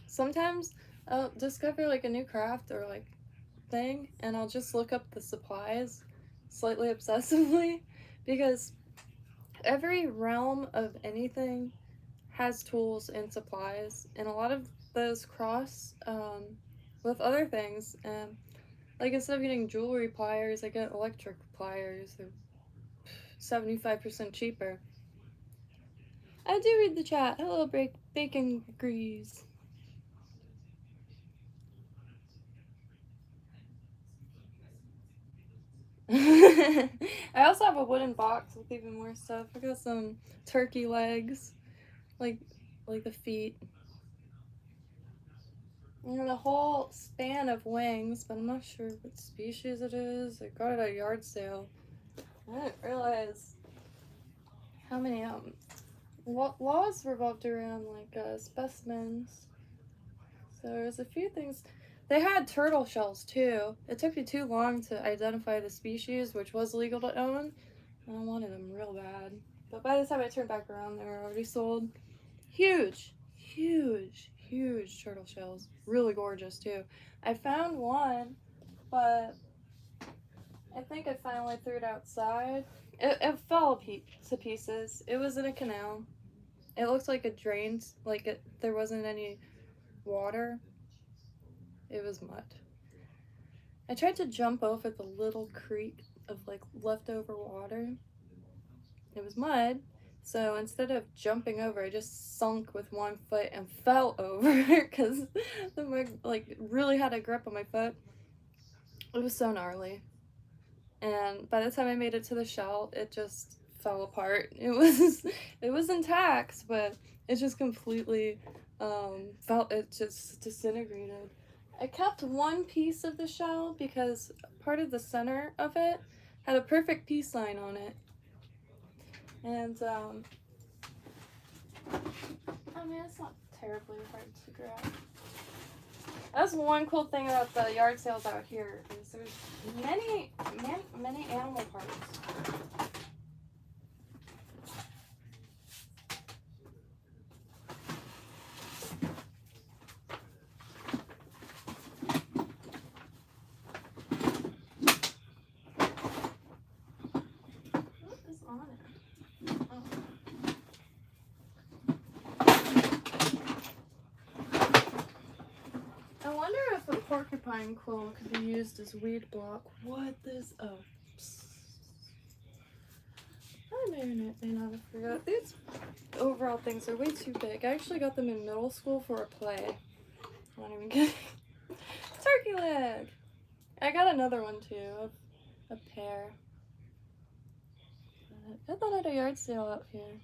Sometimes I'll discover like a new craft or like thing, and I'll just look up the supplies slightly obsessively because every realm of anything has tools and supplies, and a lot of those cross with other things. Like instead of getting jewelry pliers, I get electric pliers. They're 75% cheaper. I do read the chat. Hello, Bacon Grease. I also have a wooden box with even more stuff. I got some turkey legs, like the feet. And a whole span of wings, but I'm not sure what species it is. I got it at a yard sale. I didn't realize how many laws revolved around like specimens. So there's a few things. They had turtle shells too. It took me too long to identify the species, which was legal to own, and I wanted them real bad. But by the time I turned back around, they were already sold. Huge, huge, huge turtle shells. Really gorgeous too. I found one, but I think I finally threw it outside. It fell to pieces. It was in a canal. It looked like it drained, like there wasn't any water. It was mud. I tried to jump over the little creek of like leftover water. It was mud, so instead of jumping over, I just sunk with one foot and fell over because the mud like really had a grip on my foot. It was so gnarly. And by the time I made it to the shell, it just fell apart. It was intact, but it just completely it just disintegrated. I kept one piece of the shell because part of the center of it had a perfect peace sign on it. And I mean, it's not terribly hard to grab. That's one cool thing about the yard sales out here is there's many animal parts. What is on it? Oh. I wonder if a porcupine quill could be used as weed block. What this? Oh. I may not have forgot. These overall things are way too big. I actually got them in middle school for a play. I'm not even kidding. Turkey leg! I got another one too. A pair. I thought I had a yard sale out here.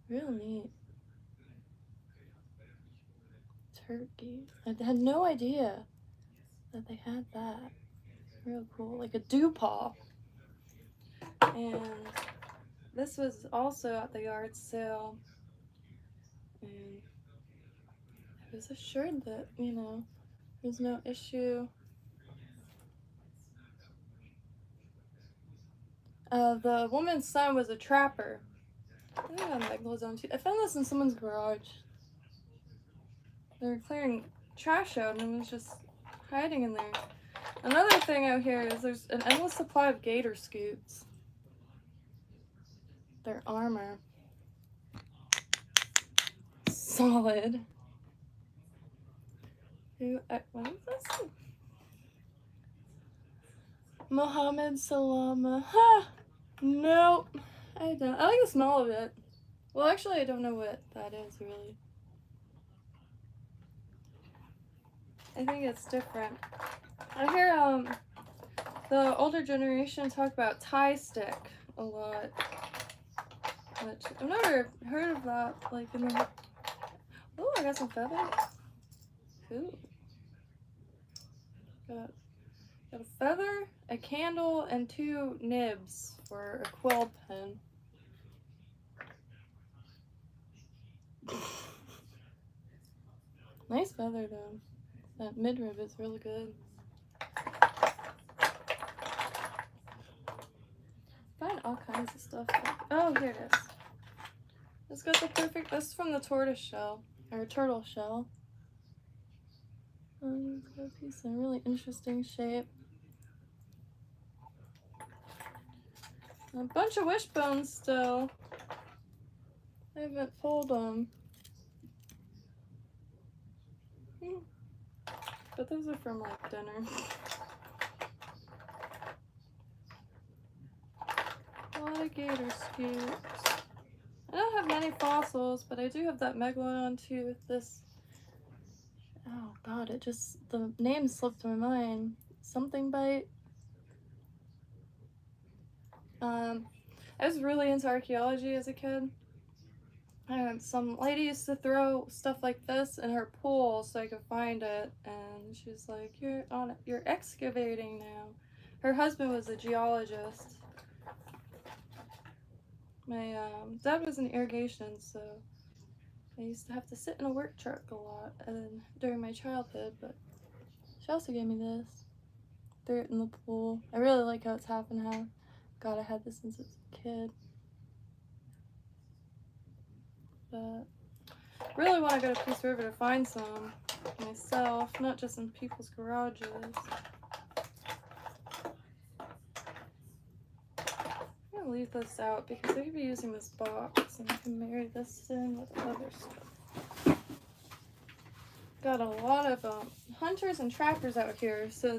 Real neat. Turkey. I had no idea that they had that. Real cool. Like a dew paw. And this was also at the yard sale. And I was assured that, you know, there's no issue. The woman's son was a trapper. I think I have Megalo's on too. I found this in someone's garage. They were clearing trash out and it was just hiding in there. Another thing out here is there's an endless supply of gator scoots. Their armor. Solid. What is this? Mohammed Salama. Ha! Nope. I don't. I like the smell of it. Well, actually, I don't know what that is, really. I think it's different. I hear, the older generation talk about Thai stick a lot. Which, I've never heard of that, like, in the... Oh, I got some feathers. Cool. Got a feather, a candle, and 2 nibs for a quill pen. Nice feather, though. That midrib is really good. Find all kinds of stuff. Oh, here it is. It's got the perfect... This is from the tortoise shell. Or turtle shell. It's got a piece in a really interesting shape. A bunch of wishbones still. I haven't pulled them. But those are from, like, dinner. A lot of gator scoots. I don't have many fossils, but I do have that megalodon tooth. This... Oh, God, it just... The name slipped my mind. Something bite. I was really into archaeology as a kid. And some lady used to throw stuff like this in her pool so I could find it. And she was like, you're excavating now. Her husband was a geologist. My dad was in irrigation, so I used to have to sit in a work truck a lot during my childhood, but she also gave me this. Threw it in the pool. I really like how it's half and half. God, I had this since I was a kid. But really want to go to Peace River to find some myself, not just in people's garages. I'm gonna leave this out because I could be using this box and I can marry this in with other stuff. Got a lot of hunters and trappers out here, so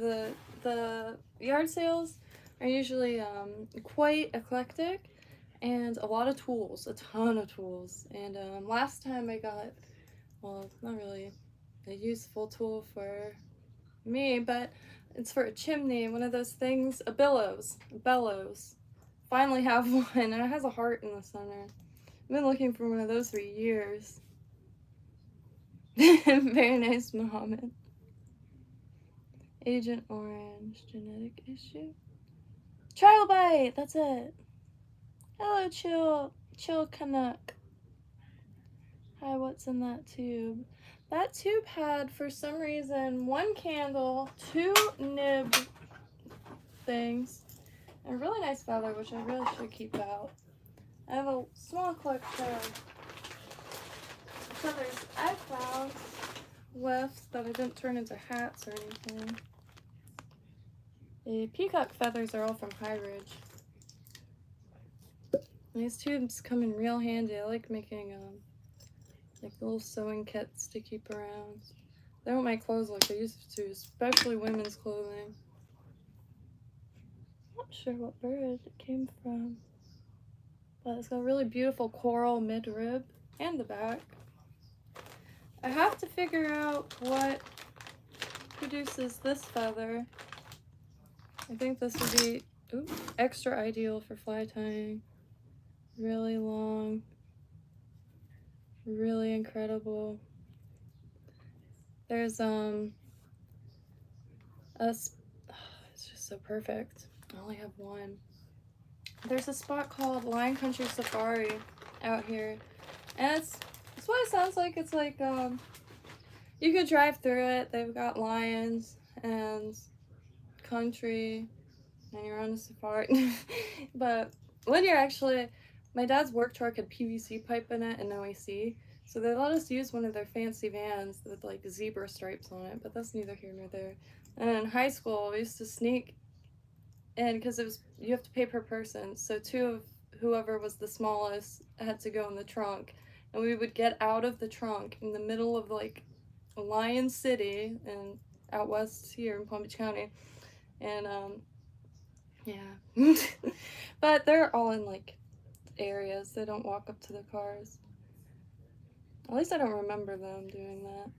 the yard sales are usually quite eclectic. And a lot of tools, a ton of tools. And last time I got, well, not really a useful tool for me, but it's for a chimney, one of those things, a bellows. finally have one, and it has a heart in the center. I've been looking for one of those for years. Very nice, Muhammad. Agent Orange, genetic issue. Trilobite, that's it. Hello, Chill Canuck. Hi, what's in that tube? That tube had, for some reason, 1 candle, 2 nib things, and a really nice feather, which I really should keep out. I have a small collection of feathers I found left that I didn't turn into hats or anything. The peacock feathers are all from High Ridge. These tubes come in real handy. I like making like little sewing kits to keep around. They don't make clothes like they used to, especially women's clothing. Not sure what bird it came from, but it's got a really beautiful coral midrib and the back. I have to figure out what produces this feather. I think this would be extra ideal for fly tying. Really long, really incredible. There's it's just so perfect. I only have one. There's a spot called Lion Country Safari out here, and it's what it sounds like. It's like you could drive through it. They've got lions and country, and you're on a safari. But when you're actually, my dad's work truck had PVC pipe in it and no AC, so they let us use one of their fancy vans with like zebra stripes on it, but that's neither here nor there. And in high school, we used to sneak in because it was, you have to pay per person, so 2 of whoever was the smallest had to go in the trunk, and we would get out of the trunk in the middle of like Lion City and out west here in Palm Beach County, and yeah. But they're all in like areas. They don't walk up to the cars. At least I don't remember them doing that.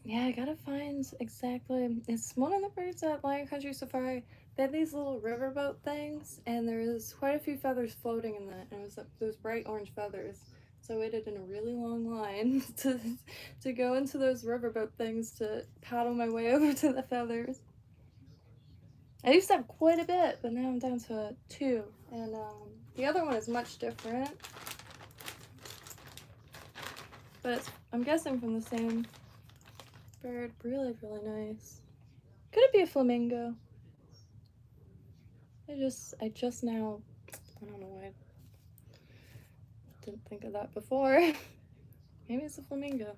Yeah, I gotta find exactly. It's one of the birds at Lion Country Safari. They have these little riverboat things, and there is quite a few feathers floating in that, and it was those bright orange feathers. So I waited in a really long line to go into those riverboat things to paddle my way over to the feathers. I used to have quite a bit, but now I'm down to 2, and the other one is much different. But I'm guessing from the same bird. Really, really nice. Could it be a flamingo? I just now, I don't know why I didn't think of that before. Maybe it's a flamingo.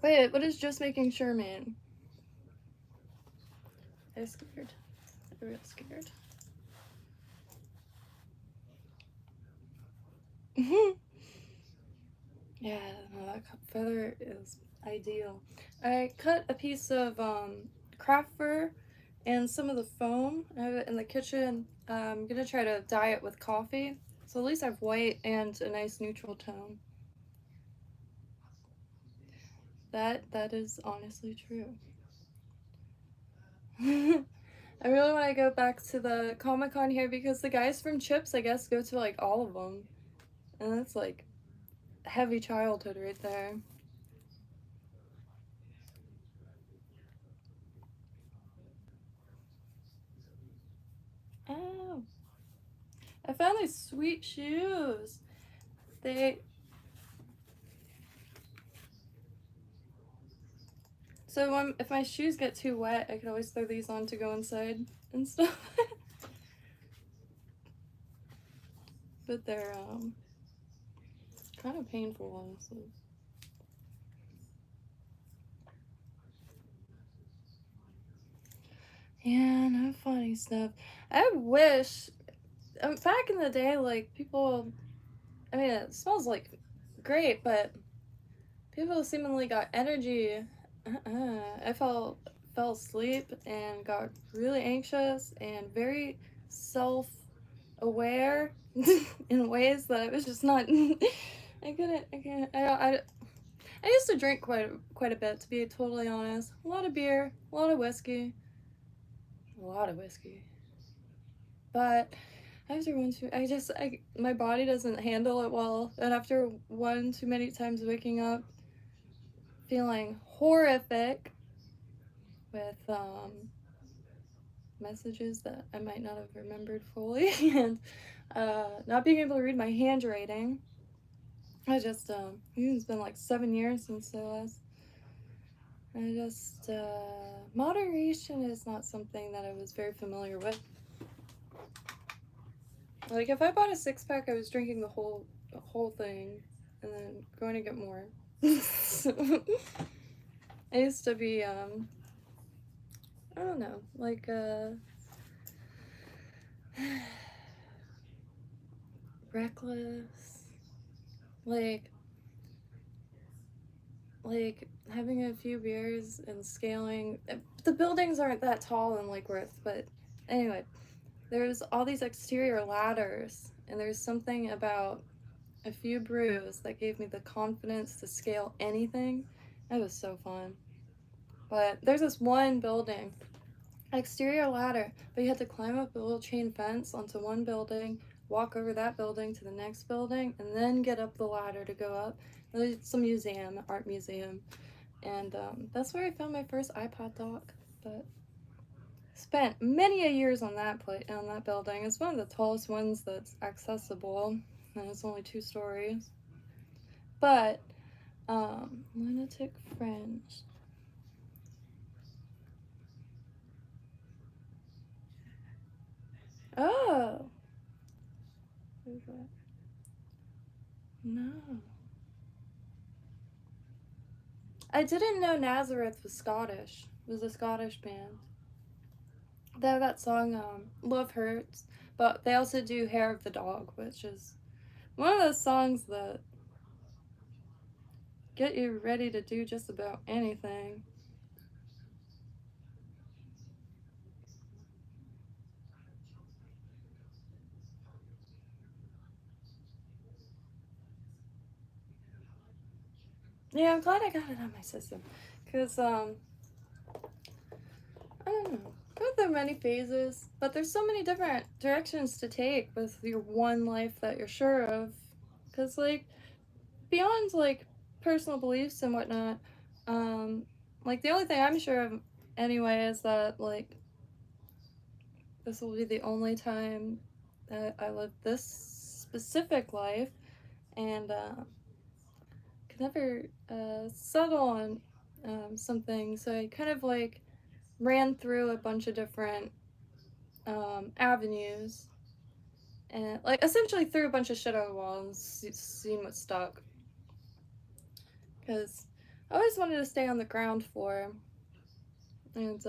Wait, what is just making sure mean? I'm scared. I'm real scared. Yeah, no, that feather is ideal. I cut a piece of craft fur and some of the foam. I have it in the kitchen. I'm gonna try to dye it with coffee, so at least I have white and a nice neutral tone. That is honestly true. I really want to go back to the Comic-Con here because the guys from Chips, I guess, go to like all of them, and that's like heavy childhood right there. Oh, I found these sweet shoes. So if my shoes get too wet, I could always throw these on to go inside and stuff. But they're kind of painful, honestly. Yeah, no funny stuff. I wish back in the day, like people, I mean, it smells like great, but people seemingly got energy. I fell asleep and got really anxious and very self-aware in ways that it was just not. I couldn't. I can't. I used to drink quite a bit, to be totally honest. A lot of beer, a lot of whiskey, but after one too, my body doesn't handle it well, and after one too many times waking up feeling horrific with messages that I might not have remembered fully, and not being able to read my handwriting. It's been like 7 years since the last. Moderation is not something that I was very familiar with. Like, if I bought a six pack, I was drinking the whole thing, and then going to get more. I used to be, I don't know, like, reckless, like having a few beers and scaling. The buildings aren't that tall in Lake Worth, but anyway, there's all these exterior ladders, and there's something about a few brews that gave me the confidence to scale anything. It was so fun. But there's this one building, exterior ladder, but you had to climb up a little chain fence onto one building, walk over that building to the next building, and then get up the ladder to go up. It's a museum, art museum, and that's where I found my first iPod dock. But spent many a years on on that building. It's one of the tallest ones that's accessible, and it's only 2 stories. But lunatic fringe. Oh, who's that? No, I didn't know Nazareth was Scottish. It was a Scottish band. They have that song, Love Hurts, but they also do Hair of the Dog, which is one of those songs that get you ready to do just about anything. Yeah, I'm glad I got it on my system. Because, I don't know. Go through many phases, but there's so many different directions to take with your one life that you're sure of. Because, like, beyond, like, personal beliefs and whatnot, um, like, the only thing I'm sure of anyway is that, like, this will be the only time that I live this specific life, and could never settle on something. So I kind of like ran through a bunch of different avenues, and like essentially threw a bunch of shit at a wall and seen what stuck. Because I always wanted to stay on the ground floor, and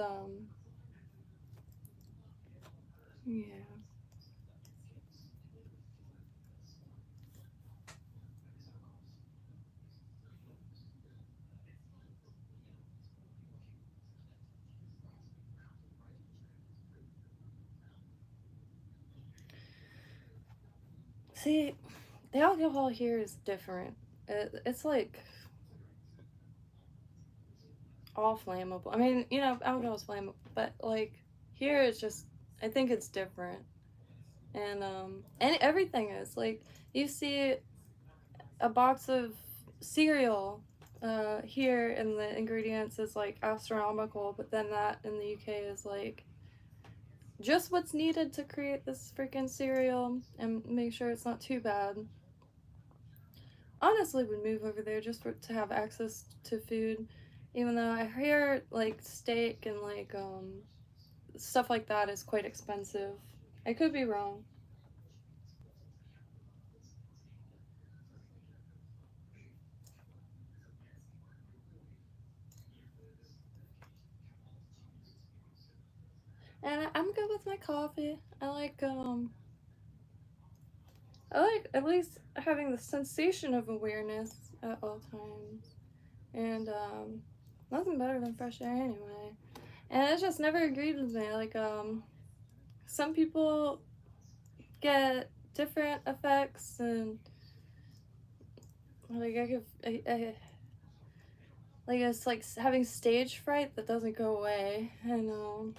yeah. See, the alcohol here is different. It's like all flammable. I mean, you know, alcohol is flammable, but like here it's just, I think it's different, and everything is like you see a box of cereal here, and the ingredients is like astronomical, but then that in the UK is like just what's needed to create this freaking cereal and make sure it's not too bad. Honestly, would move over there just to have access to food, even though I hear like steak and like stuff like that is quite expensive. I could be wrong. And I'm good with my coffee. I like at least having the sensation of awareness at all times. And nothing better than fresh air anyway. And it just never agreed with me. Like some people get different effects, and like like it's like having stage fright that doesn't go away. I know.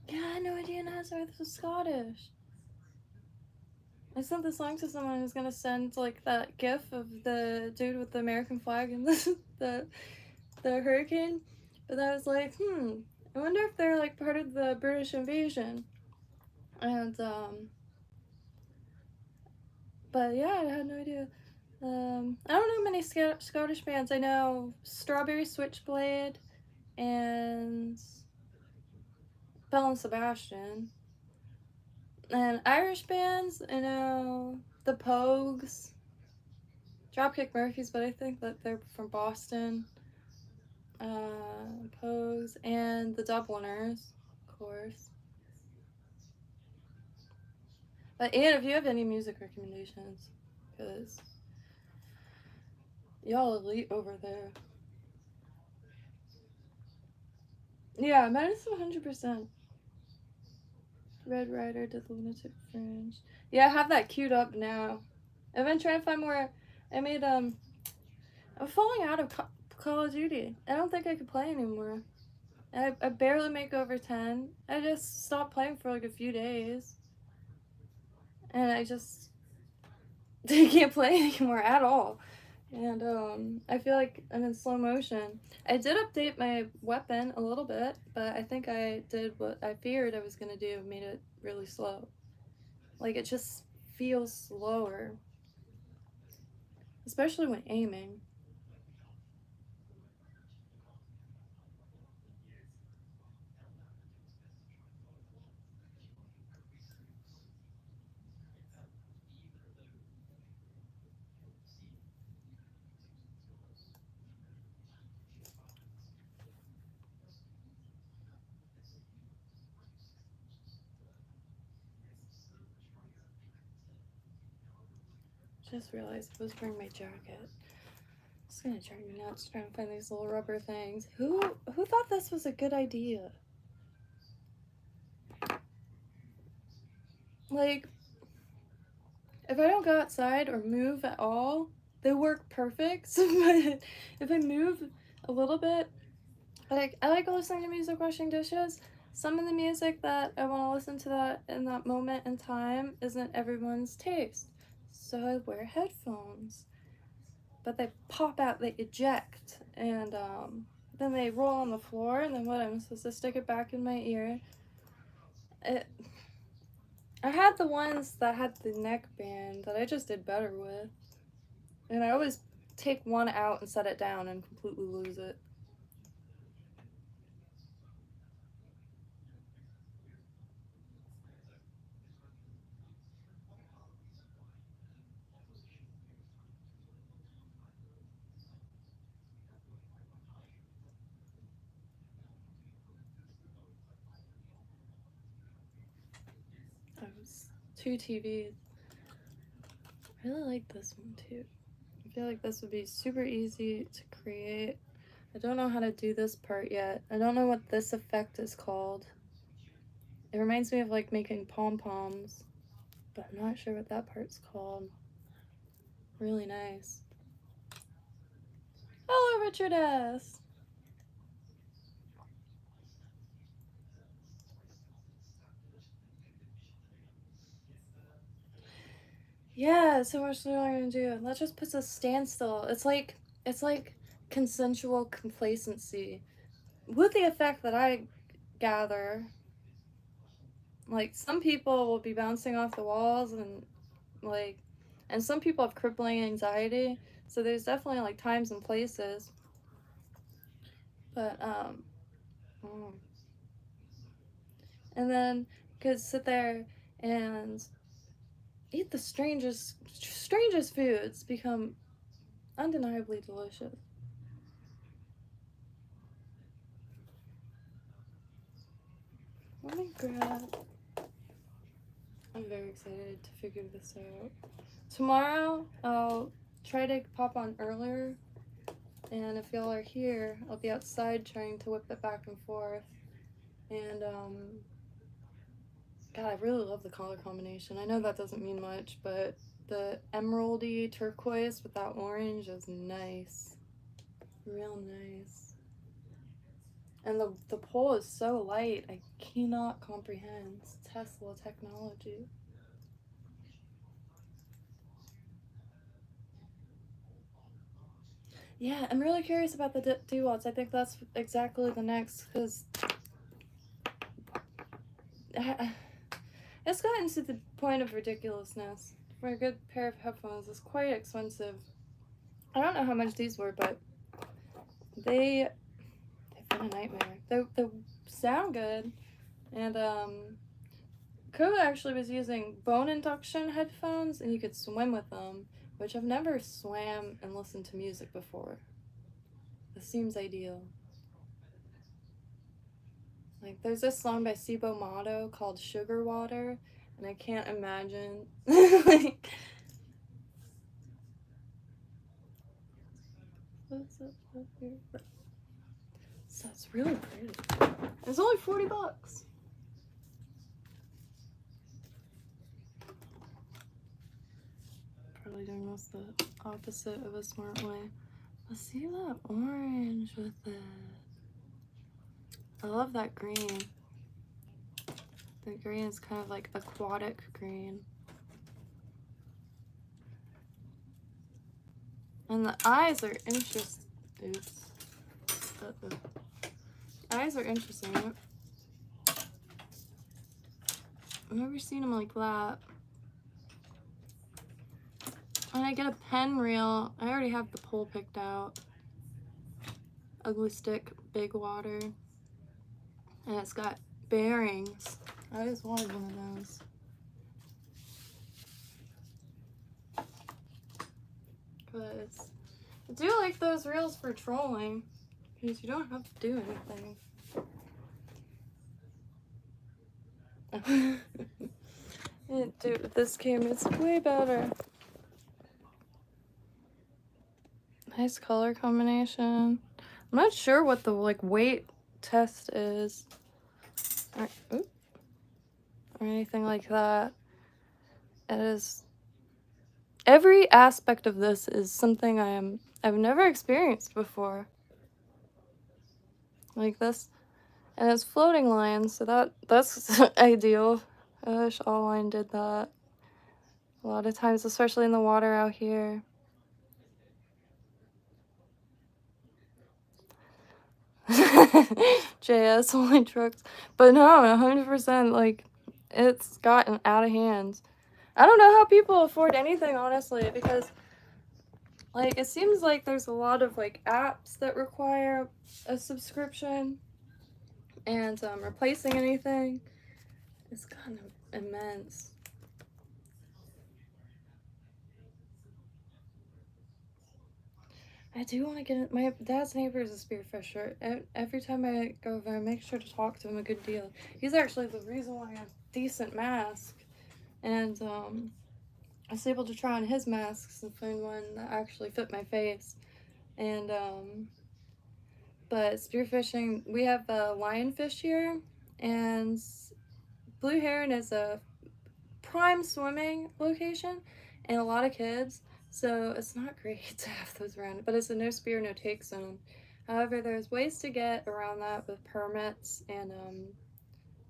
Yeah, I had no idea Nazareth was Scottish. I sent the song to someone who's gonna send like that gif of the dude with the American flag and the hurricane. But I was like, I wonder if they're like part of the British invasion. And but yeah, I had no idea. I don't know many Scottish bands. I know Strawberry Switchblade and Belle and Sebastian. And Irish bands, I know the Pogues, Dropkick Murphys, but I think that they're from Boston. Pogues, and the Dubliners, of course. But Ian, if you have any music recommendations, because y'all elite over there. Yeah, Medicine 100%. Red Rider to the Lunatic Fringe. Yeah, I have that queued up now. I've been trying to find more. I made I'm falling out of Call of Duty. I don't think I could play anymore. I barely make over 10. I just stopped playing for like a few days. And I just can't play anymore at all. And I feel like I'm in slow motion. I did update my weapon a little bit, but I think I did what I feared I was gonna do, made it really slow. Like it just feels slower, especially when aiming. Just realized I was wearing my jacket. It's gonna drive me nuts trying to find these little rubber things. Who thought this was a good idea? Like, if I don't go outside or move at all, they work perfect. But if I move a little bit, like I like listening to music washing dishes. Some of the music that I want to listen to that in that moment in time isn't everyone's taste. So I wear headphones. But they pop out, they eject, and then they roll on the floor, and then what? I'm supposed to stick it back in my ear. It, I had the ones that had the neck band that I just did better with. And I always take one out and set it down and completely lose it. Two TVs. I really like this one too. I feel like this would be super easy to create. I don't know how to do this part yet. I don't know what this effect is called. It reminds me of like making pom-poms, but I'm not sure what that part's called. Really nice. Hello, Richard S. Yeah, so much what I'm gonna do. Let's just put a standstill. It's like consensual complacency. With the effect that I gather, like some people will be bouncing off the walls and some people have crippling anxiety. So there's definitely like times and places. But and then could sit there and eat the strangest foods, become undeniably delicious. Let me grab. I'm very excited to figure this out. Tomorrow, I'll try to pop on earlier, and if y'all are here, I'll be outside trying to whip it back and forth. And, God, I really love the color combination. I know that doesn't mean much, but the emeraldy turquoise with that orange is nice. Real nice. And the pole is so light, I cannot comprehend. It's Tesla technology. Yeah, I'm really curious about the DeWaltz. I think that's exactly the next, because it's gotten to the point of ridiculousness. For a good pair of headphones, it's quite expensive. I don't know how much these were, but they've been a nightmare. They sound good, and Ko actually was using bone induction headphones, and you could swim with them, which I've never swam and listened to music before. This seems ideal. Like, there's this song by Sibo Motto called Sugar Water, and I can't imagine, like, what's up here? So it's really pretty. It's only $40. Probably doing this the opposite of a smart way. Let's see that orange with it. I love that green. The green is kind of like aquatic green. And the eyes are interesting. Oops. Eyes are interesting. I've never seen them like that. When I get a pen reel, I already have the pole picked out. Ugly stick, big water. And it's got bearings. I always wanted one of those. Because I do like those reels for trolling. Because you don't have to do anything. Dude, with this camera, it's way better. Nice color combination. I'm not sure what the weight test is. Or anything like that. It is. Every aspect of this is something I've never experienced before. Like this. And it's floating lines, so that's ideal. I wish Allline did that. A lot of times, especially in the water out here. JS only trucks. But no, 100%, like, it's gotten out of hand. I don't know how people afford anything, honestly, because, like, it seems like there's a lot of, like, apps that require a subscription, and replacing anything is kind of immense. I do want to get it. My dad's neighbor is a spearfisher. Every time I go there, I make sure to talk to him a good deal. He's actually the reason why I have a decent mask, and I was able to try on his masks and find one that actually fit my face. And but spearfishing, we have a lionfish here, and Blue Heron is a prime swimming location, and a lot of kids, so it's not great to have those around, but it's a no spear, no take zone. However, there's ways to get around that with permits and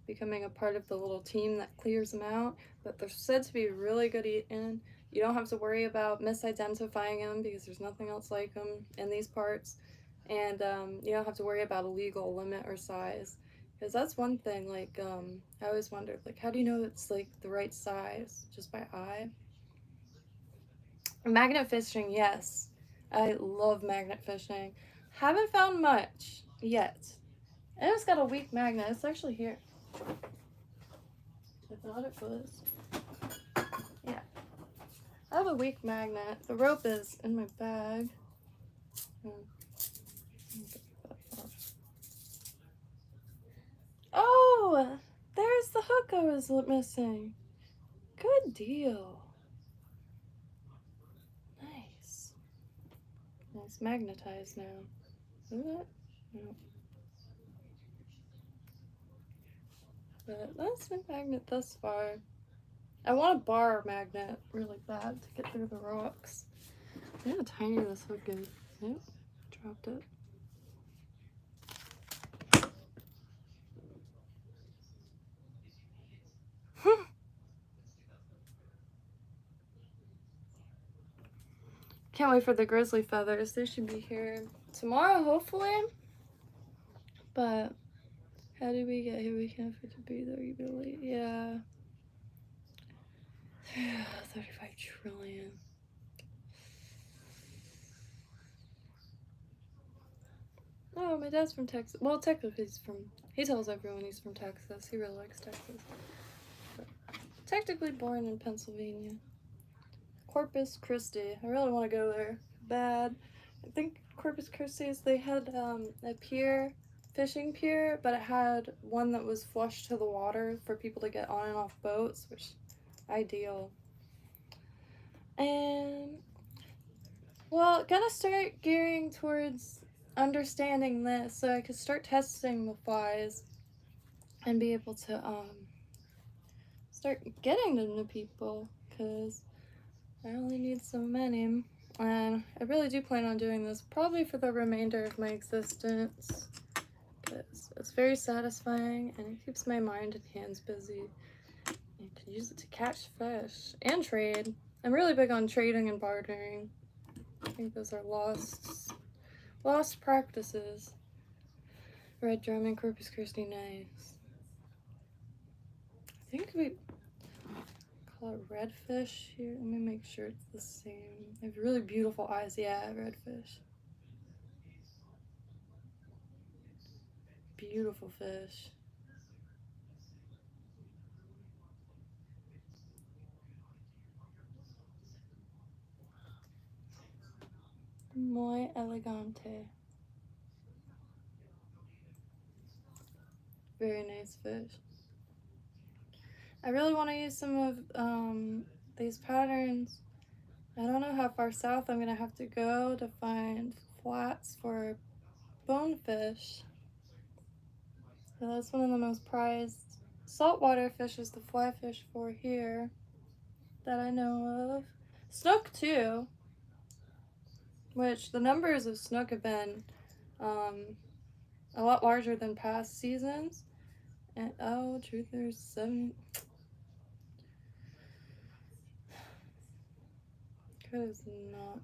becoming a part of the little team that clears them out, but they're said to be really good eating. You don't have to worry about misidentifying them because there's nothing else like them in these parts, and you don't have to worry about a legal limit or size. Because that's one thing, like, I always wondered, like, how do you know it's, like, the right size? Just by eye? Magnet fishing, yes. I love magnet fishing. Haven't found much yet. And it's got a weak magnet. It's actually here. I thought it was. Yeah. I have a weak magnet. The rope is in my bag. Oh, there's the hook I was missing. Good deal. Nice. Well, it's magnetized now. Is it? No. But that's my magnet thus far. I want a bar magnet really bad to get through the rocks. Look how tiny this hook is. Nope, dropped it. Can't wait for the grizzly feathers. They should be here tomorrow, hopefully. But how did we get here? We can't afford to be there really. Yeah. 35 trillion. Oh, my dad's from Texas. Well, technically he tells everyone he's from Texas. He really likes Texas. But technically born in Pennsylvania. Corpus Christi. I really want to go there. Bad. I think Corpus Christi they had a pier, fishing pier, but it had one that was flush to the water for people to get on and off boats, which ideal. And well, gotta start gearing towards understanding this so I could start testing the flies and be able to start getting them to people, because I only need so many. And I really do plan on doing this probably for the remainder of my existence, because it's very satisfying and it keeps my mind and hands busy. I can use it to catch fish and trade. I'm really big on trading and bartering. I think those are lost practices. Red drum and Corpus Christi, nice. I think we call it redfish here. Let me make sure it's the same. They have really beautiful eyes. Yeah, redfish. Beautiful fish. Muy elegante. Very nice fish. I really want to use some of these patterns. I don't know how far south I'm gonna have to go to find flats for bonefish. So that's one of the most prized saltwater fishes to fly fish for here that I know of. Snook too, which the numbers of snook have been a lot larger than past seasons. And oh, truth, there's 7. That is not.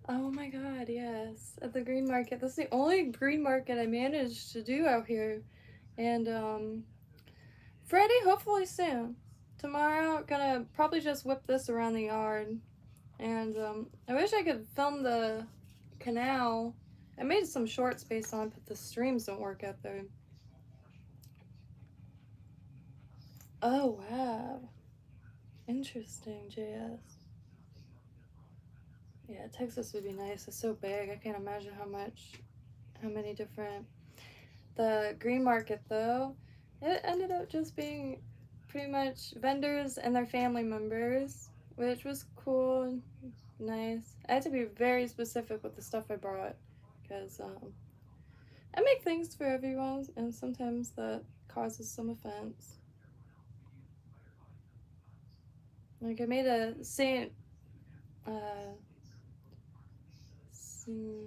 Oh my god, yes. At the green market. That's the only green market I managed to do out here. And Friday, hopefully soon. Tomorrow, gonna probably just whip this around the yard. And I wish I could film the canal. I made some shorts based on it, but the streams don't work out there. Oh, wow. Interesting, JS. Yeah, Texas would be nice. It's so big. I can't imagine how many different. The green market, though, it ended up just being pretty much vendors and their family members, which was cool and nice. I had to be very specific with the stuff I brought, because I make things for everyone, and sometimes that causes some offense. Like, I made a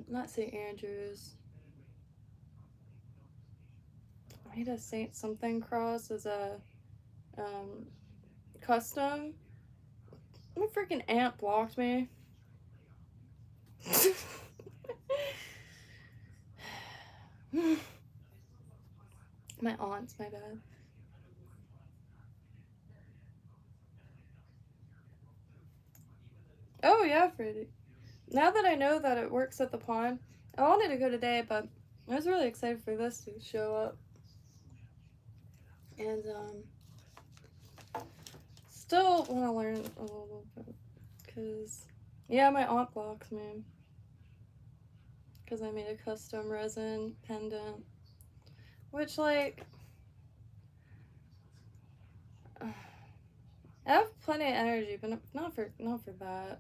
not St. Andrews. I made a Saint something cross as a custom. My freaking aunt blocked me. My aunt's, my bad. Oh yeah, Freddie. Now that I know that it works at the pond, I wanted to go today, but I was really excited for this to show up. And still want to learn a little bit, because yeah, my aunt blocked me because I made a custom resin pendant, which, like, I have plenty of energy, but not for that.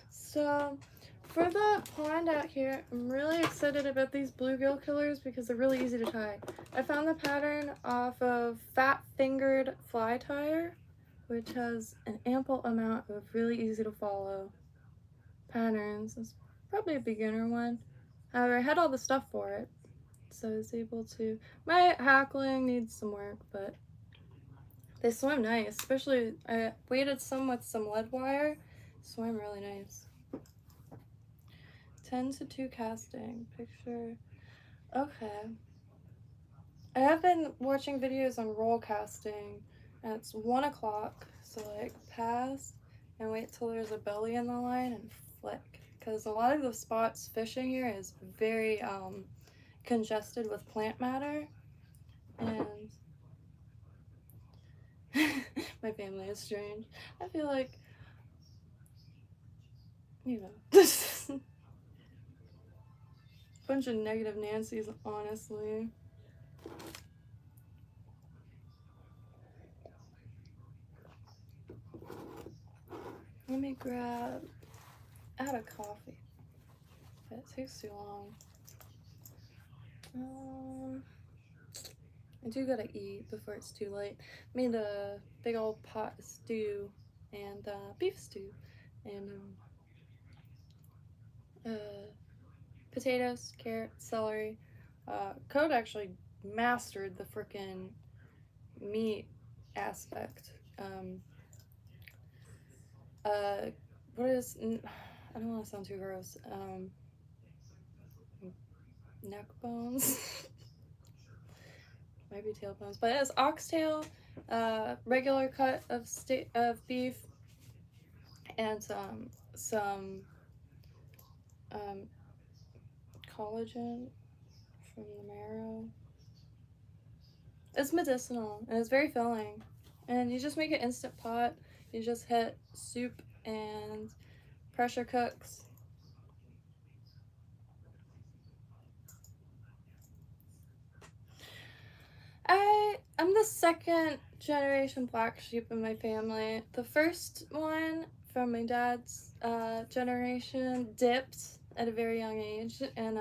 So for the pond out here, I'm really excited about these bluegill killers because they're really easy to tie. I found the pattern off of Fat Fingered Fly Tire, which has an ample amount of really easy to follow patterns. It's probably a beginner one. However, I had all the stuff for it, so I was able to. My hackling needs some work, but they swim nice. Especially, I weighted some with some lead wire. Swim really nice. 10-2 casting. Picture. Okay. I have been watching videos on roll casting, and it's 1 o'clock, so like pass and wait till there's a belly in the line and flick. Because a lot of the spots fishing here is very congested with plant matter, and my family is strange. I feel like, you know, bunch of negative Nancy's, honestly. Let me grab. Add a coffee. It takes too long. I do gotta eat before it's too late. Made a big old pot of stew and beef stew and potatoes, carrot, celery. Code actually mastered the frickin' meat aspect. What is? I don't want to sound too gross. Neck bones. Might be tailbones, but it's oxtail, regular cut of beef, and some collagen from the marrow. It's medicinal and it's very filling. And you just make an instant pot. You just hit soup and pressure cooks. I'm the second generation black sheep in my family. The first one from my dad's generation dipped at a very young age, and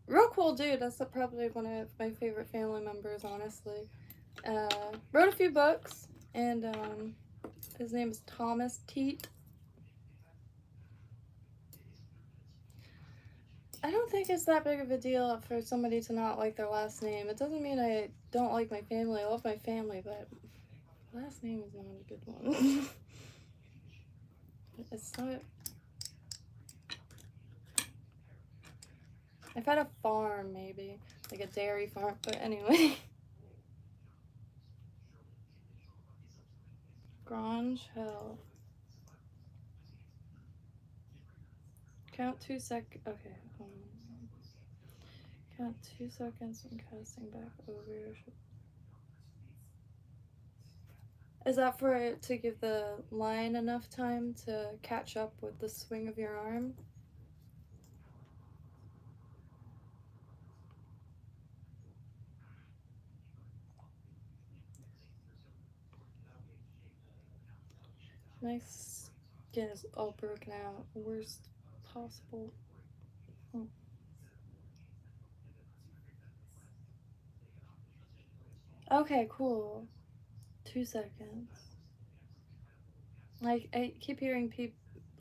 real cool dude. That's probably one of my favorite family members, honestly. Wrote a few books, and his name is Thomas Teat. I don't think it's that big of a deal for somebody to not like their last name. It doesn't mean I don't like my family. I love my family, but last name is not a good one. It's not. I've had a farm, maybe. Like a dairy farm, but anyway. Grange Hill. Count 2 okay. Count 2 seconds and casting back over. Is that for it to give the line enough time to catch up with the swing of your arm? My skin is all broken out. Worst possible. Okay, cool. 2 seconds. Like, I keep hearing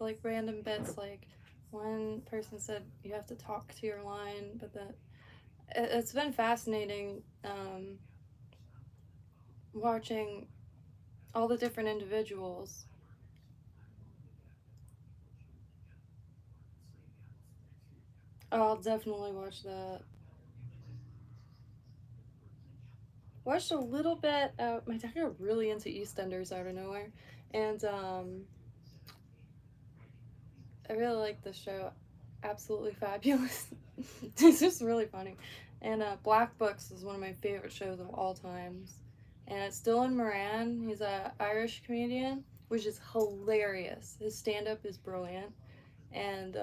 like, random bits, like, one person said you have to talk to your line, but it's been fascinating, watching all the different individuals. Oh, I'll definitely watch that. Watched a little bit. My dad got really into EastEnders out of nowhere, and I really like the show. Absolutely fabulous. It's just really funny. And Black Books is one of my favorite shows of all times. And it's Dylan Moran. He's a Irish comedian, which is hilarious. His stand up is brilliant. And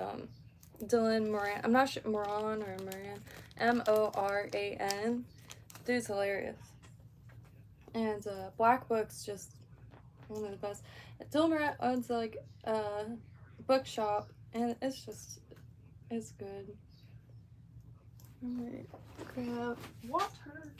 Dylan Moran, I'm not sure, Moran or Moran, Moran. Dude's hilarious. And Black Books just one of the best. Dylan Moran owns like a bookshop, and it's good. I'm gonna grab water.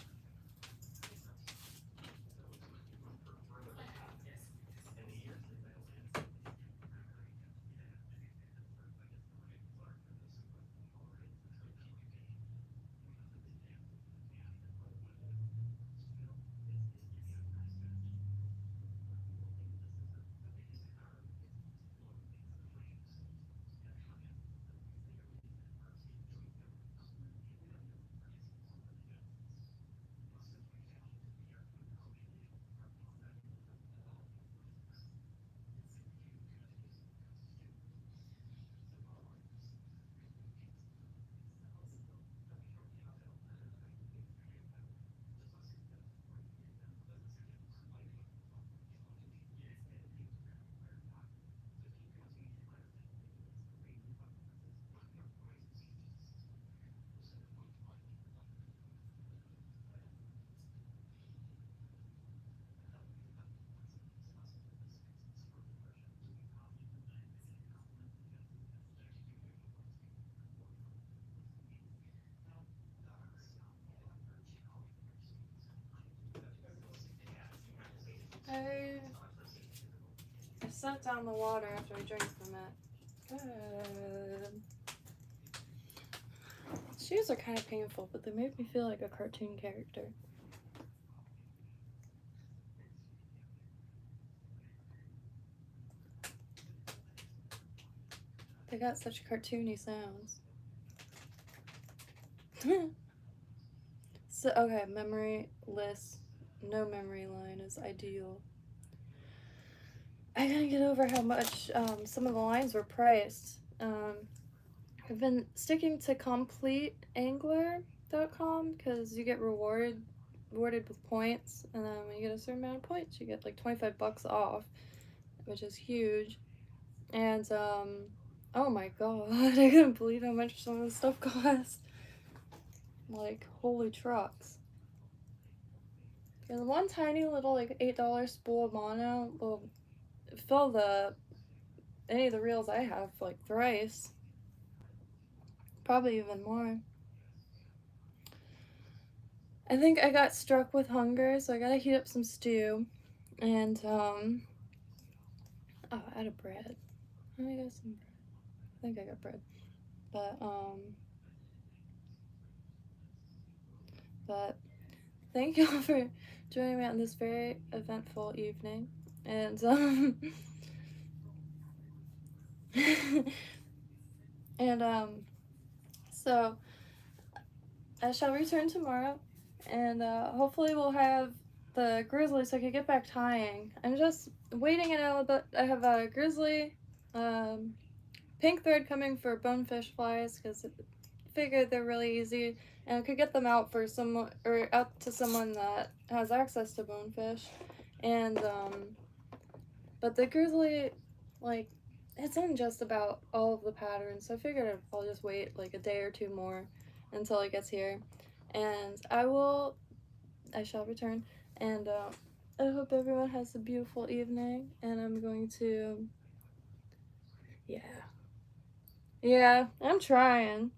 I set down the water after I drank from it. Good. Shoes are kind of painful, but they make me feel like a cartoon character. They got such cartoony sounds. So, okay, memory list, no memory line is ideal. I gotta get over how much some of the lines were priced. I've been sticking to CompleteAngler.com because you get rewarded with points, and then when you get a certain amount of points, you get like $25 off, which is huge. And oh my god, I couldn't believe how much some of the stuff cost. Like, holy trucks. And one tiny little like $8 spool of mono will fill any of the reels I have like thrice. Probably even more. I think I got struck with hunger, so I gotta heat up some stew. And oh, out of bread. Let me get some bread. I think I got bread. But thank you all for joining me on this very eventful evening. And and so I shall return tomorrow, and hopefully we'll have the grizzly so I can get back tying. I'm just waiting it out, but I have a grizzly pink thread coming for bonefish flies because I figured they're really easy, and I could get them out for someone or out to someone that has access to bonefish. And but the grizzly, like, it's in just about all of the patterns, so I figured I'll just wait like a day or two more until it gets here, and I shall return, and I hope everyone has a beautiful evening, and I'm going to, yeah, I'm trying.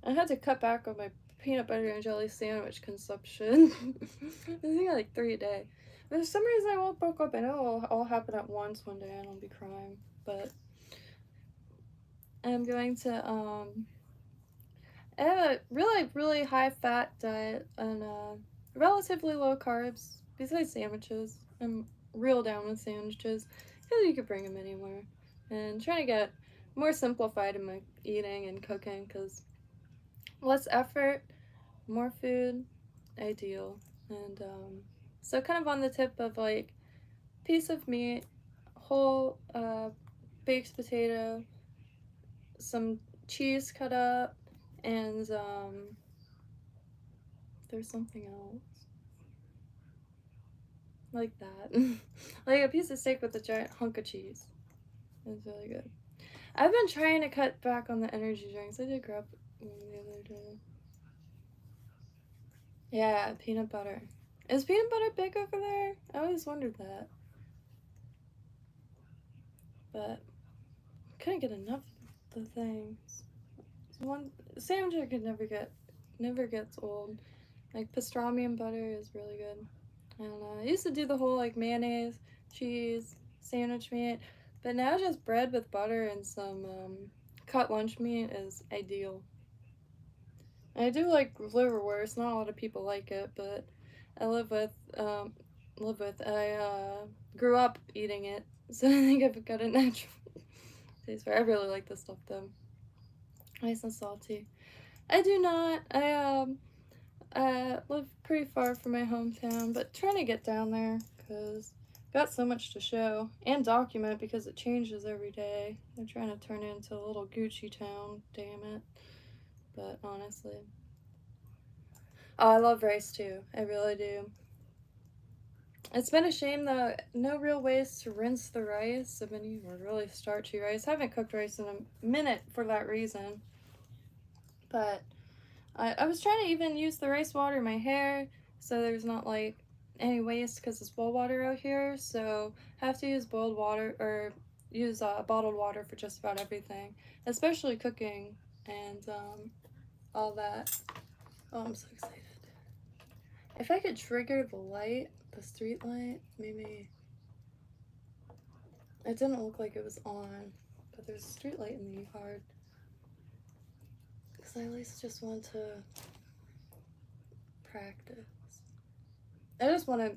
I had to cut back on my peanut butter and jelly sandwich consumption. I think I like 3 a day. But for some reason I won't bulk up. I know it'll all happen at once one day and I'll be crying. But I'm going to I have a really high fat diet and relatively low carbs besides sandwiches. I'm real down with sandwiches because you could bring them anywhere. And trying to get more simplified in my eating and cooking because less effort, more food, ideal. And so kind of on the tip of like piece of meat, whole baked potato, some cheese cut up, and there's something else like that. Like a piece of steak with a giant hunk of cheese. It's really good. I've been trying to cut back on the energy drinks. I did grab one the other day. Yeah, peanut butter. Is peanut butter big over there? I always wondered that. But I couldn't get enough of the things. One sandwich I could never gets old. Like pastrami and butter is really good. And I used to do the whole like mayonnaise, cheese, sandwich meat, but now just bread with butter and some cut lunch meat is ideal. And I do like liverwurst. Not a lot of people like it, but I I grew up eating it, so I think I've got a natural taste for it. I really like this stuff though. Nice and salty. I do not. I live pretty far from my hometown, but trying to get down there because got so much to show and document because it changes every day. They're trying to turn it into a little Gucci town, damn it. But honestly, oh, I love rice too. I really do. It's been a shame though, no real ways to rinse the rice. I've been using really starchy rice. I haven't cooked rice in a minute for that reason. But I was trying to even use the rice water in my hair so there's not like any waste because it's well water out here. So I have to use boiled water or use bottled water for just about everything, especially cooking and all that. Oh, I'm so excited. If I could trigger the light, the street light, maybe. It didn't look like it was on, but there's a street light in the yard. Because I at least just want to practice. I just want to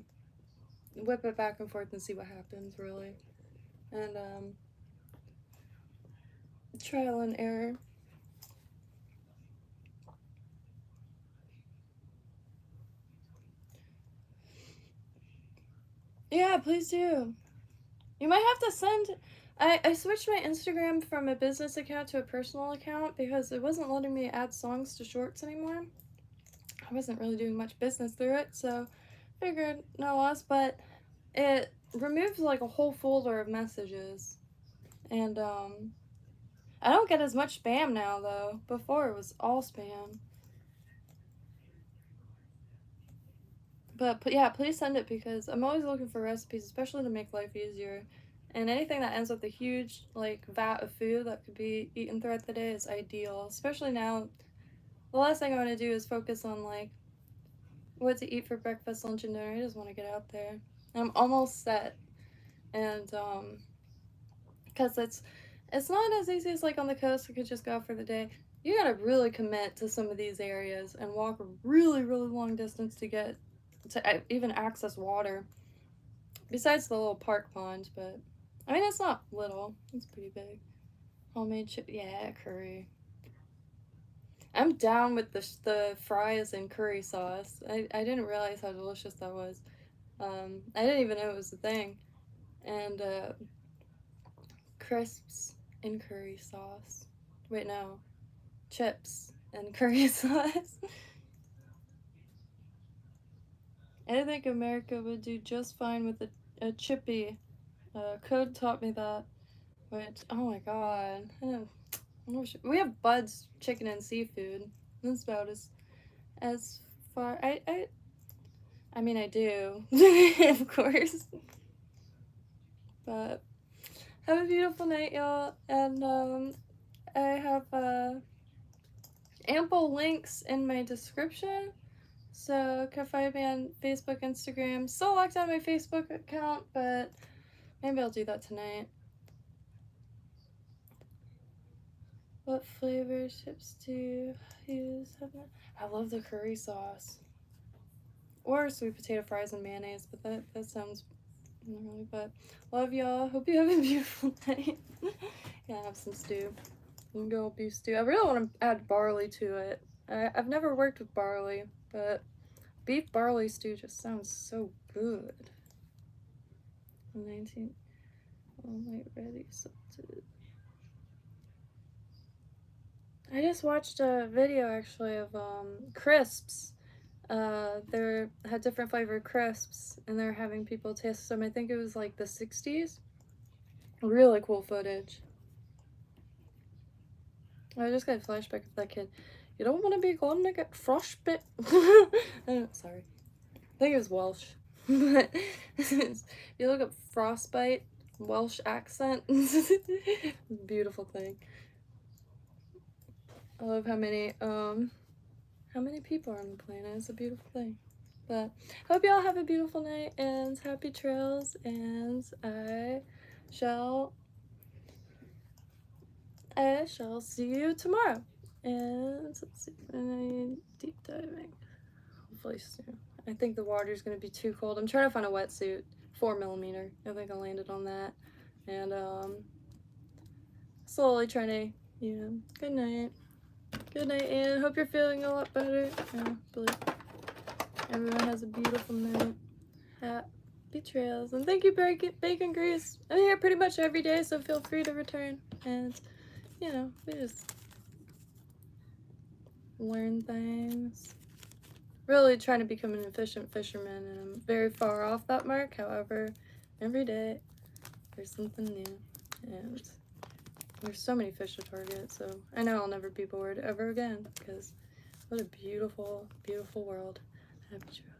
whip it back and forth and see what happens, really. And trial and error. Yeah, please do. You might have to send. I switched my Instagram from a business account to a personal account because it wasn't letting me add songs to shorts anymore. I wasn't really doing much business through it, so figured no loss, but it removes like a whole folder of messages. And I don't get as much spam now though. Before it was all spam. But yeah, please send it because I'm always looking for recipes, especially to make life easier. And anything that ends with a huge like vat of food that could be eaten throughout the day is ideal. Especially now, the last thing I want to do is focus on like what to eat for breakfast, lunch, and dinner. I just want to get out there. I'm almost set, and because it's not as easy as like on the coast. I could just go out for the day. You gotta really commit to some of these areas and walk a really long distance to get to even access water. Besides the little park pond, but I mean it's not little. It's pretty big. Homemade chip, yeah, curry. I'm down with the fries and curry sauce. I didn't realize how delicious that was. I didn't even know it was a thing. And crisps and curry sauce. Wait, no, chips and curry sauce. I think America would do just fine with a chippy. Code taught me that. Which, oh my god. We have Bud's chicken and seafood. That's about as far. I mean, I do, of course. But have a beautiful night, y'all. And I have ample links in my description. So you can find me on Facebook, Instagram. Still locked out my Facebook account, but maybe I'll do that tonight. What flavor chips do you use? I love the curry sauce. Or sweet potato fries and mayonnaise, but that sounds But love y'all. Hope you have a beautiful night. Yeah, have some stew. Go beef stew. I really want to add barley to it. I've never worked with barley, but beef barley stew just sounds so good. 19. Oh, wait, ready, salted. I just watched a video actually of crisps. They had different flavored crisps, and they're having people taste them. I think it was like the 60s. Really cool footage. I just got a flashback of that kid. You don't want to be gonna get frostbite. Sorry. I think it was Welsh. But if you look up frostbite, Welsh accent, beautiful thing. I love how many people are on the planet. It's a beautiful thing. But hope y'all have a beautiful night and happy trails, and I shall see you tomorrow. And let's see, deep diving. Hopefully soon. I think the water's gonna be too cold. I'm trying to find a wetsuit, 4mm. I think I landed on that, and slowly trying to, Good night. Good night, and hope you're feeling a lot better. I believe everyone has a beautiful night. Happy trails, and thank you, Bacon Grease. I'm here pretty much every day, so feel free to return. And we just learn things. Really trying to become an efficient fisherman, and I'm very far off that mark. However, every day there's something new, and there's so many fish to target, so I know I'll never be bored ever again, because what a beautiful, beautiful world. Happy trails.